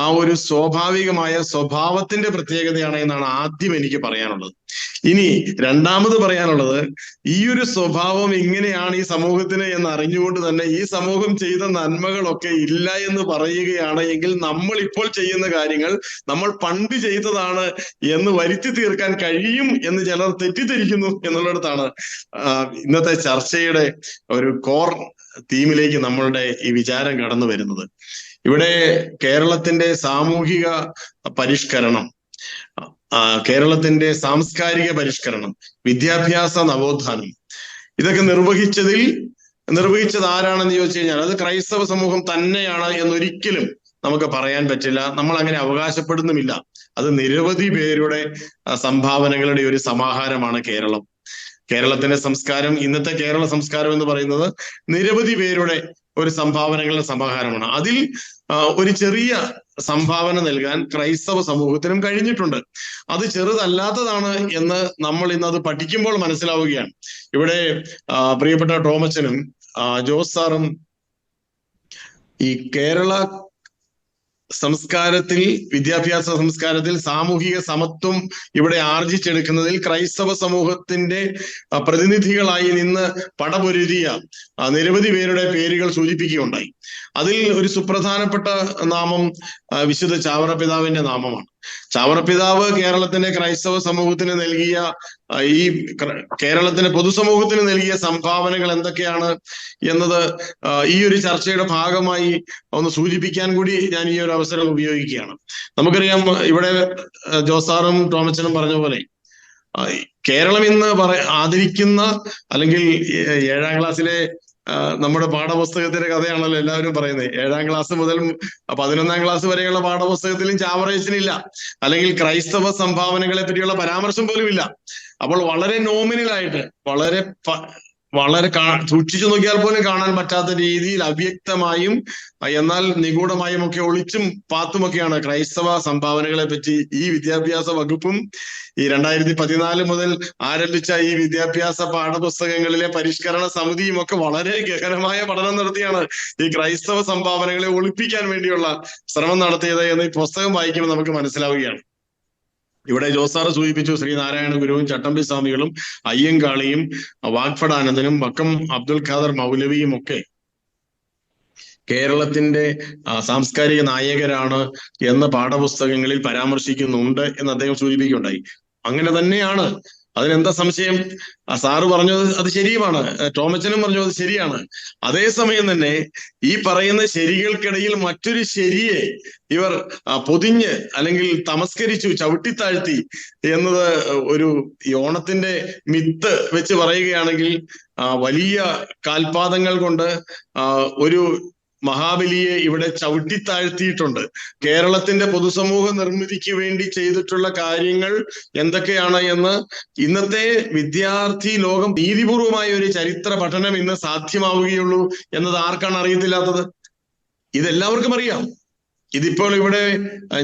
ആ ഒരു സ്വാഭാവികമായ സ്വഭാവത്തിന്റെ പ്രത്യേകതയാണ് എന്നാണ് ആദ്യം എനിക്ക് പറയാനുള്ളത്. ഇനി രണ്ടാമത് പറയാനുള്ളത്, ഈ ഒരു സ്വഭാവം ഇങ്ങനെയാണ് ഈ സമൂഹത്തിന് എന്ന് അറിഞ്ഞുകൊണ്ട് തന്നെ ഈ സമൂഹം ചെയ്ത നന്മകളൊക്കെ ഇല്ല എന്ന് പറയുകയാണ് എങ്കിൽ നമ്മൾ ഇപ്പോൾ ചെയ്യുന്ന കാര്യങ്ങൾ നമ്മൾ പണ്ട് ചെയ്തതാണ് എന്ന് വരുത്തി തീർക്കാൻ കഴിയും എന്ന് ചിലർ തെറ്റിദ്ധരിക്കുന്നു എന്നുള്ളിടത്താണ് ഇന്നത്തെ ചർച്ചയുടെ ഒരു കോർ തീമിലേക്ക് നമ്മളുടെ ഈ വിചാരം കടന്നു വരുന്നത്. ഇവിടെ കേരളത്തിന്റെ സാമൂഹിക പരിഷ്കരണം, കേരളത്തിന്റെ സാംസ്കാരിക പരിഷ്കരണം, വിദ്യാഭ്യാസ നവോത്ഥാനം, ഇതൊക്കെ നിർവഹിച്ചത് ആരാണെന്ന് ചോദിച്ചു കഴിഞ്ഞാൽ അത് ക്രൈസ്തവ സമൂഹം തന്നെയാണ് എന്നൊരിക്കലും നമുക്ക് പറയാൻ പറ്റില്ല. നമ്മൾ അങ്ങനെ അവകാശപ്പെടുന്നുമില്ല. അത് നിരവധി പേരുടെ സംഭാവനകളുടെ ഒരു സമാഹാരമാണ് കേരളം. കേരളത്തിന്റെ സംസ്കാരം, ഇന്നത്തെ കേരള സംസ്കാരം എന്ന് പറയുന്നത് നിരവധി പേരുടെ ഒരു സംഭാവനകളുടെ സമാഹാരമാണ്. അതിൽ ഒരു ചെറിയ സംഭാവന നൽകാൻ ക്രൈസ്തവ സമൂഹത്തിനും കഴിഞ്ഞിട്ടുണ്ട്. അത് ചെറുതല്ലാത്തതാണ് എന്ന് നമ്മൾ ഇന്ന് അത് പഠിക്കുമ്പോൾ മനസ്സിലാവുകയാണ്. ഇവിടെ പ്രിയപ്പെട്ട ടോമച്ചനും ജോസ് സാറും ഈ കേരള സംസ്കാരത്തിൽ, വിദ്യാഭ്യാസ സംസ്കാരത്തിൽ സാമൂഹിക സമത്വം ഇവിടെ ആർജിച്ചെടുക്കുന്നതിൽ ക്രൈസ്തവ സമൂഹത്തിന്റെ പ്രതിനിധികളായി നിന്ന് പടപൊരുതിയ നിരവധി പേരുടെ പേരുകൾ സൂചിപ്പിക്കുകയുണ്ടായി. അതിൽ ഒരു സുപ്രധാനപ്പെട്ട നാമം വിശുദ്ധ ചാവറപിതാവിന്റെ നാമമാണ്. ചാവറപിതാവ് കേരളത്തിന്റെ ക്രൈസ്തവ സമൂഹത്തിന് നൽകിയ, ഈ കേരളത്തിന്റെ പൊതുസമൂഹത്തിന് നൽകിയ സംഭാവനകൾ എന്തൊക്കെയാണ് എന്നത് ഈ ഒരു ചർച്ചയുടെ ഭാഗമായി ഒന്ന് സൂചിപ്പിക്കാൻ കൂടി ഞാൻ ഈ ഒരു അവസരം ഉപയോഗിക്കുകയാണ്. നമുക്കറിയാം, ഇവിടെ ജോസാറും ടോമച്ചനും പറഞ്ഞ പോലെ കേരളം ഇന്ന് ആദരിക്കുന്ന, അല്ലെങ്കിൽ 7ാം ക്ലാസ്സിലെ നമ്മുടെ പാഠപുസ്തകത്തിന്റെ കഥയാണല്ലോ എല്ലാവരും പറയുന്നത്. 7ാം ക്ലാസ് മുതൽ 11ാം ക്ലാസ് വരെയുള്ള പാഠപുസ്തകത്തിലും ചാവറയച്ചനില്ല, അല്ലെങ്കിൽ ക്രൈസ്തവ സംഭാവനകളെ പറ്റിയുള്ള പരാമർശം പോലും ഇല്ല. അപ്പോൾ വളരെ നോമിനലായിട്ട്, വളരെ വളരെ സൂക്ഷിച്ചു നോക്കിയാൽ പോലും കാണാൻ പറ്റാത്ത രീതിയിൽ അവ്യക്തമായും എന്നാൽ നിഗൂഢമായും ഒക്കെ ഒളിച്ചും പാത്തുമൊക്കെയാണ് ക്രൈസ്തവ സംഭാവനകളെ പറ്റി ഈ വിദ്യാഭ്യാസ വകുപ്പും ഈ 2014 മുതൽ ആരംഭിച്ച ഈ വിദ്യാഭ്യാസ പാഠപുസ്തകങ്ങളിലെ പരിഷ്കരണ സമിതിയും ഒക്കെ വളരെ ഗഹനമായ പഠനം നടത്തിയാണ് ഈ ക്രൈസ്തവ സംഭാവനകളെ ഒളിപ്പിക്കാൻ വേണ്ടിയുള്ള ശ്രമം നടത്തിയത് എന്ന് ഈ പുസ്തകം വായിക്കുമ്പോൾ നമുക്ക് മനസ്സിലാവുകയാണ്. ഇവിടെ ജോസാറ് സൂചിപ്പിച്ചു, ശ്രീനാരായണ ഗുരുവും ചട്ടമ്പി സ്വാമികളും അയ്യങ്കാളിയും വാഗ്ഫടാനന്ദനും വക്കം അബ്ദുൽ ഖാദർ മൗലവിയും ഒക്കെ കേരളത്തിന്റെ സാംസ്കാരിക നായകരാണ് എന്ന് പാഠപുസ്തകങ്ങളിൽ പരാമർശിക്കുന്നുണ്ട് എന്ന് അദ്ദേഹം സൂചിപ്പിക്കുകയുണ്ടായി. അങ്ങനെ തന്നെയാണ്, അതിനെന്താ സംശയം? സാറ് പറഞ്ഞത് അത് ശരിയുമാണ്, ടോമച്ചനും പറഞ്ഞു അത് ശരിയാണ്. അതേസമയം തന്നെ ഈ പറയുന്ന ശരികൾക്കിടയിൽ മറ്റൊരു ശരിയെ ഇവർ പൊതിഞ്ഞ് അല്ലെങ്കിൽ തമസ്കരിച്ചു, ചവിട്ടിത്താഴ്ത്തി എന്നത് ഒരു ഈ ഓണത്തിന്റെ മിത്ത് വെച്ച് പറയുകയാണെങ്കിൽ വലിയ കാൽപാദങ്ങൾ കൊണ്ട് ഒരു മഹാബലിയെ ഇവിടെ ചവിട്ടിത്താഴ്ത്തിയിട്ടുണ്ട്. കേരളത്തിന്റെ പൊതുസമൂഹ നിർമ്മിതിക്ക് വേണ്ടി ചെയ്തിട്ടുള്ള കാര്യങ്ങൾ എന്തൊക്കെയാണ് എന്ന് ഇന്നത്തെ വിദ്യാർത്ഥി ലോകം നീതിപൂർവമായ ഒരു ചരിത്ര പഠനം ഇന്ന് സാധ്യമാവുകയുള്ളൂ എന്നത് ആർക്കാണ് അറിയത്തില്ലാത്തത്? ഇതെല്ലാവർക്കും അറിയാം. ഇതിപ്പോൾ ഇവിടെ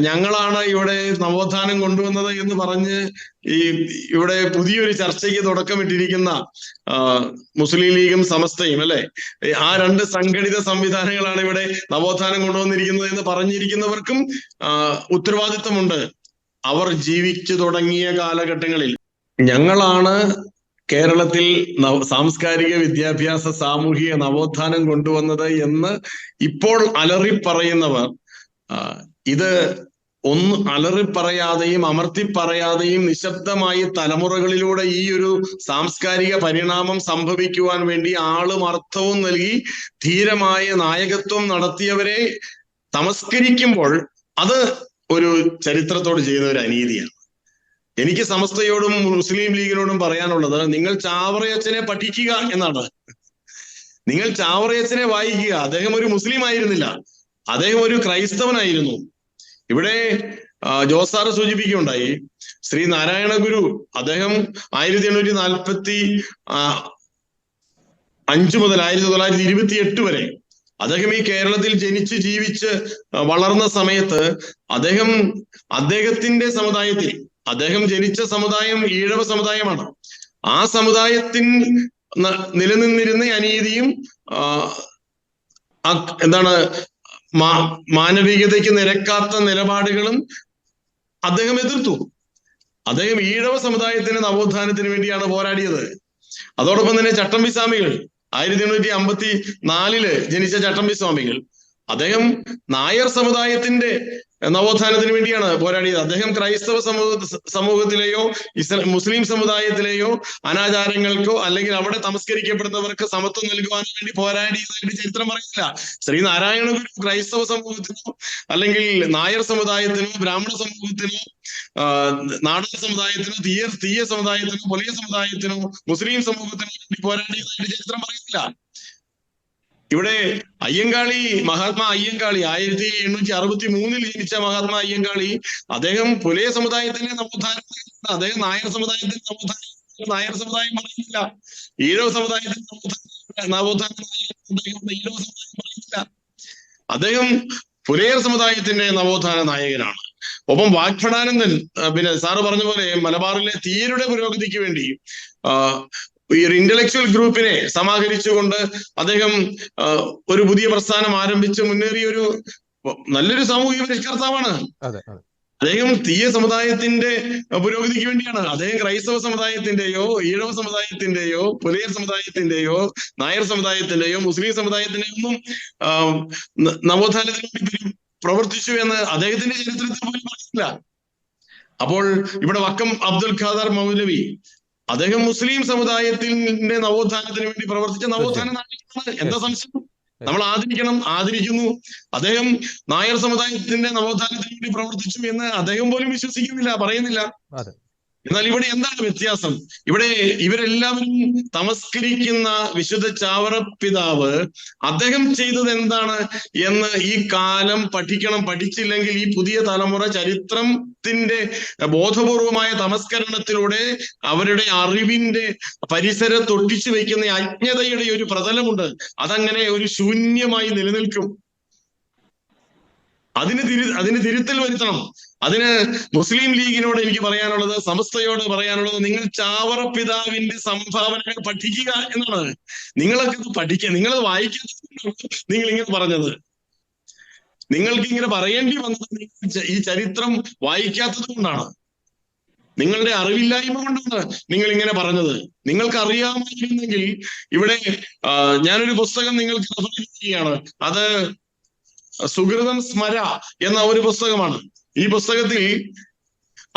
ഞങ്ങളാണ് ഇവിടെ നവോത്ഥാനം കൊണ്ടുവന്നത് എന്ന് പറഞ്ഞ് ഇവിടെ പുതിയൊരു ചർച്ചയ്ക്ക് തുടക്കമിട്ടിരിക്കുന്ന മുസ്ലിം ലീഗും സമസ്തയും അല്ലെ, ആ രണ്ട് സംഘടിത സംവിധാനങ്ങളാണ് ഇവിടെ നവോത്ഥാനം കൊണ്ടുവന്നിരിക്കുന്നത് എന്ന് പറഞ്ഞിരിക്കുന്നവർക്കും ഉത്തരവാദിത്വമുണ്ട്. അവർ ജീവിച്ചു തുടങ്ങിയ കാലഘട്ടങ്ങളിൽ ഞങ്ങളാണ് കേരളത്തിൽ സാംസ്കാരിക വിദ്യാഭ്യാസ സാമൂഹിക നവോത്ഥാനം കൊണ്ടുവന്നത് എന്ന് ഇപ്പോൾ അലറിപ്പറയുന്നവർ ഇത് അലറിപ്പറയാതെയും അമർത്തിപ്പറയാതെയും നിശബ്ദമായി തലമുറകളിലൂടെ ഈ ഒരു സാംസ്കാരിക പരിണാമം സംഭവിക്കുവാൻ വേണ്ടി ആളും അർത്ഥവും നൽകി ധീരമായ നായകത്വം നടത്തിയവരെ തമസ്കരിക്കുമ്പോൾ അത് ഒരു ചരിത്രത്തോട് ചെയ്യുന്ന ഒരു അനീതിയാണ്. എനിക്ക് സമസ്തയോടും മുസ്ലിം ലീഗിനോടും പറയാനുള്ളത്, നിങ്ങൾ ചാവറയച്ചനെ പഠിക്കുക എന്നാണ്. നിങ്ങൾ ചാവറയച്ചനെ വായിക്കുക. അദ്ദേഹം ഒരു മുസ്ലിം ആയിരുന്നില്ല, അദ്ദേഹം ഒരു ക്രൈസ്തവനായിരുന്നു. ഇവിടെ ജോസാറ് സൂചിപ്പിക്കുകയുണ്ടായി, ശ്രീ നാരായണ ഗുരു അദ്ദേഹം 1845 മുതൽ 1928 വരെ അദ്ദേഹം ഈ കേരളത്തിൽ ജനിച്ച് ജീവിച്ച് വളർന്ന സമയത്ത് അദ്ദേഹത്തിന്റെ സമുദായത്തിൽ, അദ്ദേഹം ജനിച്ച സമുദായം ഈഴവ സമുദായമാണ്, ആ സമുദായത്തിൽ നിലനിന്നിരുന്ന അനീതിയും എന്താണ് മാനവികതയ്ക്ക് നിരക്കാത്ത നിലപാടുകളും അദ്ദേഹം എതിർത്തു. അദ്ദേഹം ഈഴവ സമുദായത്തിന്റെ നവോത്ഥാനത്തിന് വേണ്ടിയാണ് പോരാടിയത്. അതോടൊപ്പം തന്നെ ചട്ടമ്പി സ്വാമികൾ 1854 ജനിച്ച ചട്ടമ്പി സ്വാമികൾ, അദ്ദേഹം നായർ സമുദായത്തിന്റെ നവോത്ഥാനത്തിന് വേണ്ടിയാണ് പോരാടിയത്. അദ്ദേഹം ക്രൈസ്തവ സമൂഹത്തിലെയോ മുസ്ലിം സമുദായത്തിലെയോ അനാചാരങ്ങൾക്കോ അല്ലെങ്കിൽ അവിടെ തമസ്കരിക്കപ്പെടുന്നവർക്ക് സമത്വം നൽകുവാൻ വേണ്ടി പോരാടിയതായിട്ട് ചരിത്രം പറയുന്നില്ല. ശ്രീനാരായണ ഗുരു ക്രൈസ്തവ സമൂഹത്തിനോ അല്ലെങ്കിൽ നായർ സമുദായത്തിനോ ബ്രാഹ്മണ സമൂഹത്തിനോ നാടക സമുദായത്തിനോ തീയ സമുദായത്തിനോ പൊലിയ സമുദായത്തിനോ മുസ്ലിം സമൂഹത്തിനോ വേണ്ടി പോരാടിയതായിട്ട് ചരിത്രം പറയുന്നില്ല. ഇവിടെ മഹാത്മാ അയ്യങ്കാളി 1863 ജനിച്ച മഹാത്മാ അയ്യങ്കാളി, അദ്ദേഹം പുലയ സമുദായത്തിന്റെ നവോത്ഥാനം, അദ്ദേഹം നായർ സമുദായത്തിന്റെ നായർ സമുദായം പറയുന്നില്ല. ഈഴവ സമുദായത്തിന്റെ നവോത്ഥാനം ഈഴവ സമുദായം പറയുന്നില്ല. അദ്ദേഹം പുലയർ സമുദായത്തിന്റെ നവോത്ഥാന നായകനാണ്. ഒപ്പം വാഗ്ഫടാനന്ദൻ, പിന്നെ സാറ് പറഞ്ഞ പോലെ മലബാറിലെ തീയരുടെ പുരോഗതിക്ക് വേണ്ടി ഈ ഒരു ഇന്റലക്ച്വൽ ഗ്രൂപ്പിനെ സമാഹരിച്ചുകൊണ്ട് അദ്ദേഹം ഒരു പുതിയ പ്രസ്ഥാനം ആരംഭിച്ച് മുന്നേറിയ ഒരു നല്ലൊരു സാമൂഹിക പരിഷ്കർത്താവാണ്. അദ്ദേഹം തീയ സമുദായത്തിന്റെ പുരോഗതിക്ക് വേണ്ടിയാണ്. അദ്ദേഹം ക്രൈസ്തവ സമുദായത്തിന്റെയോ ഈഴവ സമുദായത്തിന്റെയോ പുലയർ സമുദായത്തിന്റെയോ നായർ സമുദായത്തിന്റെയോ മുസ്ലിം സമുദായത്തിന്റെയോ ഒന്നും നവോത്ഥാനത്തിന് വേണ്ടി പ്രവർത്തിച്ചു എന്ന് അദ്ദേഹത്തിന്റെ ചരിത്രത്തിൽ പോലും പറഞ്ഞില്ല. അപ്പോൾ ഇവിടെ വക്കം അബ്ദുൽ ഖാദർ മൗലവി, അദ്ദേഹം മുസ്ലിം സമുദായത്തിന്റെ നവോത്ഥാനത്തിന് വേണ്ടി പ്രവർത്തിച്ച നവോത്ഥാന നായകനാണ്. എന്താ സംശയം? നമ്മൾ ആദരിക്കുന്നു. അദ്ദേഹം നായർ സമുദായത്തിന്റെ നവോത്ഥാനത്തിന് വേണ്ടി പ്രവർത്തിച്ചു എന്ന് അദ്ദേഹം പോലും വിശ്വസിക്കുന്നില്ല, പറയുന്നില്ല. എന്നാൽ ഇവിടെ എന്താണ് വ്യത്യാസം? ഇവിടെ ഇവരെല്ലാവരും തമസ്കരിക്കുന്ന വിശുദ്ധ ചാവറ പിതാവ് അദ്ദേഹം ചെയ്തത് എന്താണ് എന്ന് ഈ കാലം പഠിക്കണം. പഠിച്ചില്ലെങ്കിൽ ഈ പുതിയ തലമുറ ചരിത്രത്തിന്റെ ബോധപൂർവമായ തമസ്കരണത്തിലൂടെ അവരുടെ അറിവിന്റെ പരിസരത്ത് ഒട്ടിച്ചു വെക്കുന്ന അജ്ഞതയുടെ ഒരു പ്രതലമുണ്ട്. അതങ്ങനെ ഒരു ശൂന്യമായി നിലനിൽക്കും. അതിന് തിരുത്തൽ വരുത്തണം. അതിന് മുസ്ലിം ലീഗിനോട് എനിക്ക് പറയാനുള്ളത്, സമസ്തയോട് പറയാനുള്ളത്, നിങ്ങൾ ചാവറ പിതാവിന്റെ സംഭാവനകൾ പഠിക്കുക എന്നാണ്. നിങ്ങളൊക്കെ ഇത് പഠിക്കുക, നിങ്ങളത് വായിക്കാത്തതുകൊണ്ടാണ് നിങ്ങൾ ഇങ്ങനെ പറഞ്ഞത്. നിങ്ങൾക്ക് ഇങ്ങനെ പറയേണ്ടി വന്നത് ഈ ചരിത്രം വായിക്കാത്തത് കൊണ്ടാണ്, നിങ്ങളുടെ അറിവില്ലായ്മ കൊണ്ടാണ് നിങ്ങൾ ഇങ്ങനെ പറഞ്ഞത്. നിങ്ങൾക്ക് അറിയാമായിരുന്നെങ്കിൽ ഇവിടെ ഞാനൊരു പുസ്തകം നിങ്ങൾക്ക് റെഫർ ചെയ്യുകയാണ്. അത് സുഹൃതം സ്മര എന്ന ഒരു പുസ്തകമാണ്. ഈ പുസ്തകത്തിൽ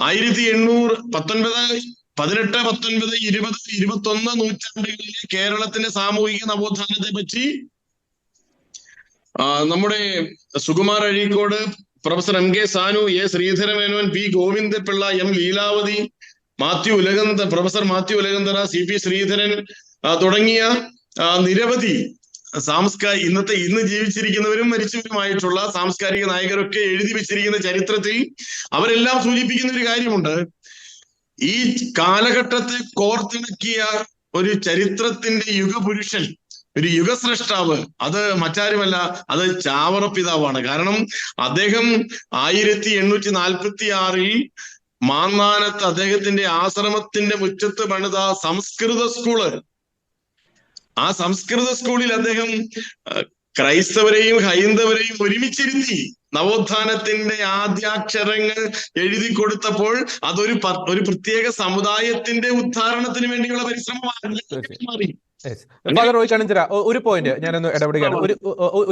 1818, 18, 19, 20, 21 നൂറ്റാണ്ടുകളിലെ കേരളത്തിന്റെ സാമൂഹിക നവോത്ഥാനത്തെ പറ്റി നമ്മുടെ Sukumar Azhikode, professor M K Sanu, A Sreedhara Menon, P Govinda Pillai, M Leelavathi, professor Mathew Ulakamthara, C P Sreedharan തുടങ്ങിയ നിരവധി ഇന്ന് ജീവിച്ചിരിക്കുന്നവരും മരിച്ചവരുമായിട്ടുള്ള സാംസ്കാരിക നായകരൊക്കെ എഴുതി വെച്ചിരിക്കുന്ന ചരിത്രത്തിൽ അവരെല്ലാം സൂചിപ്പിക്കുന്ന ഒരു കാര്യമുണ്ട്. ഈ കാലഘട്ടത്തെ കോർത്തിണക്കിയ ഒരു ചരിത്രത്തിന്റെ യുഗപുരുഷൻ, ഒരു യുഗസ്രഷ്ടാവ്, അത് മറ്റാരുമല്ല, അത് ചാവറ പിതാവാണ്. കാരണം അദ്ദേഹം 1846 മാന്നാനത്ത് അദ്ദേഹത്തിന്റെ ആശ്രമത്തിന്റെ മുറ്റത്ത് പണിത സംസ്കൃത സ്കൂള്, ആ സംസ്കൃത സ്കൂളിൽ അദ്ദേഹം ക്രൈസ്തവരെയും ഹൈന്ദവരെയും ഒരുമിച്ചിരുത്തി നവോത്ഥാനത്തിന്റെ ആദ്യാക്ഷരങ്ങൾ എഴുതി കൊടുത്തപ്പോൾ അതൊരു പ്രത്യേക സമുദായത്തിന്റെ ഉദ്ധാരണത്തിന് വേണ്ടിയുള്ള പരിശ്രമമാണ് മാറി. ഫാദർ റോയ് കണിഞ്ചിറ, ഒരു പോയിന്റ് ഞാനൊന്ന് ഇടപെടുകയാണ്.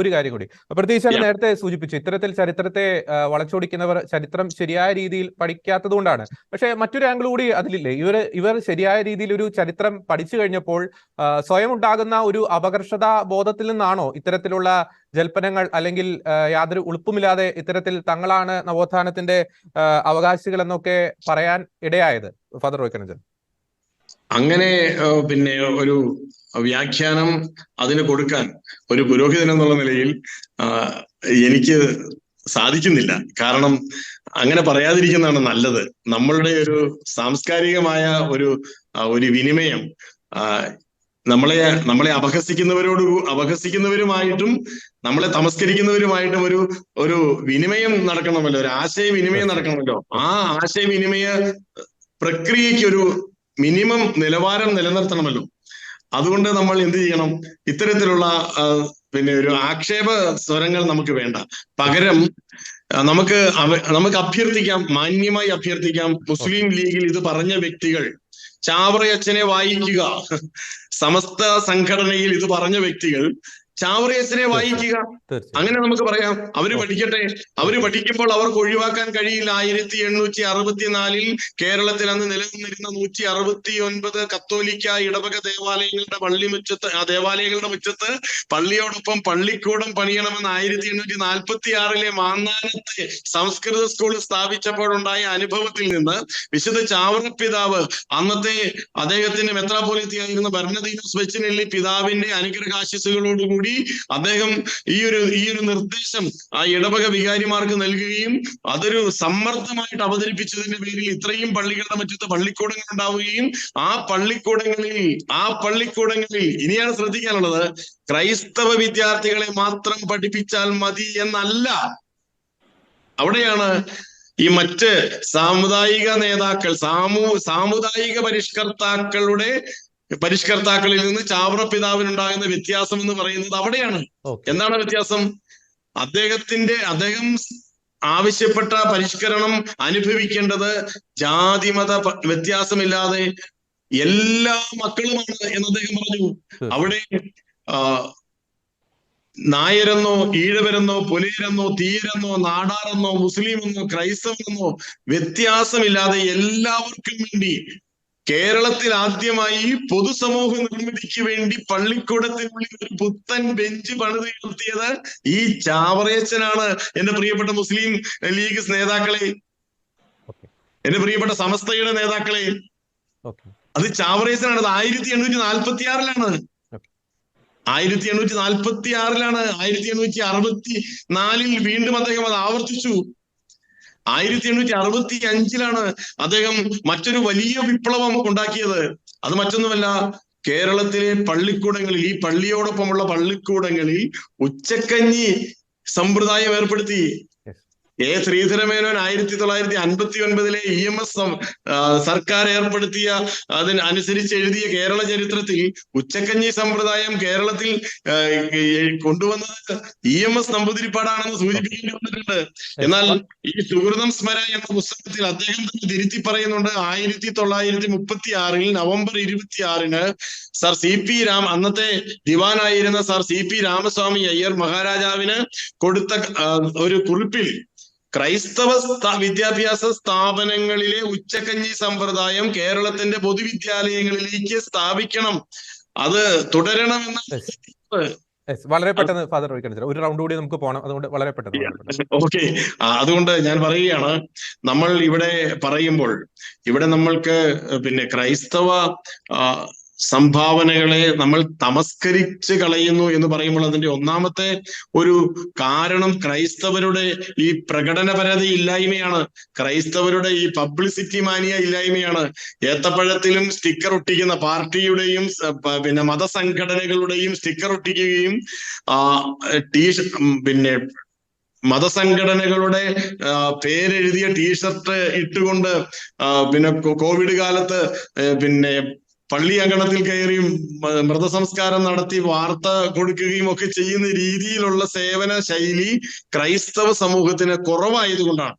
ഒരു കാര്യം കൂടി, പ്രത്യേകിച്ച് നേരത്തെ സൂചിപ്പിച്ചു, ഇത്തരത്തിൽ ചരിത്രത്തെ വളച്ചൊടിക്കുന്നവർ ചരിത്രം ശരിയായ രീതിയിൽ പഠിക്കാത്തത് കൊണ്ടാണ്. പക്ഷെ മറ്റൊരു ആംഗിൾ കൂടി അതിലില്ലേ, ഇവർ ശരിയായ രീതിയിൽ ഒരു ചരിത്രം പഠിച്ചു കഴിഞ്ഞപ്പോൾ സ്വയം ഉണ്ടാകുന്ന ഒരു അപകർഷതാ ബോധത്തിൽ നിന്നാണോ ഇത്തരത്തിലുള്ള ജൽപ്പനങ്ങൾ, അല്ലെങ്കിൽ യാതൊരു ഉളുപ്പുമില്ലാതെ ഇത്തരത്തിൽ തങ്ങളാണ് നവോത്ഥാനത്തിന്റെ അവകാശികൾ എന്നൊക്കെ പറയാൻ ഇടയായത്? ഫാദർ റോയ് കണിഞ്ചിറ, അങ്ങനെ പിന്നെ ഒരു വ്യാഖ്യാനം അതിന് കൊടുക്കാൻ ഒരു പുരോഹിതൻ എന്നുള്ള നിലയിൽ എനിക്ക് സാധിക്കുന്നില്ല. കാരണം അങ്ങനെ പറയാതിരിക്കുന്നതാണ് നല്ലത്. നമ്മളുടെ ഒരു സാംസ്കാരികമായ ഒരു വിനിമയം നമ്മളെ അപഹസിക്കുന്നവരുമായിട്ടും നമ്മളെ തമസ്കരിക്കുന്നവരുമായിട്ടും ഒരു വിനിമയം നടക്കണമല്ലോ, ഒരു ആശയവിനിമയം നടക്കണമല്ലോ. ആ ആശയവിനിമയ പ്രക്രിയയ്ക്ക് ഒരു മിനിമം നിലവാരം നിലനിർത്തണമല്ലോ. അതുകൊണ്ട് നമ്മൾ എന്ത് ചെയ്യണം? ഇത്തരത്തിലുള്ള ഒരു ആക്ഷേപ സ്വരങ്ങൾ നമുക്ക് വേണ്ട. പകരം നമുക്ക് അഭ്യർത്ഥിക്കാം, മാന്യമായി അഭ്യർത്ഥിക്കാം. മുസ്ലിം ലീഗിൽ ഇത് പറഞ്ഞ വ്യക്തികൾ, ചാവറയച്ചനെ വായിക്കുക. സമസ്ത സംഘടനയിൽ ഇത് പറഞ്ഞ വ്യക്തികൾ ചാവറയച്ചനെ വായിക്കുക. അങ്ങനെ നമുക്ക് പറയാം, അവര് പഠിക്കട്ടെ. അവര് പഠിക്കുമ്പോൾ അവർക്ക് ഒഴിവാക്കാൻ കഴിയില്ല 1864 കേരളത്തിൽ അന്ന് നിലനിന്നിരുന്ന 169 കത്തോലിക്ക ഇടവക ദേവാലയങ്ങളുടെ മുറ്റത്ത് പള്ളിയോടൊപ്പം പള്ളിക്കൂടം പണിയണമെന്ന് 1846 മാന്നാനത്തെ സംസ്കൃത സ്കൂൾ സ്ഥാപിച്ചപ്പോഴുണ്ടായ അനുഭവത്തിൽ നിന്ന് വിശുദ്ധ ചാവറ പിതാവ്, അന്നത്തെ അദ്ദേഹത്തിന്റെ മെത്രാപ്പോലീത്തയായിരുന്ന ബർണദീനോസ് വെച്ചിനെല്ലി പിതാവിന്റെ അനുഗ്രഹാശിസുകളോടുകൂടി അദ്ദേഹം ഈ ഒരു നിർദ്ദേശം ആ ഇടവക വികാരിമാർക്ക് നൽകുകയും അതൊരു സമ്മർദ്ദമായിട്ട് അവതരിപ്പിച്ചതിന്റെ പേരിൽ ഇത്രയും പള്ളികളുടെ മറ്റത്തെ പള്ളിക്കൂടങ്ങൾ ഉണ്ടാവുകയും ആ പള്ളിക്കൂടങ്ങളിൽ ഇനിയാണ് ശ്രദ്ധിക്കാനുള്ളത്, ക്രൈസ്തവ വിദ്യാർത്ഥികളെ മാത്രം പഠിപ്പിച്ചാൽ മതി എന്നല്ല. അവിടെയാണ് ഈ മറ്റ് സാമുദായിക നേതാക്കൾ, സാമുദായിക പരിഷ്കർത്താക്കളിൽ നിന്ന് ചാവറ പിതാവിനുണ്ടാകുന്ന വ്യത്യാസം എന്ന് പറയുന്നത് അവിടെയാണ്. എന്താണ് വ്യത്യാസം? അദ്ദേഹം ആവശ്യപ്പെട്ട പരിഷ്കരണം അനുഭവിക്കേണ്ടത് ജാതിമത വ്യത്യാസമില്ലാതെ എല്ലാ മക്കളുമാണ് എന്ന് അദ്ദേഹം പറഞ്ഞു. അവിടെ നായരെന്നോ ഈഴവരെന്നോ പുലയരെന്നോ തീയരെന്നോ നാടാരെന്നോ മുസ്ലിമെന്നോ ക്രൈസ്തവനെന്നോ വ്യത്യാസമില്ലാതെ എല്ലാവർക്കും വേണ്ടി കേരളത്തിൽ ആദ്യമായി പൊതുസമൂഹ നിർമ്മിതിക്ക് വേണ്ടി പള്ളിക്കൂടത്തിനുള്ളിൽ ഒരു പുത്തൻ ബെഞ്ച് പണിതുയർത്തിയത് ഈ ചാവറയച്ചനാണ്. എന്റെ പ്രിയപ്പെട്ട മുസ്ലിം ലീഗ് നേതാക്കളെ, എന്റെ പ്രിയപ്പെട്ട സമസ്തയുടെ നേതാക്കളെ. ഓക്കെ അത് ചാവറേച്ചനാണ്. അത് 1846-ലാണ്. 1846-ലാണ്. 1864 വീണ്ടും അദ്ദേഹം അത് ആവർത്തിച്ചു. 1865-ലാണ് അദ്ദേഹം മറ്റൊരു വലിയ വിപ്ലവം ഉണ്ടാക്കിയത്. അത് മറ്റൊന്നുമല്ല, കേരളത്തിലെ പള്ളിക്കൂടങ്ങളിൽ, ഈ പള്ളിയോടൊപ്പമുള്ള പള്ളിക്കൂടങ്ങളിൽ ഉച്ചക്കഞ്ഞി സമ്പ്രദായം ഏർപ്പെടുത്തി. എ ശ്രീധരമേനോൻ 1959-ലെ EMS സർക്കാർ ഏർപ്പെടുത്തിയ അതിനനുസരിച്ച് എഴുതിയ കേരള ചരിത്രത്തിൽ ഉച്ചക്കഞ്ഞി സമ്പ്രദായം കേരളത്തിൽ കൊണ്ടുവന്നത് EMS നമ്പൂതിരിപ്പാടാണെന്ന് സൂചിപ്പിക്കേണ്ടി വന്നിട്ടുണ്ട്. എന്നാൽ ഈ സുഹൃതം സ്മര എന്ന പുസ്തകത്തിൽ അദ്ദേഹം തന്നെ തിരുത്തി പറയുന്നുണ്ട്. 1936 നവംബർ 26-ന് സർ CP അന്നത്തെ ദിവാനായിരുന്ന സർ CP രാമസ്വാമി അയ്യർ മഹാരാജാവിന് കൊടുത്ത ഒരു കുറിപ്പിൽ ക്രൈസ്തവ വിദ്യാഭ്യാസ സ്ഥാപനങ്ങളിലെ ഉച്ചക്കഞ്ഞി സമ്പ്രദായം കേരളത്തിന്റെ പൊതുവിദ്യാലയങ്ങളിലേക്ക് സ്ഥാപിക്കണം, അത് തുടരണമെന്ന്. വളരെ പെട്ടെന്ന് ഫാദർ ഒരു റൗണ്ട് കൂടി നമുക്ക് പോകണം, അതുകൊണ്ട് വളരെ പെട്ടെന്ന്. ഓക്കെ, അതുകൊണ്ട് ഞാൻ പറയുകയാണ്, നമ്മൾ ഇവിടെ പറയുമ്പോൾ ഇവിടെ നമ്മൾക്ക് പിന്നെ ക്രൈസ്തവ സംഭാവനകളെ നമ്മൾ തമസ്കരിച്ച് കളയുന്നു എന്ന് പറയുമ്പോൾ അതിന്റെ ഒന്നാമത്തെ ഒരു കാരണം ക്രൈസ്തവരുടെ ഈ പ്രകടനപരത ഇല്ലായ്മയാണ്. ക്രൈസ്തവരുടെ ഈ പബ്ലിസിറ്റി മാനിയ ഇല്ലായ്മയാണ്. ഏത്തപ്പഴത്തിലും സ്റ്റിക്കർ ഒട്ടിക്കുന്ന പാർട്ടിയുടെയും പിന്നെ മതസംഘടനകളുടെയും സ്റ്റിക്കർ ഒട്ടിക്കുകയും പിന്നെ മതസംഘടനകളുടെ പേരെഴുതിയ ടീഷർട്ട് ഇട്ടുകൊണ്ട് പിന്നെ കോവിഡ് കാലത്ത് പിന്നെ പള്ളി അങ്കണത്തിൽ കയറിയും മൃതസംസ്കാരം നടത്തി വാർത്ത കൊടുക്കുകയും ഒക്കെ ചെയ്യുന്ന രീതിയിലുള്ള സേവന ശൈലി ക്രൈസ്തവ സമൂഹത്തിന് കുറവായതുകൊണ്ടാണ്.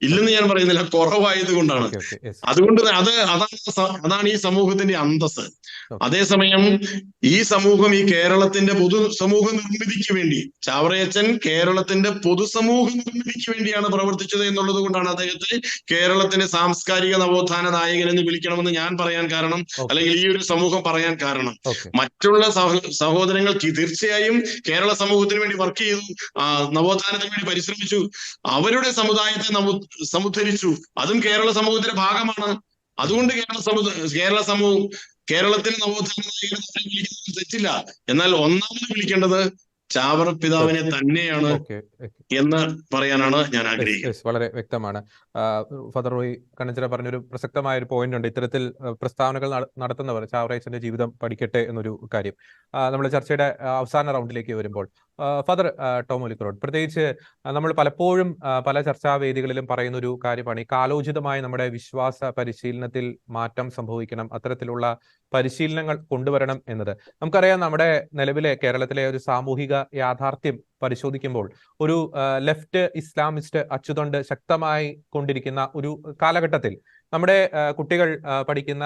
ഇല്ലെന്ന് ഞാൻ പറയുന്നില്ല, കുറവായതുകൊണ്ടാണ്. അതുകൊണ്ട് അതാണ് ഈ സമൂഹത്തിന്റെ അന്തസ്സ്. അതേസമയം ഈ സമൂഹം, ഈ കേരളത്തിന്റെ പൊതുസമൂഹ നിർമ്മിതിക്ക് വേണ്ടി ചാവറയച്ചൻ കേരളത്തിന്റെ പൊതുസമൂഹ നിർമ്മിതിക്ക് വേണ്ടിയാണ് പ്രവർത്തിച്ചത് എന്നുള്ളത് കൊണ്ടാണ് അദ്ദേഹത്തെ കേരളത്തിന്റെ സാംസ്കാരിക നവോത്ഥാന നായകൻ എന്ന് വിളിക്കണമെന്ന് ഞാൻ പറയാൻ കാരണം, അല്ലെങ്കിൽ ഈ ഒരു സമൂഹം പറയാൻ കാരണം. മറ്റുള്ള സഹോദരങ്ങൾ തീർച്ചയായും കേരള സമൂഹത്തിന് വേണ്ടി വർക്ക് ചെയ്തു, നവോത്ഥാനത്തിന് വേണ്ടി പരിശ്രമിച്ചു, അവരുടെ സമുദായത്തെ സമുദ്ധരിച്ചു. അതും കേരള സമൂഹത്തിന്റെ ഭാഗമാണ്. അതുകൊണ്ട് കേരളത്തിന് നവോത്ഥാന നായകനെ വിളിക്കുന്നത് തെറ്റില്ല. എന്നാൽ ഒന്നാമത് വിളിക്കേണ്ടത് ചാവറ പിതാവിനെ തന്നെയാണ് എന്ന് പറയാനാണ് ഞാൻ ആഗ്രഹിക്കുന്നത്. വളരെ വ്യക്തമാണ്. ഫാദർ റോയ് കണ്ണഞ്ചിറ പറഞ്ഞൊരു പ്രസക്തമായ ഒരു പോയിന്റ് ഉണ്ട്. ഇത്തരത്തിൽ പ്രസ്താവനകൾ നടത്തുന്നവർ ചാവറയച്ചന്റെ ജീവിതം പഠിക്കട്ടെ എന്നൊരു കാര്യം. നമ്മൾ ചർച്ചയുടെ അവസാന റൗണ്ടിലേക്ക് വരുമ്പോൾ ഫാദർ ടോം ഒലിക്കറോഡ്, പ്രത്യേകിച്ച് നമ്മൾ പലപ്പോഴും പല ചർച്ചാവേദികളിലും പറയുന്ന ഒരു കാര്യമാണ്, ഈ കാലോചിതമായ നമ്മുടെ വിശ്വാസ പരിശീലനത്തിൽ മാറ്റം സംഭവിക്കണം, അത്തരത്തിലുള്ള പരിശീലനങ്ങൾ കൊണ്ടുവരണം എന്നത്. നമുക്കറിയാം, നമ്മുടെ നിലവിലെ കേരളത്തിലെ ഒരു സാമൂഹിക യാഥാർത്ഥ്യം പരിശോധിക്കുമ്പോൾ ഒരു ലെഫ്റ്റ് ഇസ്ലാമിസ്റ്റ് അച്ചുതണ്ട് ശക്തമായി കൊണ്ടിരിക്കുന്ന ഒരു കാലഘട്ടത്തിൽ നമ്മുടെ കുട്ടികൾ പഠിക്കുന്ന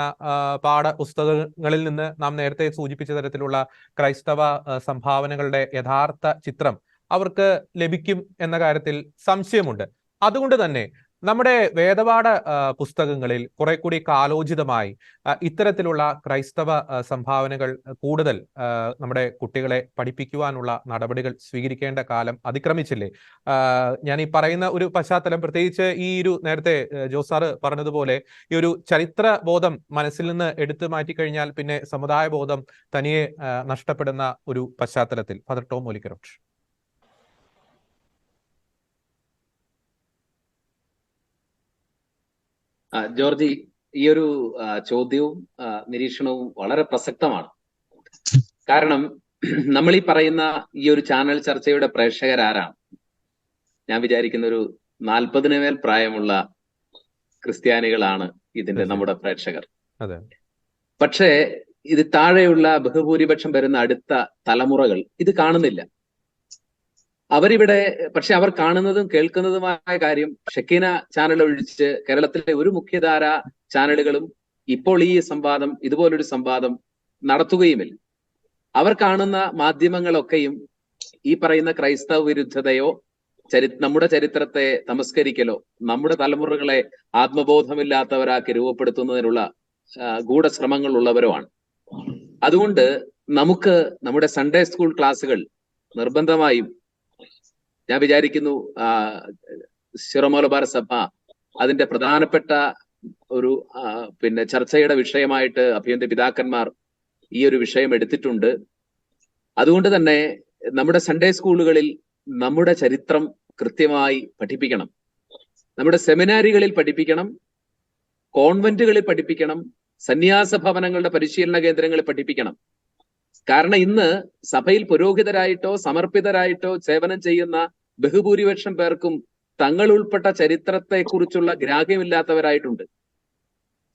പാഠപുസ്തകങ്ങളിൽ നിന്ന് നാം നേരത്തെ സൂചിപ്പിച്ച തരത്തിലുള്ള ക്രൈസ്തവ സംഭാവനകളുടെ യഥാർത്ഥ ചിത്രം അവർക്ക് ലഭിക്കും എന്ന കാര്യത്തിൽ സംശയമുണ്ട്. അതുകൊണ്ട് തന്നെ നമ്മുടെ വേദപാഠ പുസ്തകങ്ങളിൽ കുറെ കൂടി കാലോചിതമായി ഇത്തരത്തിലുള്ള ക്രൈസ്തവ സംഭാവനകൾ കൂടുതൽ നമ്മുടെ കുട്ടികളെ പഠിപ്പിക്കുവാനുള്ള നടപടികൾ സ്വീകരിക്കേണ്ട കാലം അതിക്രമിച്ചില്ലേ? ഞാൻ ഈ പറയുന്ന ഒരു പശ്ചാത്തലം, പ്രത്യേകിച്ച് ഈ ഒരു നേരത്തെ ജോസാറ് പറഞ്ഞതുപോലെ ഈ ഒരു ചരിത്ര ബോധം മനസ്സിൽ നിന്ന് എടുത്തു മാറ്റിക്കഴിഞ്ഞാൽ പിന്നെ സമുദായ ബോധം തനിയെ നഷ്ടപ്പെടുന്ന ഒരു പശ്ചാത്തലത്തിൽ. Father Tom ഒലിക്കറോഡ്. ജോർജി, ഈ ഒരു ചോദ്യവും നിരീക്ഷണവും വളരെ പ്രസക്തമാണ്. കാരണം നമ്മൾ ഈ പറയുന്ന ഈ ഒരു ചാനൽ ചർച്ചയുടെ പ്രേക്ഷകരാരാണ്? ഞാൻ വിചാരിക്കുന്ന ഒരു 40-ന് മേൽ പ്രായമുള്ള ക്രിസ്ത്യാനികളാണ് ഇതിന്റെ നമ്മുടെ പ്രേക്ഷകർ. പക്ഷേ ഇത് താഴെയുള്ള ബഹുഭൂരിപക്ഷം വരുന്ന അടുത്ത തലമുറകൾ ഇത് കാണുന്നില്ല. അവരിവിടെ പക്ഷെ അവർ കാണുന്നതും കേൾക്കുന്നതുമായ കാര്യം ഷെക്കീന ചാനൽ ഒഴിച്ച് കേരളത്തിലെ ഒരു മുഖ്യധാര ചാനലുകളും ഇപ്പോൾ ഈ സംവാദം, ഇതുപോലൊരു സംവാദം നടത്തുകയുമില്ല. അവർ കാണുന്ന മാധ്യമങ്ങളൊക്കെയും ഈ പറയുന്ന ക്രൈസ്തവ വിരുദ്ധതയോ നമ്മുടെ ചരിത്രത്തെ തമസ്കരിക്കലോ നമ്മുടെ തലമുറകളെ ആത്മബോധമില്ലാത്തവരാക്കി രൂപപ്പെടുത്തുന്നതിനുള്ള ഗൂഢശ്രമങ്ങൾ ഉള്ളവരുമാണ്. അതുകൊണ്ട് നമുക്ക് നമ്മുടെ സൺഡേ സ്കൂൾ ക്ലാസ്സുകൾ നിർബന്ധമായും, ഞാൻ വിചാരിക്കുന്നു സിറോ മലബാർ സഭ അതിന്റെ പ്രധാനപ്പെട്ട ഒരു പിന്നെ ചർച്ചയുടെ വിഷയമായിട്ട് അഭിയന്ത പിതാക്കന്മാർ ഈ ഒരു വിഷയം എടുത്തിട്ടുണ്ട്. അതുകൊണ്ട് തന്നെ നമ്മുടെ സൺഡേ സ്കൂളുകളിൽ നമ്മുടെ ചരിത്രം കൃത്യമായി പഠിപ്പിക്കണം. നമ്മുടെ സെമിനാരികളിൽ പഠിപ്പിക്കണം, കോൺവെന്റുകളിൽ പഠിപ്പിക്കണം, സന്യാസ ഭവനങ്ങളുടെ പരിശീലന കേന്ദ്രങ്ങളിൽ പഠിപ്പിക്കണം. കാരണം ഇന്ന് സഭയിൽ പുരോഹിതരായിട്ടോ സമർപ്പിതരായിട്ടോ സേവനം ചെയ്യുന്ന ബഹുഭൂരിപക്ഷം പേർക്കും തങ്ങൾ ഉൾപ്പെട്ട ചരിത്രത്തെക്കുറിച്ചുള്ള ഗ്രാഹ്യമില്ലാത്തവരായിട്ടുണ്ട്.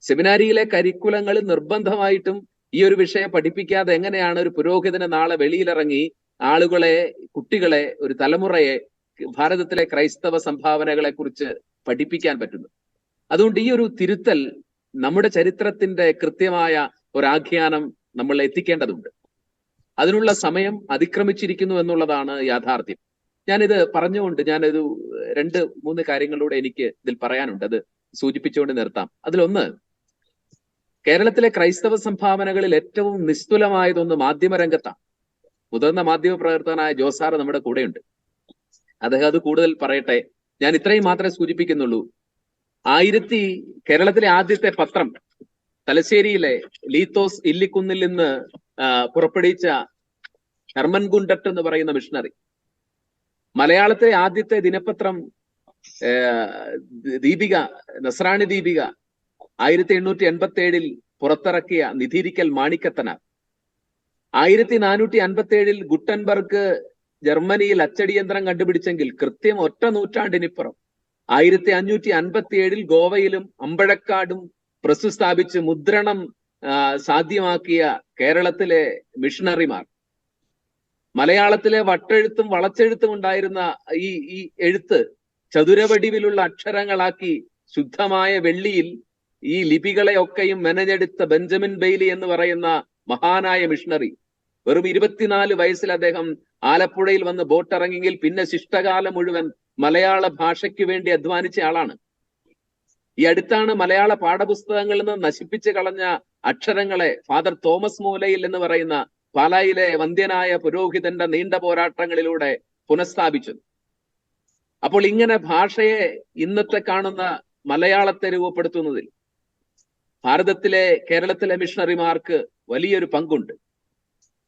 സെമിനാരിയിലെ കരിക്കുലങ്ങളിൽ നിർബന്ധമായിട്ടും ഈ ഒരു വിഷയം പഠിപ്പിക്കാതെ എങ്ങനെയാണ് ഒരു പുരോഹിതന് നാളെ വെളിയിലിറങ്ങി ആളുകളെ, കുട്ടികളെ, ഒരു തലമുറയെ ഭാരതത്തിലെ ക്രൈസ്തവ സംഭാവനകളെ കുറിച്ച് പഠിപ്പിക്കാൻ പറ്റുന്നത്? അതുകൊണ്ട് ഈ ഒരു തിരുത്തൽ, നമ്മുടെ ചരിത്രത്തിന്റെ കൃത്യമായ ഒരാഖ്യാനം നമ്മൾ എത്തിക്കേണ്ടതുണ്ട്. അതിനുള്ള സമയം അതിക്രമിച്ചിരിക്കുന്നു എന്നുള്ളതാണ് യാഥാർത്ഥ്യം. ഞാനിത് പറഞ്ഞുകൊണ്ട് ഞാനൊരു 2-3 കാര്യങ്ങളിലൂടെ എനിക്ക് ഇതിൽ പറയാനുണ്ട്. അത് സൂചിപ്പിച്ചുകൊണ്ട് നിർത്താം. അതിലൊന്ന്, കേരളത്തിലെ ക്രൈസ്തവ സംഭാവനകളിൽ ഏറ്റവും നിസ്തുലമായതൊന്ന് മാധ്യമരംഗത്താണ്. മുതിർന്ന മാധ്യമ പ്രവർത്തകനായ ജോസാർ നമ്മുടെ കൂടെയുണ്ട്. അദ്ദേഹം അത് കൂടുതൽ പറയട്ടെ. ഞാൻ ഇത്രയും മാത്രമേ സൂചിപ്പിക്കുന്നുള്ളൂ. കേരളത്തിലെ ആദ്യത്തെ പത്രം തലശ്ശേരിയിലെ ലീത്തോസ് ഇല്ലിക്കുന്നിൽ നിന്ന് പുറപ്പെടുവിച്ച ഹെർമൻ ഗുണ്ടട്ട് എന്ന് പറയുന്ന മിഷണറി, മലയാളത്തിലെ ആദ്യത്തെ ദിനപത്രം ദീപിക, നസ്രാണി ദീപിക 1887 പുറത്തിറക്കിയ നിധിരിക്കൽ മാണിക്കത്തനാർ, 1457 ഗുട്ടൻബർഗ് ജർമ്മനിയിൽ അച്ചടിയന്ത്രം കണ്ടുപിടിച്ചെങ്കിൽ കൃത്യം ഒറ്റ നൂറ്റാണ്ടിനിപ്പുറം 1557 ഗോവയിലും അമ്പഴക്കാടും പ്രസ് സ്ഥാപിച്ച് മുദ്രണം സാധ്യമാക്കിയ കേരളത്തിലെ മിഷണറിമാർ, മലയാളത്തിലെ വട്ടെഴുത്തും വളച്ചെഴുത്തും ഉണ്ടായിരുന്ന ഈ എഴുത്ത് ചതുരവടിവിലുള്ള അക്ഷരങ്ങളാക്കി ശുദ്ധമായ വെള്ളിയിൽ ഈ ലിപികളെയൊക്കെയും മെനഞ്ഞെടുത്ത ബെഞ്ചമിൻ ബെയ്ലി എന്ന് പറയുന്ന മഹാനായ മിഷണറി, വെറും 24 വയസ്സിൽ അദ്ദേഹം ആലപ്പുഴയിൽ വന്ന് ബോട്ടിറങ്ങിയെങ്കിൽ പിന്നെ ശിഷ്ടകാലം മുഴുവൻ മലയാള ഭാഷയ്ക്ക് വേണ്ടി അധ്വാനിച്ച ആളാണ്. ഈ അടുത്താണ് മലയാള പാഠപുസ്തകങ്ങളിൽ നിന്ന് നശിപ്പിച്ചു കളഞ്ഞ അക്ഷരങ്ങളെ ഫാദർ തോമസ് മൂലയിൽ എന്ന് പറയുന്ന പാലായിലെ വന്ധ്യനായ പുരോഹിതന്റെ നീണ്ട പോരാട്ടങ്ങളിലൂടെ പുനഃസ്ഥാപിച്ചത്. അപ്പോൾ ഇങ്ങനെ ഭാഷയെ ഇന്നത്തെ കാണുന്ന മലയാളത്തെ രൂപപ്പെടുത്തുന്നതിൽ കേരളത്തിലെ മിഷണറിമാർക്ക് വലിയൊരു പങ്കുണ്ട്.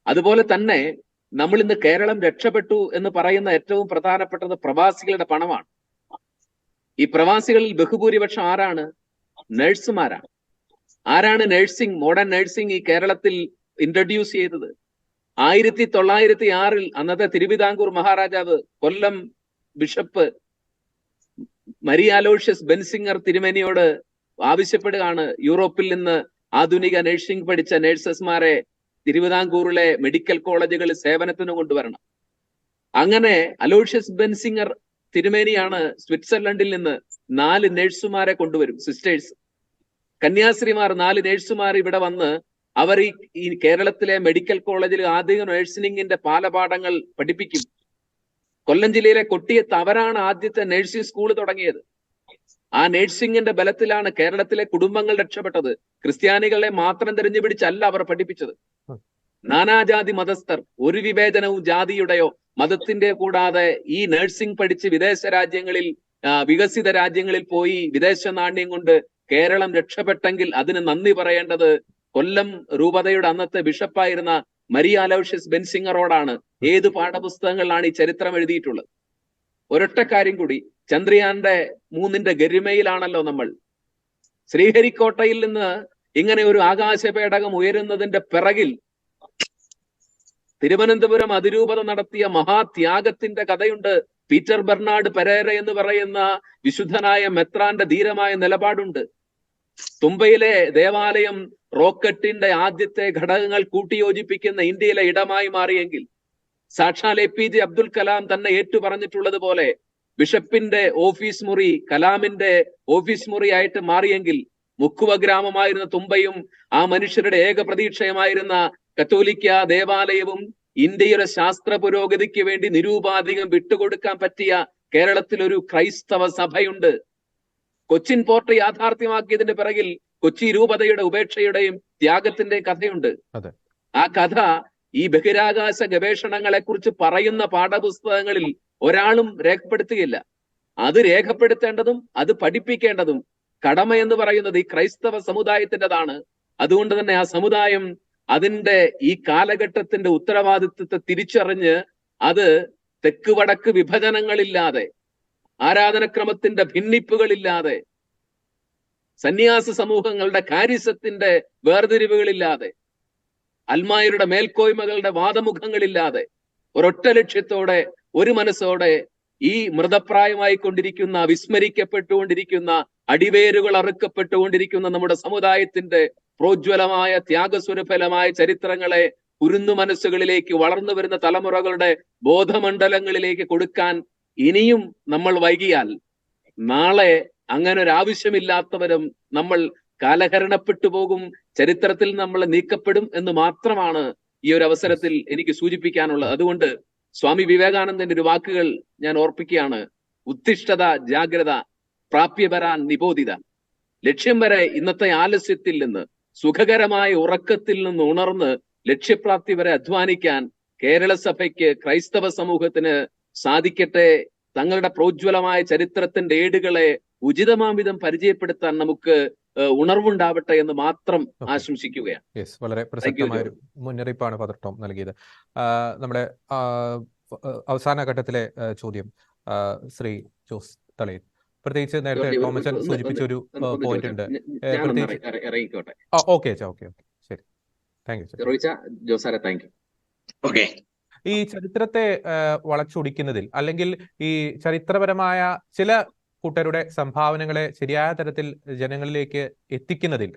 അതുപോലെ തന്നെ നമ്മൾ ഇന്ന് കേരളം രക്ഷപ്പെട്ടു എന്ന് പറയുന്ന ഏറ്റവും പ്രധാനപ്പെട്ടത് പ്രവാസികളുടെ പണമാണ്. ഈ പ്രവാസികളിൽ ബഹുഭൂരിപക്ഷം ആരാണ്? നഴ്സുമാരാണ്. ആരാണ് മോഡേൺ നഴ്സിംഗ് ഈ കേരളത്തിൽ ഇൻട്രൊഡ്യൂസ് ചെയ്തത്? 1906 അന്നത്തെ തിരുവിതാംകൂർ മഹാരാജാവ് കൊല്ലം ബിഷപ്പ് മരിയ അലോഷ്യസ് ബെൻസിംഗർ തിരുമേനിയോട് ആവശ്യപ്പെടുകയാണ് യൂറോപ്പിൽ നിന്ന് ആധുനിക നഴ്സിംഗ് പഠിച്ച നഴ്സസ്മാരെ തിരുവിതാംകൂറിലെ മെഡിക്കൽ കോളേജുകളിൽ സേവനത്തിന് കൊണ്ടുവരണം. അങ്ങനെ അലോഷ്യസ് ബെൻസിംഗർ തിരുമേനിയാണ് സ്വിറ്റ്സർലൻഡിൽ നിന്ന് 4 നഴ്സുമാരെ കൊണ്ടുവരും, സിസ്റ്റേഴ്സ്, കന്യാസ്ത്രീമാർ 4 നഴ്സുമാർ ഇവിടെ വന്ന് അവർ ഈ കേരളത്തിലെ മെഡിക്കൽ കോളേജിൽ ആദ്യ നഴ്സിംഗിന്റെ പാഠങ്ങൾ പഠിപ്പിക്കും. കൊല്ലം ജില്ലയിലെ കൊട്ടിയത്ത് അവരാണ് ആദ്യത്തെ നഴ്സിംഗ് സ്കൂൾ തുടങ്ങിയത്. ആ നഴ്സിംഗിന്റെ ബലത്തിലാണ് കേരളത്തിലെ കുടുംബങ്ങൾ രക്ഷപ്പെട്ടത്. ക്രിസ്ത്യാനികളെ മാത്രം തിരഞ്ഞു പിടിച്ചല്ല അവർ പഠിപ്പിച്ചത്. നാനാജാതി മതസ്ഥർ, ഒരു വിവേചനവും ജാതിയുടെയോ മതത്തിന്റെ കൂടാതെ ഈ നഴ്സിംഗ് പഠിച്ച് വിദേശ രാജ്യങ്ങളിൽ, വികസിത രാജ്യങ്ങളിൽ പോയി വിദേശ നാണ്യം കൊണ്ട് കേരളം രക്ഷപ്പെട്ടെങ്കിൽ അതിന് നന്ദി പറയേണ്ടത് കൊല്ലം രൂപതയുടെ അന്നത്തെ ബിഷപ്പായിരുന്ന മരിയ അലോഷ്യസ് ബെൻസിംഗറോടാണ്. ഏത് പാഠപുസ്തകങ്ങളിലാണ് ഈ ചരിത്രം എഴുതിയിട്ടുള്ളത്? ഒരൊറ്റ കാര്യം കൂടി, ചന്ദ്രയാന്റെ 3ന്റെ ഗരിമയിലാണല്ലോ നമ്മൾ. ശ്രീഹരിക്കോട്ടയിൽ നിന്ന് ഇങ്ങനെ ഒരു ആകാശപേടകം ഉയരുന്നതിന്റെ പിറകിൽ തിരുവനന്തപുരം അതിരൂപത നടത്തിയ മഹാത്യാഗത്തിന്റെ കഥയുണ്ട്. പീറ്റർ ബെർണാഡ് പെരേര എന്ന് പറയുന്ന വിശുദ്ധനായ മെത്രാന്റെ ധീരമായ നിലപാടുണ്ട്. തുമ്പയിലെ ദേവാലയം റോക്കറ്റിന്റെ ആദ്യത്തെ ഘടകങ്ങൾ കൂട്ടിയോജിപ്പിക്കുന്ന ഇന്ത്യയിലെ ഇടമായി മാറിയെങ്കിൽ, സാക്ഷാൽ APJ അബ്ദുൽ കലാം തന്നെ ഏറ്റുപറഞ്ഞിട്ടുള്ളത് പോലെ ബിഷപ്പിന്റെ ഓഫീസ് മുറി കലാമിന്റെ ഓഫീസ് മുറിയായിട്ട് മാറിയെങ്കിൽ, മുക്കുവ ഗ്രാമമായിരുന്ന തുമ്പയും ആ മനുഷ്യരുടെ ഏക പ്രതീക്ഷയുമായിരുന്ന കത്തോലിക്ക ദേവാലയവും ഇന്ത്യയുടെ ശാസ്ത്ര പുരോഗതിക്ക് വേണ്ടി നിരൂപാധികം വിട്ടുകൊടുക്കാൻ പറ്റിയ കേരളത്തിൽ ഒരു ക്രൈസ്തവ സഭയുണ്ട്. കൊച്ചിൻ പോർട്ട് യാഥാർത്ഥ്യമാക്കിയതിന്റെ പിറകിൽ കൊച്ചി രൂപതയുടെ ഉപേക്ഷയുടെയും ത്യാഗത്തിന്റെ കഥയുണ്ട്. ആ കഥ ഈ ബഹിരാകാശ ഗവേഷണങ്ങളെ കുറിച്ച് പറയുന്ന പാഠപുസ്തകങ്ങളിൽ ഒരാളും രേഖപ്പെടുത്തുകയില്ല. അത് രേഖപ്പെടുത്തേണ്ടതും അത് പഠിപ്പിക്കേണ്ടതും കടമ എന്ന് പറയുന്നത് ഈ ക്രൈസ്തവ സമുദായത്തിൻ്റെതാണ്. അതുകൊണ്ട് തന്നെ ആ സമുദായം അതിന്റെ ഈ കാലഘട്ടത്തിന്റെ ഉത്തരവാദിത്വത്തെ തിരിച്ചറിഞ്ഞ് അത് തെക്ക് വടക്ക് വിഭജനങ്ങളില്ലാതെ, ആരാധനക്രമത്തിന്റെ ഭിന്നിപ്പുകളില്ലാതെ, സന്യാസ സമൂഹങ്ങളുടെ കാരിസത്തിന്റെ വേർതിരിവുകളില്ലാതെ, അൽമായരുടെ മേൽക്കോയ്മകളുടെ വാദമുഖങ്ങളില്ലാതെ, ഒരൊറ്റ ലക്ഷ്യത്തോടെ ഒരു മനസ്സോടെ ഈ മൃതപ്രായമായി കൊണ്ടിരിക്കുന്ന, വിസ്മരിക്കപ്പെട്ടുകൊണ്ടിരിക്കുന്ന, അടിവേരുകൾ അറുക്കപ്പെട്ടുകൊണ്ടിരിക്കുന്ന നമ്മുടെ സമുദായത്തിന്റെ പ്രോജ്വലമായ ത്യാഗസ്വരഫലമായ ചരിത്രങ്ങളെ കുരുന്നു മനസ്സുകളിലേക്ക്, വളർന്നു വരുന്ന തലമുറകളുടെ ബോധമണ്ഡലങ്ങളിലേക്ക് കൊടുക്കാൻ ഇനിയും നമ്മൾ വൈകിയാൽ നാളെ അങ്ങനെ ഒരു ആവശ്യമില്ലാത്തവരും നമ്മൾ കാലഹരണപ്പെട്ടു പോകും, ചരിത്രത്തിൽ നമ്മൾ നീക്കപ്പെടും എന്ന് മാത്രമാണ് ഈ ഒരു അവസരത്തിൽ എനിക്ക് സൂചിപ്പിക്കാനുള്ളത്. അതുകൊണ്ട് സ്വാമി വിവേകാനന്ദന്റെ ഒരു വാക്കുകൾ ഞാൻ ഓർപ്പിക്കുകയാണ്: ഉത്തിഷ്ഠത ജാഗ്രത പ്രാപ്യപരാൻ നിബോധിത. ലക്ഷ്യം വരെ ഇന്നത്തെ ആലസ്യത്തിൽ നിന്ന്, സുഖകരമായ ഉറക്കത്തിൽ നിന്ന് ഉണർന്ന് ലക്ഷ്യപ്രാപ്തി വരെ അധ്വാനിക്കാൻ കേരള സഭയ്ക്ക്, ക്രൈസ്തവ സമൂഹത്തിന് സാധിക്കട്ടെ. തങ്ങളുടെ പ്രോജ്വലമായ ചരിത്രത്തിന്റെ ഏടുകളെ ഉചിതമാംവിധം പരിചയപ്പെടുത്താൻ നമുക്ക് ഉണർവുണ്ടാവട്ടെ എന്ന് മാത്രം ആശംസിക്കുകയാണ്. യെസ്, വളരെ പ്രസക്തമായ ഒരു മുന്നറിയിപ്പാണ് ഫാദർ ടോം നൽകിയത്. നമ്മുടെ അവസാന ഘട്ടത്തിലെ ചോദ്യം ശ്രീ ജോസ് തളയിൽ, പ്രത്യേകിച്ച് നേരത്തെ ടോമച്ചൻ സൂചിപ്പിച്ച ഒരു പോയിന്റ് ഉണ്ട്. ഇറങ്ങിക്കോട്ടെ. ഓക്കെ ശരി, താങ്ക് യു. ഓക്കെ. ഈ ചരിത്രത്തെ വളച്ചൊടിക്കുന്നതിൽ, അല്ലെങ്കിൽ ഈ ചരിത്രപരമായ ചില കൂട്ടരുടെ സംഭാവനകളെ ശരിയായ തരത്തിൽ ജനങ്ങളിലേക്ക് എത്തിക്കുന്നതിൽ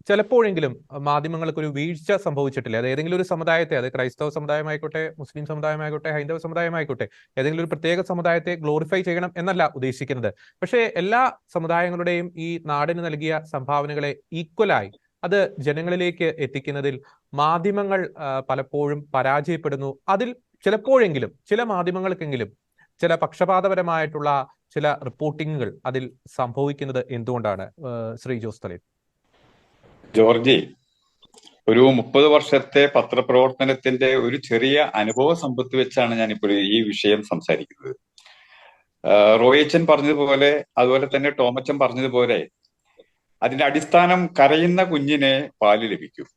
ചിലപ്പോഴെങ്കിലും മാധ്യമങ്ങൾക്കൊരു വീഴ്ച സംഭവിച്ചിട്ടില്ല. അത് ഏതെങ്കിലും ഒരു സമുദായത്തെ, അത് ക്രൈസ്തവ സമുദായമായിക്കോട്ടെ, മുസ്ലിം സമുദായമായിക്കോട്ടെ, ഹൈന്ദവ സമുദായമായിക്കോട്ടെ, ഏതെങ്കിലും ഒരു പ്രത്യേക സമുദായത്തെ ഗ്ലോറിഫൈ ചെയ്യണം എന്നല്ല ഉദ്ദേശിക്കുന്നത്. പക്ഷേ എല്ലാ സമുദായങ്ങളുടെയും ഈ നാടിന് നൽകിയ സംഭാവനകളെ ഈക്വലായി അത് ജനങ്ങളിലേക്ക് എത്തിക്കുന്നതിൽ മാധ്യമങ്ങൾ പലപ്പോഴും പരാജയപ്പെടുന്നു. അതിൽ ചിലപ്പോഴെങ്കിലും ചില മാധ്യമങ്ങൾക്കെങ്കിലും ചില പക്ഷപാതപരമായിട്ടുള്ള ചില റിപ്പോർട്ടിങ്ങുകൾ അതിൽ സംഭവിക്കുന്നത് എന്തുകൊണ്ടാണ്? ശ്രീ ജോസ് തളയിൽ. ജോർജി, ഒരു 30 വർഷത്തെ പത്രപ്രവർത്തനത്തിന്റെ ഒരു ചെറിയ അനുഭവ സമ്പത്ത് വെച്ചാണ് ഞാനിപ്പോൾ ഈ വിഷയം സംസാരിക്കുന്നത്. റോയച്ചൻ പറഞ്ഞതുപോലെ, അതുപോലെ തന്നെ ടോമച്ചൻ പറഞ്ഞതുപോലെ, അതിന്റെ അടിസ്ഥാനം കരയുന്ന കുഞ്ഞിനെ പാല് ലഭിക്കും.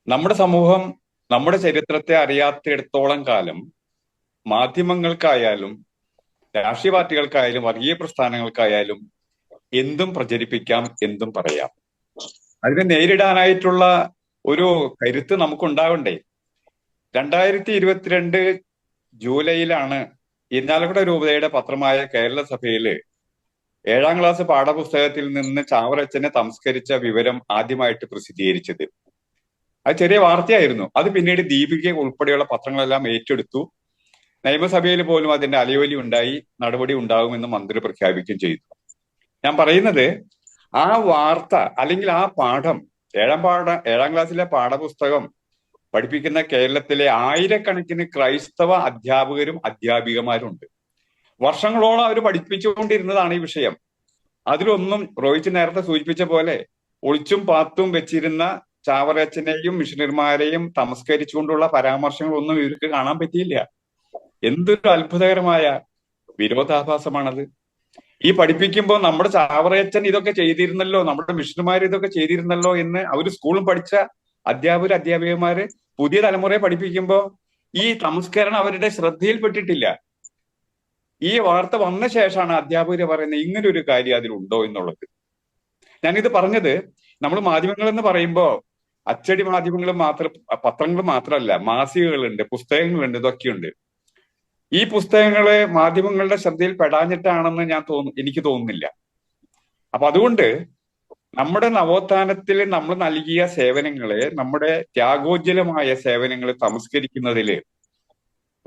നമ്മുടെ സമൂഹം നമ്മുടെ ചരിത്രത്തെ അറിയാത്തിടത്തോളം കാലം മാധ്യമങ്ങൾക്കായാലും രാഷ്ട്രീയ പാർട്ടികൾക്കായാലും വർഗീയ പ്രസ്ഥാനങ്ങൾക്കായാലും എന്തും പ്രചരിപ്പിക്കാം, എന്തും പറയാം. അതിനെ നേരിടാനായിട്ടുള്ള ഒരു കരുത്ത് നമുക്കുണ്ടാവണ്ടേ? 2022 ജൂലൈയിലാണ് ഇരിഞ്ഞാലക്കുട രൂപതയുടെ പത്രമായ കേരള സഭയില് 7ാം ക്ലാസ് പാഠപുസ്തകത്തിൽ നിന്ന് ചാവറച്ചനെ തമസ്കരിച്ച വിവരം ആദ്യമായിട്ട് പ്രസിദ്ധീകരിച്ചത്. അത് ചെറിയ വാർത്തയായിരുന്നു. അത് പിന്നീട് ദീപിക ഉൾപ്പെടെയുള്ള പത്രങ്ങളെല്ലാം ഏറ്റെടുത്തു. നിയമസഭയിൽ പോലും അതിന്റെ അലയൊലി ഉണ്ടായി. നടപടി ഉണ്ടാകുമെന്ന് മന്ത്രി പ്രഖ്യാപിക്കുകയും ചെയ്തു. ഞാൻ പറയുന്നത്, ആ വാർത്ത അല്ലെങ്കിൽ ആ പാഠം, 7ാം ക്ലാസ്സിലെ പാഠപുസ്തകം പഠിപ്പിക്കുന്ന കേരളത്തിലെ ആയിരക്കണക്കിന് ക്രൈസ്തവ അധ്യാപകരും അധ്യാപികമാരും ഉണ്ട്. വർഷങ്ങളോളം അവർ പഠിപ്പിച്ചുകൊണ്ടിരുന്നതാണ് ഈ വിഷയം. അതിലൊന്നും റോയിച്ച് നേരത്തെ സൂചിപ്പിച്ച പോലെ ഒളിച്ചും പാത്തും വെച്ചിരുന്ന ചാവറച്ചനെയും മിഷണറിമാരെയും തമസ്കരിച്ചുകൊണ്ടുള്ള പരാമർശങ്ങളൊന്നും ഇവർക്ക് കാണാൻ പറ്റിയില്ല. എന്തൊരു അത്ഭുതകരമായ വിരോധാഭാസമാണത്. ഈ പഠിപ്പിക്കുമ്പോൾ നമ്മുടെ ചാവറയച്ചൻ ഇതൊക്കെ ചെയ്തിരുന്നല്ലോ, നമ്മുടെ മിഷണറിമാർ ഇതൊക്കെ ചെയ്തിരുന്നല്ലോ എന്ന് അവർ സ്കൂളിൽ പഠിച്ച അധ്യാപികമാര് പുതിയ തലമുറയെ പഠിപ്പിക്കുമ്പോൾ ഈ തമസ്കരണം അവരുടെ ശ്രദ്ധയിൽപ്പെട്ടിട്ടില്ല. ഈ വാർത്ത വന്ന ശേഷമാണ് അധ്യാപകര് പറയുന്നത് ഇങ്ങനെ ഒരു കാര്യം അതിലുണ്ടോ എന്നുള്ളത്. ഞാനിത് പറഞ്ഞത്, നമ്മൾ മാധ്യമങ്ങൾ എന്ന് പറയുമ്പോൾ അച്ചടി മാധ്യമങ്ങൾ മാത്രം, പത്രങ്ങൾ മാത്രമല്ല, മാസികകളുണ്ട്, പുസ്തകങ്ങളുണ്ട്, ഇതൊക്കെയുണ്ട്. ഈ പുസ്തകങ്ങള് മാധ്യമങ്ങളുടെ ശ്രദ്ധയിൽ പെടാഞ്ഞിട്ടാണെന്ന് എനിക്ക് തോന്നുന്നില്ല. അപ്പൊ അതുകൊണ്ട് നമ്മുടെ നവോത്ഥാനത്തിൽ നമ്മൾ നൽകിയ സേവനങ്ങളെ, നമ്മുടെ ത്യാഗോജ്വലമായ സേവനങ്ങളെ തമസ്കരിക്കുന്നതില്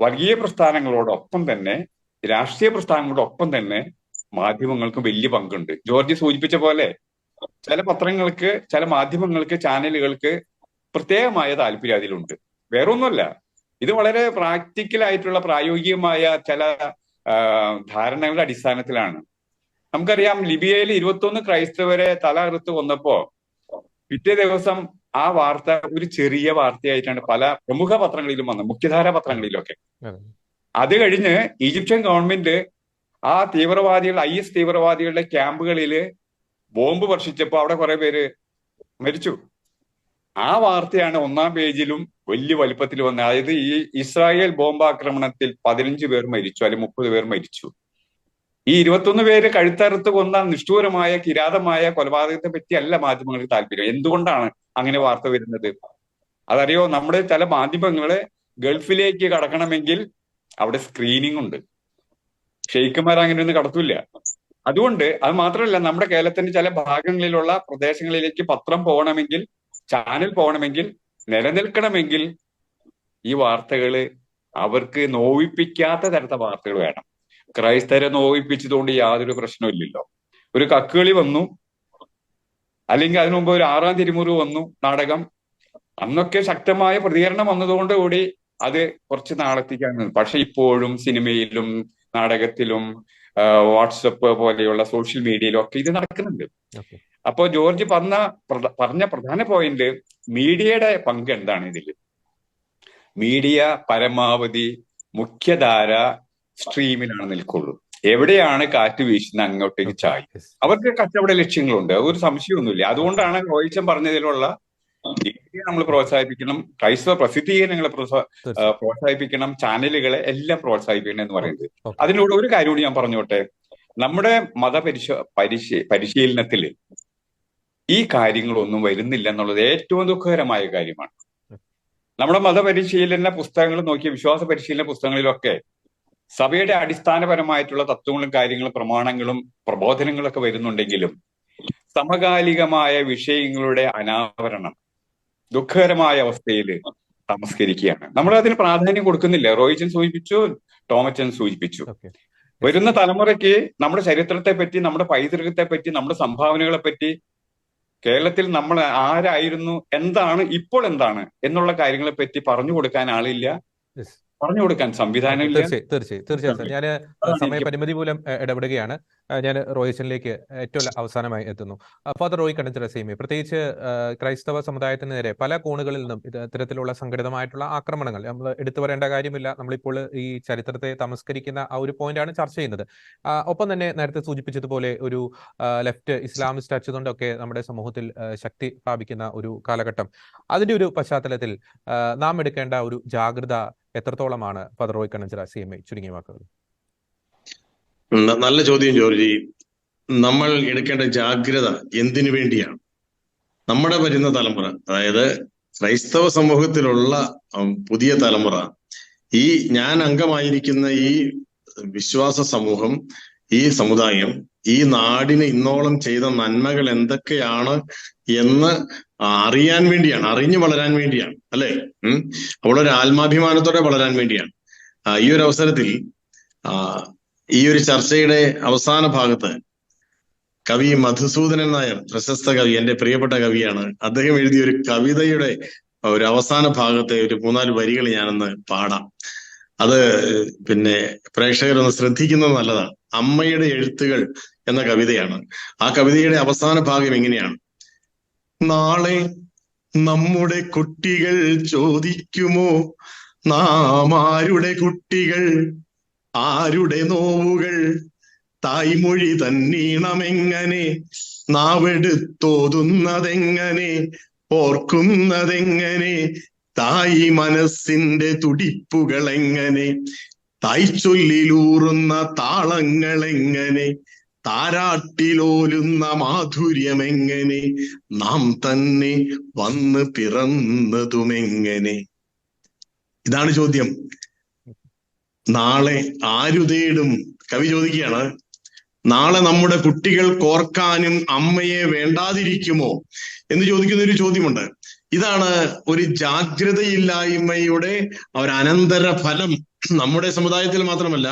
വർഗീയ പ്രസ്ഥാനങ്ങളോടൊപ്പം തന്നെ രാഷ്ട്രീയ പ്രസ്ഥാനങ്ങളോടൊപ്പം തന്നെ മാധ്യമങ്ങൾക്ക് വലിയ പങ്കുണ്ട്. ജോർജ് സൂചിപ്പിച്ച പോലെ ചില പത്രങ്ങൾക്ക്, ചില മാധ്യമങ്ങൾക്ക്, ചാനലുകൾക്ക് പ്രത്യേകമായ താല്പര്യം അതിലുണ്ട്. വേറൊന്നുമല്ല, ഇത് വളരെ പ്രാക്ടിക്കലായിട്ടുള്ള പ്രായോഗികമായ ചില ധാരണകളുടെ അടിസ്ഥാനത്തിലാണ്. നമുക്കറിയാം, ലിബിയയിൽ 21 ക്രൈസ്തവരെ തല അറുത്ത് കൊന്നപ്പോ പിറ്റേ ദിവസം ആ വാർത്ത ഒരു ചെറിയ വാർത്തയായിട്ടാണ് പല പ്രമുഖ പത്രങ്ങളിലും വന്നത്, മുഖ്യധാര പത്രങ്ങളിലൊക്കെ. അത് കഴിഞ്ഞ് ഈജിപ്ഷ്യൻ ഗവൺമെന്റ് ആ തീവ്രവാദികൾ IS തീവ്രവാദികളുടെ ക്യാമ്പുകളിൽ ബോംബ് വർഷിച്ചപ്പോൾ അവിടെ കുറെ പേര് മരിച്ചു. ആ വാർത്തയാണ് ഒന്നാം പേജിലും വലിയ വലിപ്പത്തിൽ വന്നത്. അതായത് ഈ ഇസ്രായേൽ ബോംബാക്രമണത്തിൽ 15 പേർ മരിച്ചു, അല്ലെങ്കിൽ 30 പേർ മരിച്ചു. ഈ 21 പേര് കഴുത്തറുത്ത് കൊന്ന നിഷ്ഠൂരമായ കിരാതമായ കൊലപാതകത്തെ പറ്റിയല്ല മാധ്യമങ്ങൾക്ക് താല്പര്യം. എന്തുകൊണ്ടാണ് അങ്ങനെ വാർത്ത വരുന്നത്? അതറിയോ? നമ്മുടെ ചില മാധ്യമങ്ങള് ഗൾഫിലേക്ക് കടക്കണമെങ്കിൽ അവിടെ സ്ക്രീനിങ് ഉണ്ട്. ഷെയ്ഖുമാർ അങ്ങനെയൊന്നും കടത്തൂല. അതുകൊണ്ട് അത് മാത്രമല്ല, നമ്മുടെ കേരളത്തിന്റെ ചില ഭാഗങ്ങളിലുള്ള പ്രദേശങ്ങളിലേക്ക് പത്രം പോകണമെങ്കിൽ, ചാനൽ പോകണമെങ്കിൽ, നിലനിൽക്കണമെങ്കിൽ ഈ വാർത്തകള് അവർക്ക് നോവിപ്പിക്കാത്ത തരത്തെ വാർത്തകൾ വേണം. ക്രൈസ്തവരെ നോവിപ്പിച്ചതുകൊണ്ട് യാതൊരു പ്രശ്നമില്ലല്ലോ. ഒരു കക്കുകളി വന്നു, അല്ലെങ്കിൽ അതിനു മുമ്പ് ഒരു 6-ാം തിരുമുറി വന്നു നാടകം. അന്നൊക്കെ ശക്തമായ പ്രതികരണം വന്നതുകൊണ്ട് കൂടി അത് കുറച്ച് നാളത്തേക്കാണ്. പക്ഷെ ഇപ്പോഴും സിനിമയിലും നാടകത്തിലും വാട്സപ്പ് പോലെയുള്ള സോഷ്യൽ മീഡിയയിലും ഒക്കെ ഇത് നടക്കുന്നുണ്ട്. അപ്പോ ജോർജ് പറഞ്ഞ പ്രധാന പോയിന്റ് മീഡിയയുടെ പങ്ക് എന്താണ് ഇതിൽ? മീഡിയ പരമാവധി മുഖ്യധാര സ്ട്രീമിലാണ് നിൽക്കുള്ളൂ. എവിടെയാണ് കാറ്റ് വീശുന്ന അങ്ങോട്ടേക്ക് ചായി. അവർക്ക് കച്ചവട ലക്ഷ്യങ്ങളുണ്ട്, ഒരു സംശയമൊന്നുമില്ല. അതുകൊണ്ടാണ് റോയിച്ചൻ പറഞ്ഞതിലുള്ള നമ്മൾ പ്രോത്സാഹിപ്പിക്കണം, ക്രൈസ്തവ പ്രസിദ്ധീകരണങ്ങളെ പ്രോത്സാഹിപ്പിക്കണം, ചാനലുകളെ എല്ലാം പ്രോത്സാഹിപ്പിക്കണം എന്ന് പറയുന്നത്. അതിനോട് ഒരു കാര്യം കൂടി ഞാൻ പറഞ്ഞോട്ടെ. നമ്മുടെ പരിശീലനത്തിൽ ഈ കാര്യങ്ങളൊന്നും വരുന്നില്ല എന്നുള്ളത് ഏറ്റവും ദുഃഖകരമായ കാര്യമാണ്. നമ്മുടെ മതപരിശീലന പുസ്തകങ്ങൾ നോക്കിയ വിശ്വാസ പരിശീലന പുസ്തകങ്ങളിലൊക്കെ സഭയുടെ അടിസ്ഥാനപരമായിട്ടുള്ള തത്വങ്ങളും കാര്യങ്ങളും പ്രമാണങ്ങളും പ്രബോധനങ്ങളൊക്കെ വരുന്നുണ്ടെങ്കിലും സമകാലികമായ വിഷയങ്ങളുടെ അനാവരണം ദുഃഖകരമായ അവസ്ഥയിൽ തമസ്കരിക്കുകയാണ്. നമ്മൾ അതിന് പ്രാധാന്യം കൊടുക്കുന്നില്ല. റോയിച്ചൻ സൂചിപ്പിച്ചു, ടോമച്ചൻ സൂചിപ്പിച്ചു. വരുന്ന തലമുറയ്ക്ക് നമ്മുടെ ചരിത്രത്തെ പറ്റി, നമ്മുടെ പൈതൃകത്തെ പറ്റി, നമ്മുടെ സംഭാവനകളെ പറ്റി, കേരളത്തിൽ നമ്മൾ ആരായിരുന്നു, എന്താണ്, ഇപ്പോൾ എന്താണ് എന്നുള്ള കാര്യങ്ങളെ പറ്റി പറഞ്ഞു കൊടുക്കാൻ ആളില്ല, പറഞ്ഞു കൊടുക്കാൻ സംവിധാനമില്ല. തീർച്ചയായും ഞാൻ സമയപരിമിതി മൂലം ഇടപെടുകയാണ്. ഞാൻ റോയിച്ചനിലേക്ക് ഏറ്റവും അവസാനമായി എത്തുന്നു. ഫാദർ റോയ് കണ്ണഞ്ചിറ സീമെ, പ്രത്യേകിച്ച് ക്രൈസ്തവ സമുദായത്തിന് നേരെ പല കോണുകളിൽ നിന്നും ഇത്തരത്തിലുള്ള സംഘടിതമായിട്ടുള്ള ആക്രമണങ്ങൾ നമ്മൾ എടുത്തു പറയേണ്ട കാര്യമില്ല. നമ്മളിപ്പോൾ ഈ ചരിത്രത്തെ തമസ്കരിക്കുന്ന ആ ഒരു പോയിന്റാണ് ചർച്ച ചെയ്യുന്നത്. ഒപ്പം തന്നെ നേരത്തെ സൂചിപ്പിച്ചതുപോലെ ഒരു ലെഫ്റ്റ് ഇസ്ലാമിസ്റ്റ് അച്ചുതണ്ടൊക്കെ നമ്മുടെ സമൂഹത്തിൽ ശക്തി പ്രാപിക്കുന്ന ഒരു കാലഘട്ടം. അതിന്റെ ഒരു പശ്ചാത്തലത്തിൽ നാം എടുക്കേണ്ട ഒരു ജാഗ്രത എത്രത്തോളമാണ് ഫാദർ റോയ് കണ്ണഞ്ചിറ സീമെ? ചുരുങ്ങിയ വാക്കുകൾ. നല്ല ചോദ്യം ജോർജി. നമ്മൾ എടുക്കേണ്ട ജാഗ്രത എന്തിനു വേണ്ടിയാണ്? നമ്മുടെ വരുന്ന തലമുറ, അതായത് ക്രൈസ്തവ സമൂഹത്തിലുള്ള പുതിയ തലമുറ, ഈ ഞാൻ അംഗമായിരിക്കുന്ന ഈ വിശ്വാസ സമൂഹം, ഈ സമുദായം, ഈ നാടിന് ഇന്നോളം ചെയ്ത നന്മകൾ എന്തൊക്കെയാണ് എന്ന് അറിയാൻ വേണ്ടിയാണ്, അറിഞ്ഞു വളരാൻ വേണ്ടിയാണ്, അല്ലെ? അവളൊരു ആത്മാഭിമാനത്തോടെ വളരാൻ വേണ്ടിയാണ്. ഈ ഒരു അവസരത്തിൽ ഈ ഒരു ചർച്ചയുടെ അവസാന ഭാഗത്ത് കവി മധുസൂദനൻ നായർ, പ്രശസ്ത കവി, എന്റെ പ്രിയപ്പെട്ട കവിയാണ്, അദ്ദേഹം എഴുതിയ ഒരു കവിതയുടെ ഒരു അവസാന ഭാഗത്തെ ഒരു 3-4 വരികൾ ഞാനൊന്ന് പാടാം. അത് പിന്നെ പ്രേക്ഷകരൊന്ന് ശ്രദ്ധിക്കുന്നത് നല്ലതാണ്. അമ്മയുടെ എഴുത്തുകൾ എന്ന കവിതയാണ്. ആ കവിതയുടെ അവസാന ഭാഗം എങ്ങനെയാണ്? നാളെ നമ്മുടെ കുട്ടികൾ ചോദിക്കുമോ, നാം ആരുടെ കുട്ടികൾ, ആരുടെ നോവുകൾ, തായ്മൊഴി തന്നീണമെങ്ങനെ, നാവെടുത്തോതുന്നതെങ്ങനെ, ഓർക്കുന്നതെങ്ങനെ, തായി മനസ്സിന്റെ തുടിപ്പുകൾ എങ്ങനെ, തായ് ചൊല്ലിലൂറുന്ന താളങ്ങളെങ്ങനെ, താരാട്ടിലോലുന്ന മാധുര്യമെങ്ങനെ, നാം തന്നെ വന്ന് പിറന്നതുമെങ്ങനെ. ഇതാണ് ചോദ്യം. നാളെ ആരു തേടും? കവി ചോദിക്കുകയാണ്, നാളെ നമ്മുടെ കുട്ടികൾ കോർക്കാനും അമ്മയെ വേണ്ടാതിരിക്കുമോ എന്ന് ചോദിക്കുന്ന ഒരു ചോദ്യമുണ്ട്. ഇതാണ് ഒരു ജാഗ്രതയില്ലായ്മയുടെ ഒരു അനന്തര ഫലം. നമ്മുടെ സമുദായത്തിൽ മാത്രമല്ല,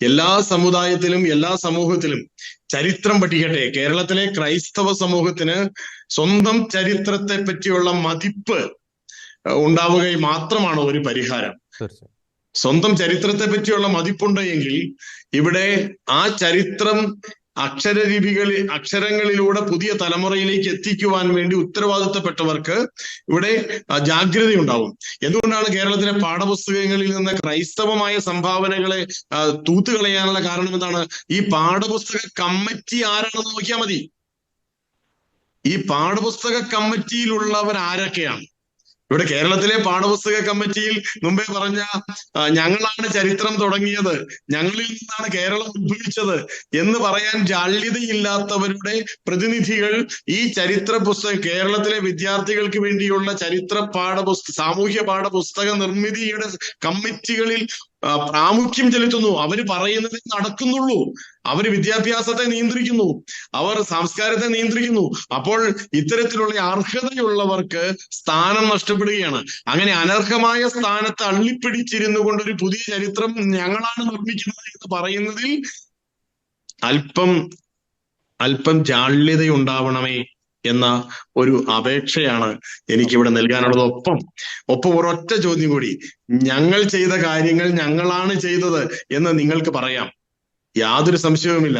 എല്ലാ സമുദായത്തിലും എല്ലാ സമൂഹത്തിലും. ചരിത്രം പഠിക്കട്ടെ. കേരളത്തിലെ ക്രൈസ്തവ സമൂഹത്തിന് സ്വന്തം ചരിത്രത്തെ പറ്റിയുള്ള മതിപ്പ് ഉണ്ടാവുകയും മാത്രമാണ് ഒരു പരിഹാരം. സ്വന്തം ചരിത്രത്തെ പറ്റിയുള്ള മതിപ്പുണ്ട് എങ്കിൽ ഇവിടെ ആ ചരിത്രം അക്ഷരങ്ങളിലൂടെ പുതിയ തലമുറയിലേക്ക് എത്തിക്കുവാൻ വേണ്ടി ഉത്തരവാദിത്തപ്പെട്ടവർക്ക് ഇവിടെ ജാഗ്രതയുണ്ടാവും. എന്തുകൊണ്ടാണ് കേരളത്തിലെ പാഠപുസ്തകങ്ങളിൽ നിന്ന് ക്രൈസ്തവമായ സംഭാവനകളെ തൂത്തുകളയാനുള്ള കാരണം എന്താണ്? ഈ പാഠപുസ്തക കമ്മിറ്റി ആരാണെന്ന് നോക്കിയാൽ മതി. ഈ പാഠപുസ്തക കമ്മിറ്റിയിലുള്ളവർ ആരൊക്കെയാണ്? ഇവിടെ കേരളത്തിലെ പാഠപുസ്തക കമ്മിറ്റിയിൽ മുമ്പേ പറഞ്ഞ ഞങ്ങളാണ് ചരിത്രം തുടങ്ങിയത്, ഞങ്ങളിൽ നിന്നാണ് കേരളം ഉത്ഭവിച്ചത് എന്ന് പറയാൻ ജാള്യതയില്ലാത്തവരുടെ പ്രതിനിധികൾ ഈ ചരിത്ര പുസ്തകം, കേരളത്തിലെ വിദ്യാർത്ഥികൾക്ക് വേണ്ടിയുള്ള ചരിത്ര സാമൂഹ്യ പാഠപുസ്തക നിർമ്മിതിയുടെ കമ്മിറ്റികളിൽ പ്രാമുഖ്യം ചെലുത്തുന്നു. അവര് പറയുന്നതേ നടക്കുന്നുള്ളൂ. അവര് വിദ്യാഭ്യാസത്തെ നിയന്ത്രിക്കുന്നു, അവർ സംസ്കാരത്തെ നിയന്ത്രിക്കുന്നു. അപ്പോൾ ഇത്തരത്തിലുള്ള അർഹതയുള്ളവർക്ക് സ്ഥാനം നഷ്ടപ്പെടുകയാണ്. അങ്ങനെ അനർഹമായ സ്ഥാനത്ത് അള്ളിപ്പിടിച്ചിരുന്നു കൊണ്ട് ഒരു പുതിയ ചരിത്രം ഞങ്ങളാണ് നിർമ്മിക്കുന്നത് എന്ന് പറയുന്നതിൽ അല്പം ജാള്യതയുണ്ടാവണമേ എന്ന ഒരു അപേക്ഷയാണ് എനിക്കിവിടെ നൽകാനുള്ളത്. ഒപ്പം ഒരൊറ്റ ചോദ്യം കൂടി, ഞങ്ങൾ ചെയ്ത കാര്യങ്ങൾ ഞങ്ങളാണ് ചെയ്തത് എന്ന് നിങ്ങൾക്ക് പറയാം, യാതൊരു സംശയവുമില്ല.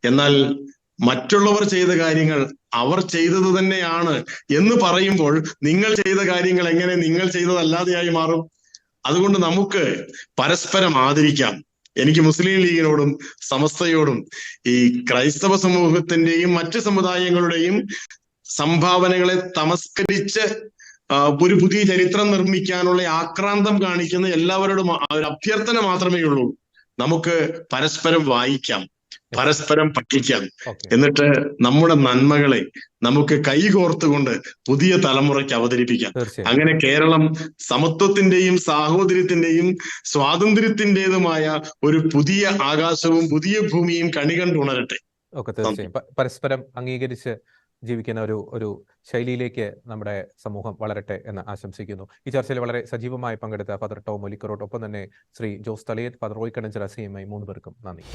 എന്നാൽ മറ്റുള്ളവർ ചെയ്ത കാര്യങ്ങൾ അവർ ചെയ്തത് തന്നെയാണ് എന്ന് പറയുമ്പോൾ നിങ്ങൾ ചെയ്ത കാര്യങ്ങൾ എങ്ങനെ നിങ്ങൾ ചെയ്തതല്ലാതെയായി മാറും? അതുകൊണ്ട് നമുക്ക് പരസ്പരം ആദരിക്കാം. എനിക്ക് മുസ്ലിം ലീഗിനോടും സമസ്തയോടും ഈ ക്രൈസ്തവ സമൂഹത്തിന്റെയും മറ്റ് സമുദായങ്ങളുടെയും സംഭാവനകളെ തമസ്കരിച്ച് ഒരു പുതിയ ചരിത്രം നിർമ്മിക്കാനുള്ള ആക്രാന്തം കാണിക്കുന്ന എല്ലാവരോടും ഒരു അഭ്യർത്ഥന മാത്രമേ ഉള്ളൂ. നമുക്ക് പരസ്പരം വായിക്കാം, പരസ്പരം പഠിക്കാം. എന്നിട്ട് നമ്മുടെ നന്മകളെ നമുക്ക് കൈകോർത്തുകൊണ്ട് പുതിയ തലമുറയ്ക്ക് അവതരിപ്പിക്കാം. അങ്ങനെ കേരളം സമത്വത്തിന്റെയും സാഹോദര്യത്തിന്റെയും സ്വാതന്ത്ര്യത്തിന്റേതുമായ ഒരു പുതിയ ആകാശവും പുതിയ ഭൂമിയും കണികണ്ടുണരട്ടെ. തീർച്ചയായും പരസ്പരം അംഗീകരിച്ച് ജീവിക്കുന്ന ഒരു ശൈലിയിലേക്ക് നമ്മുടെ സമൂഹം വളരട്ടെ എന്ന് ആശംസിക്കുന്നു. ഈ ചർച്ചയിൽ വളരെ സജീവമായി പങ്കെടുത്ത ഫാദർ ടോം ഒലിക്കറോട്ട്, ഒപ്പം തന്നെ ശ്രീ ജോസ് തളിയത്ത്, ഫാദർ റോയ് കണഞ്ചിറ, CMI 3 പേർക്കും നന്ദി.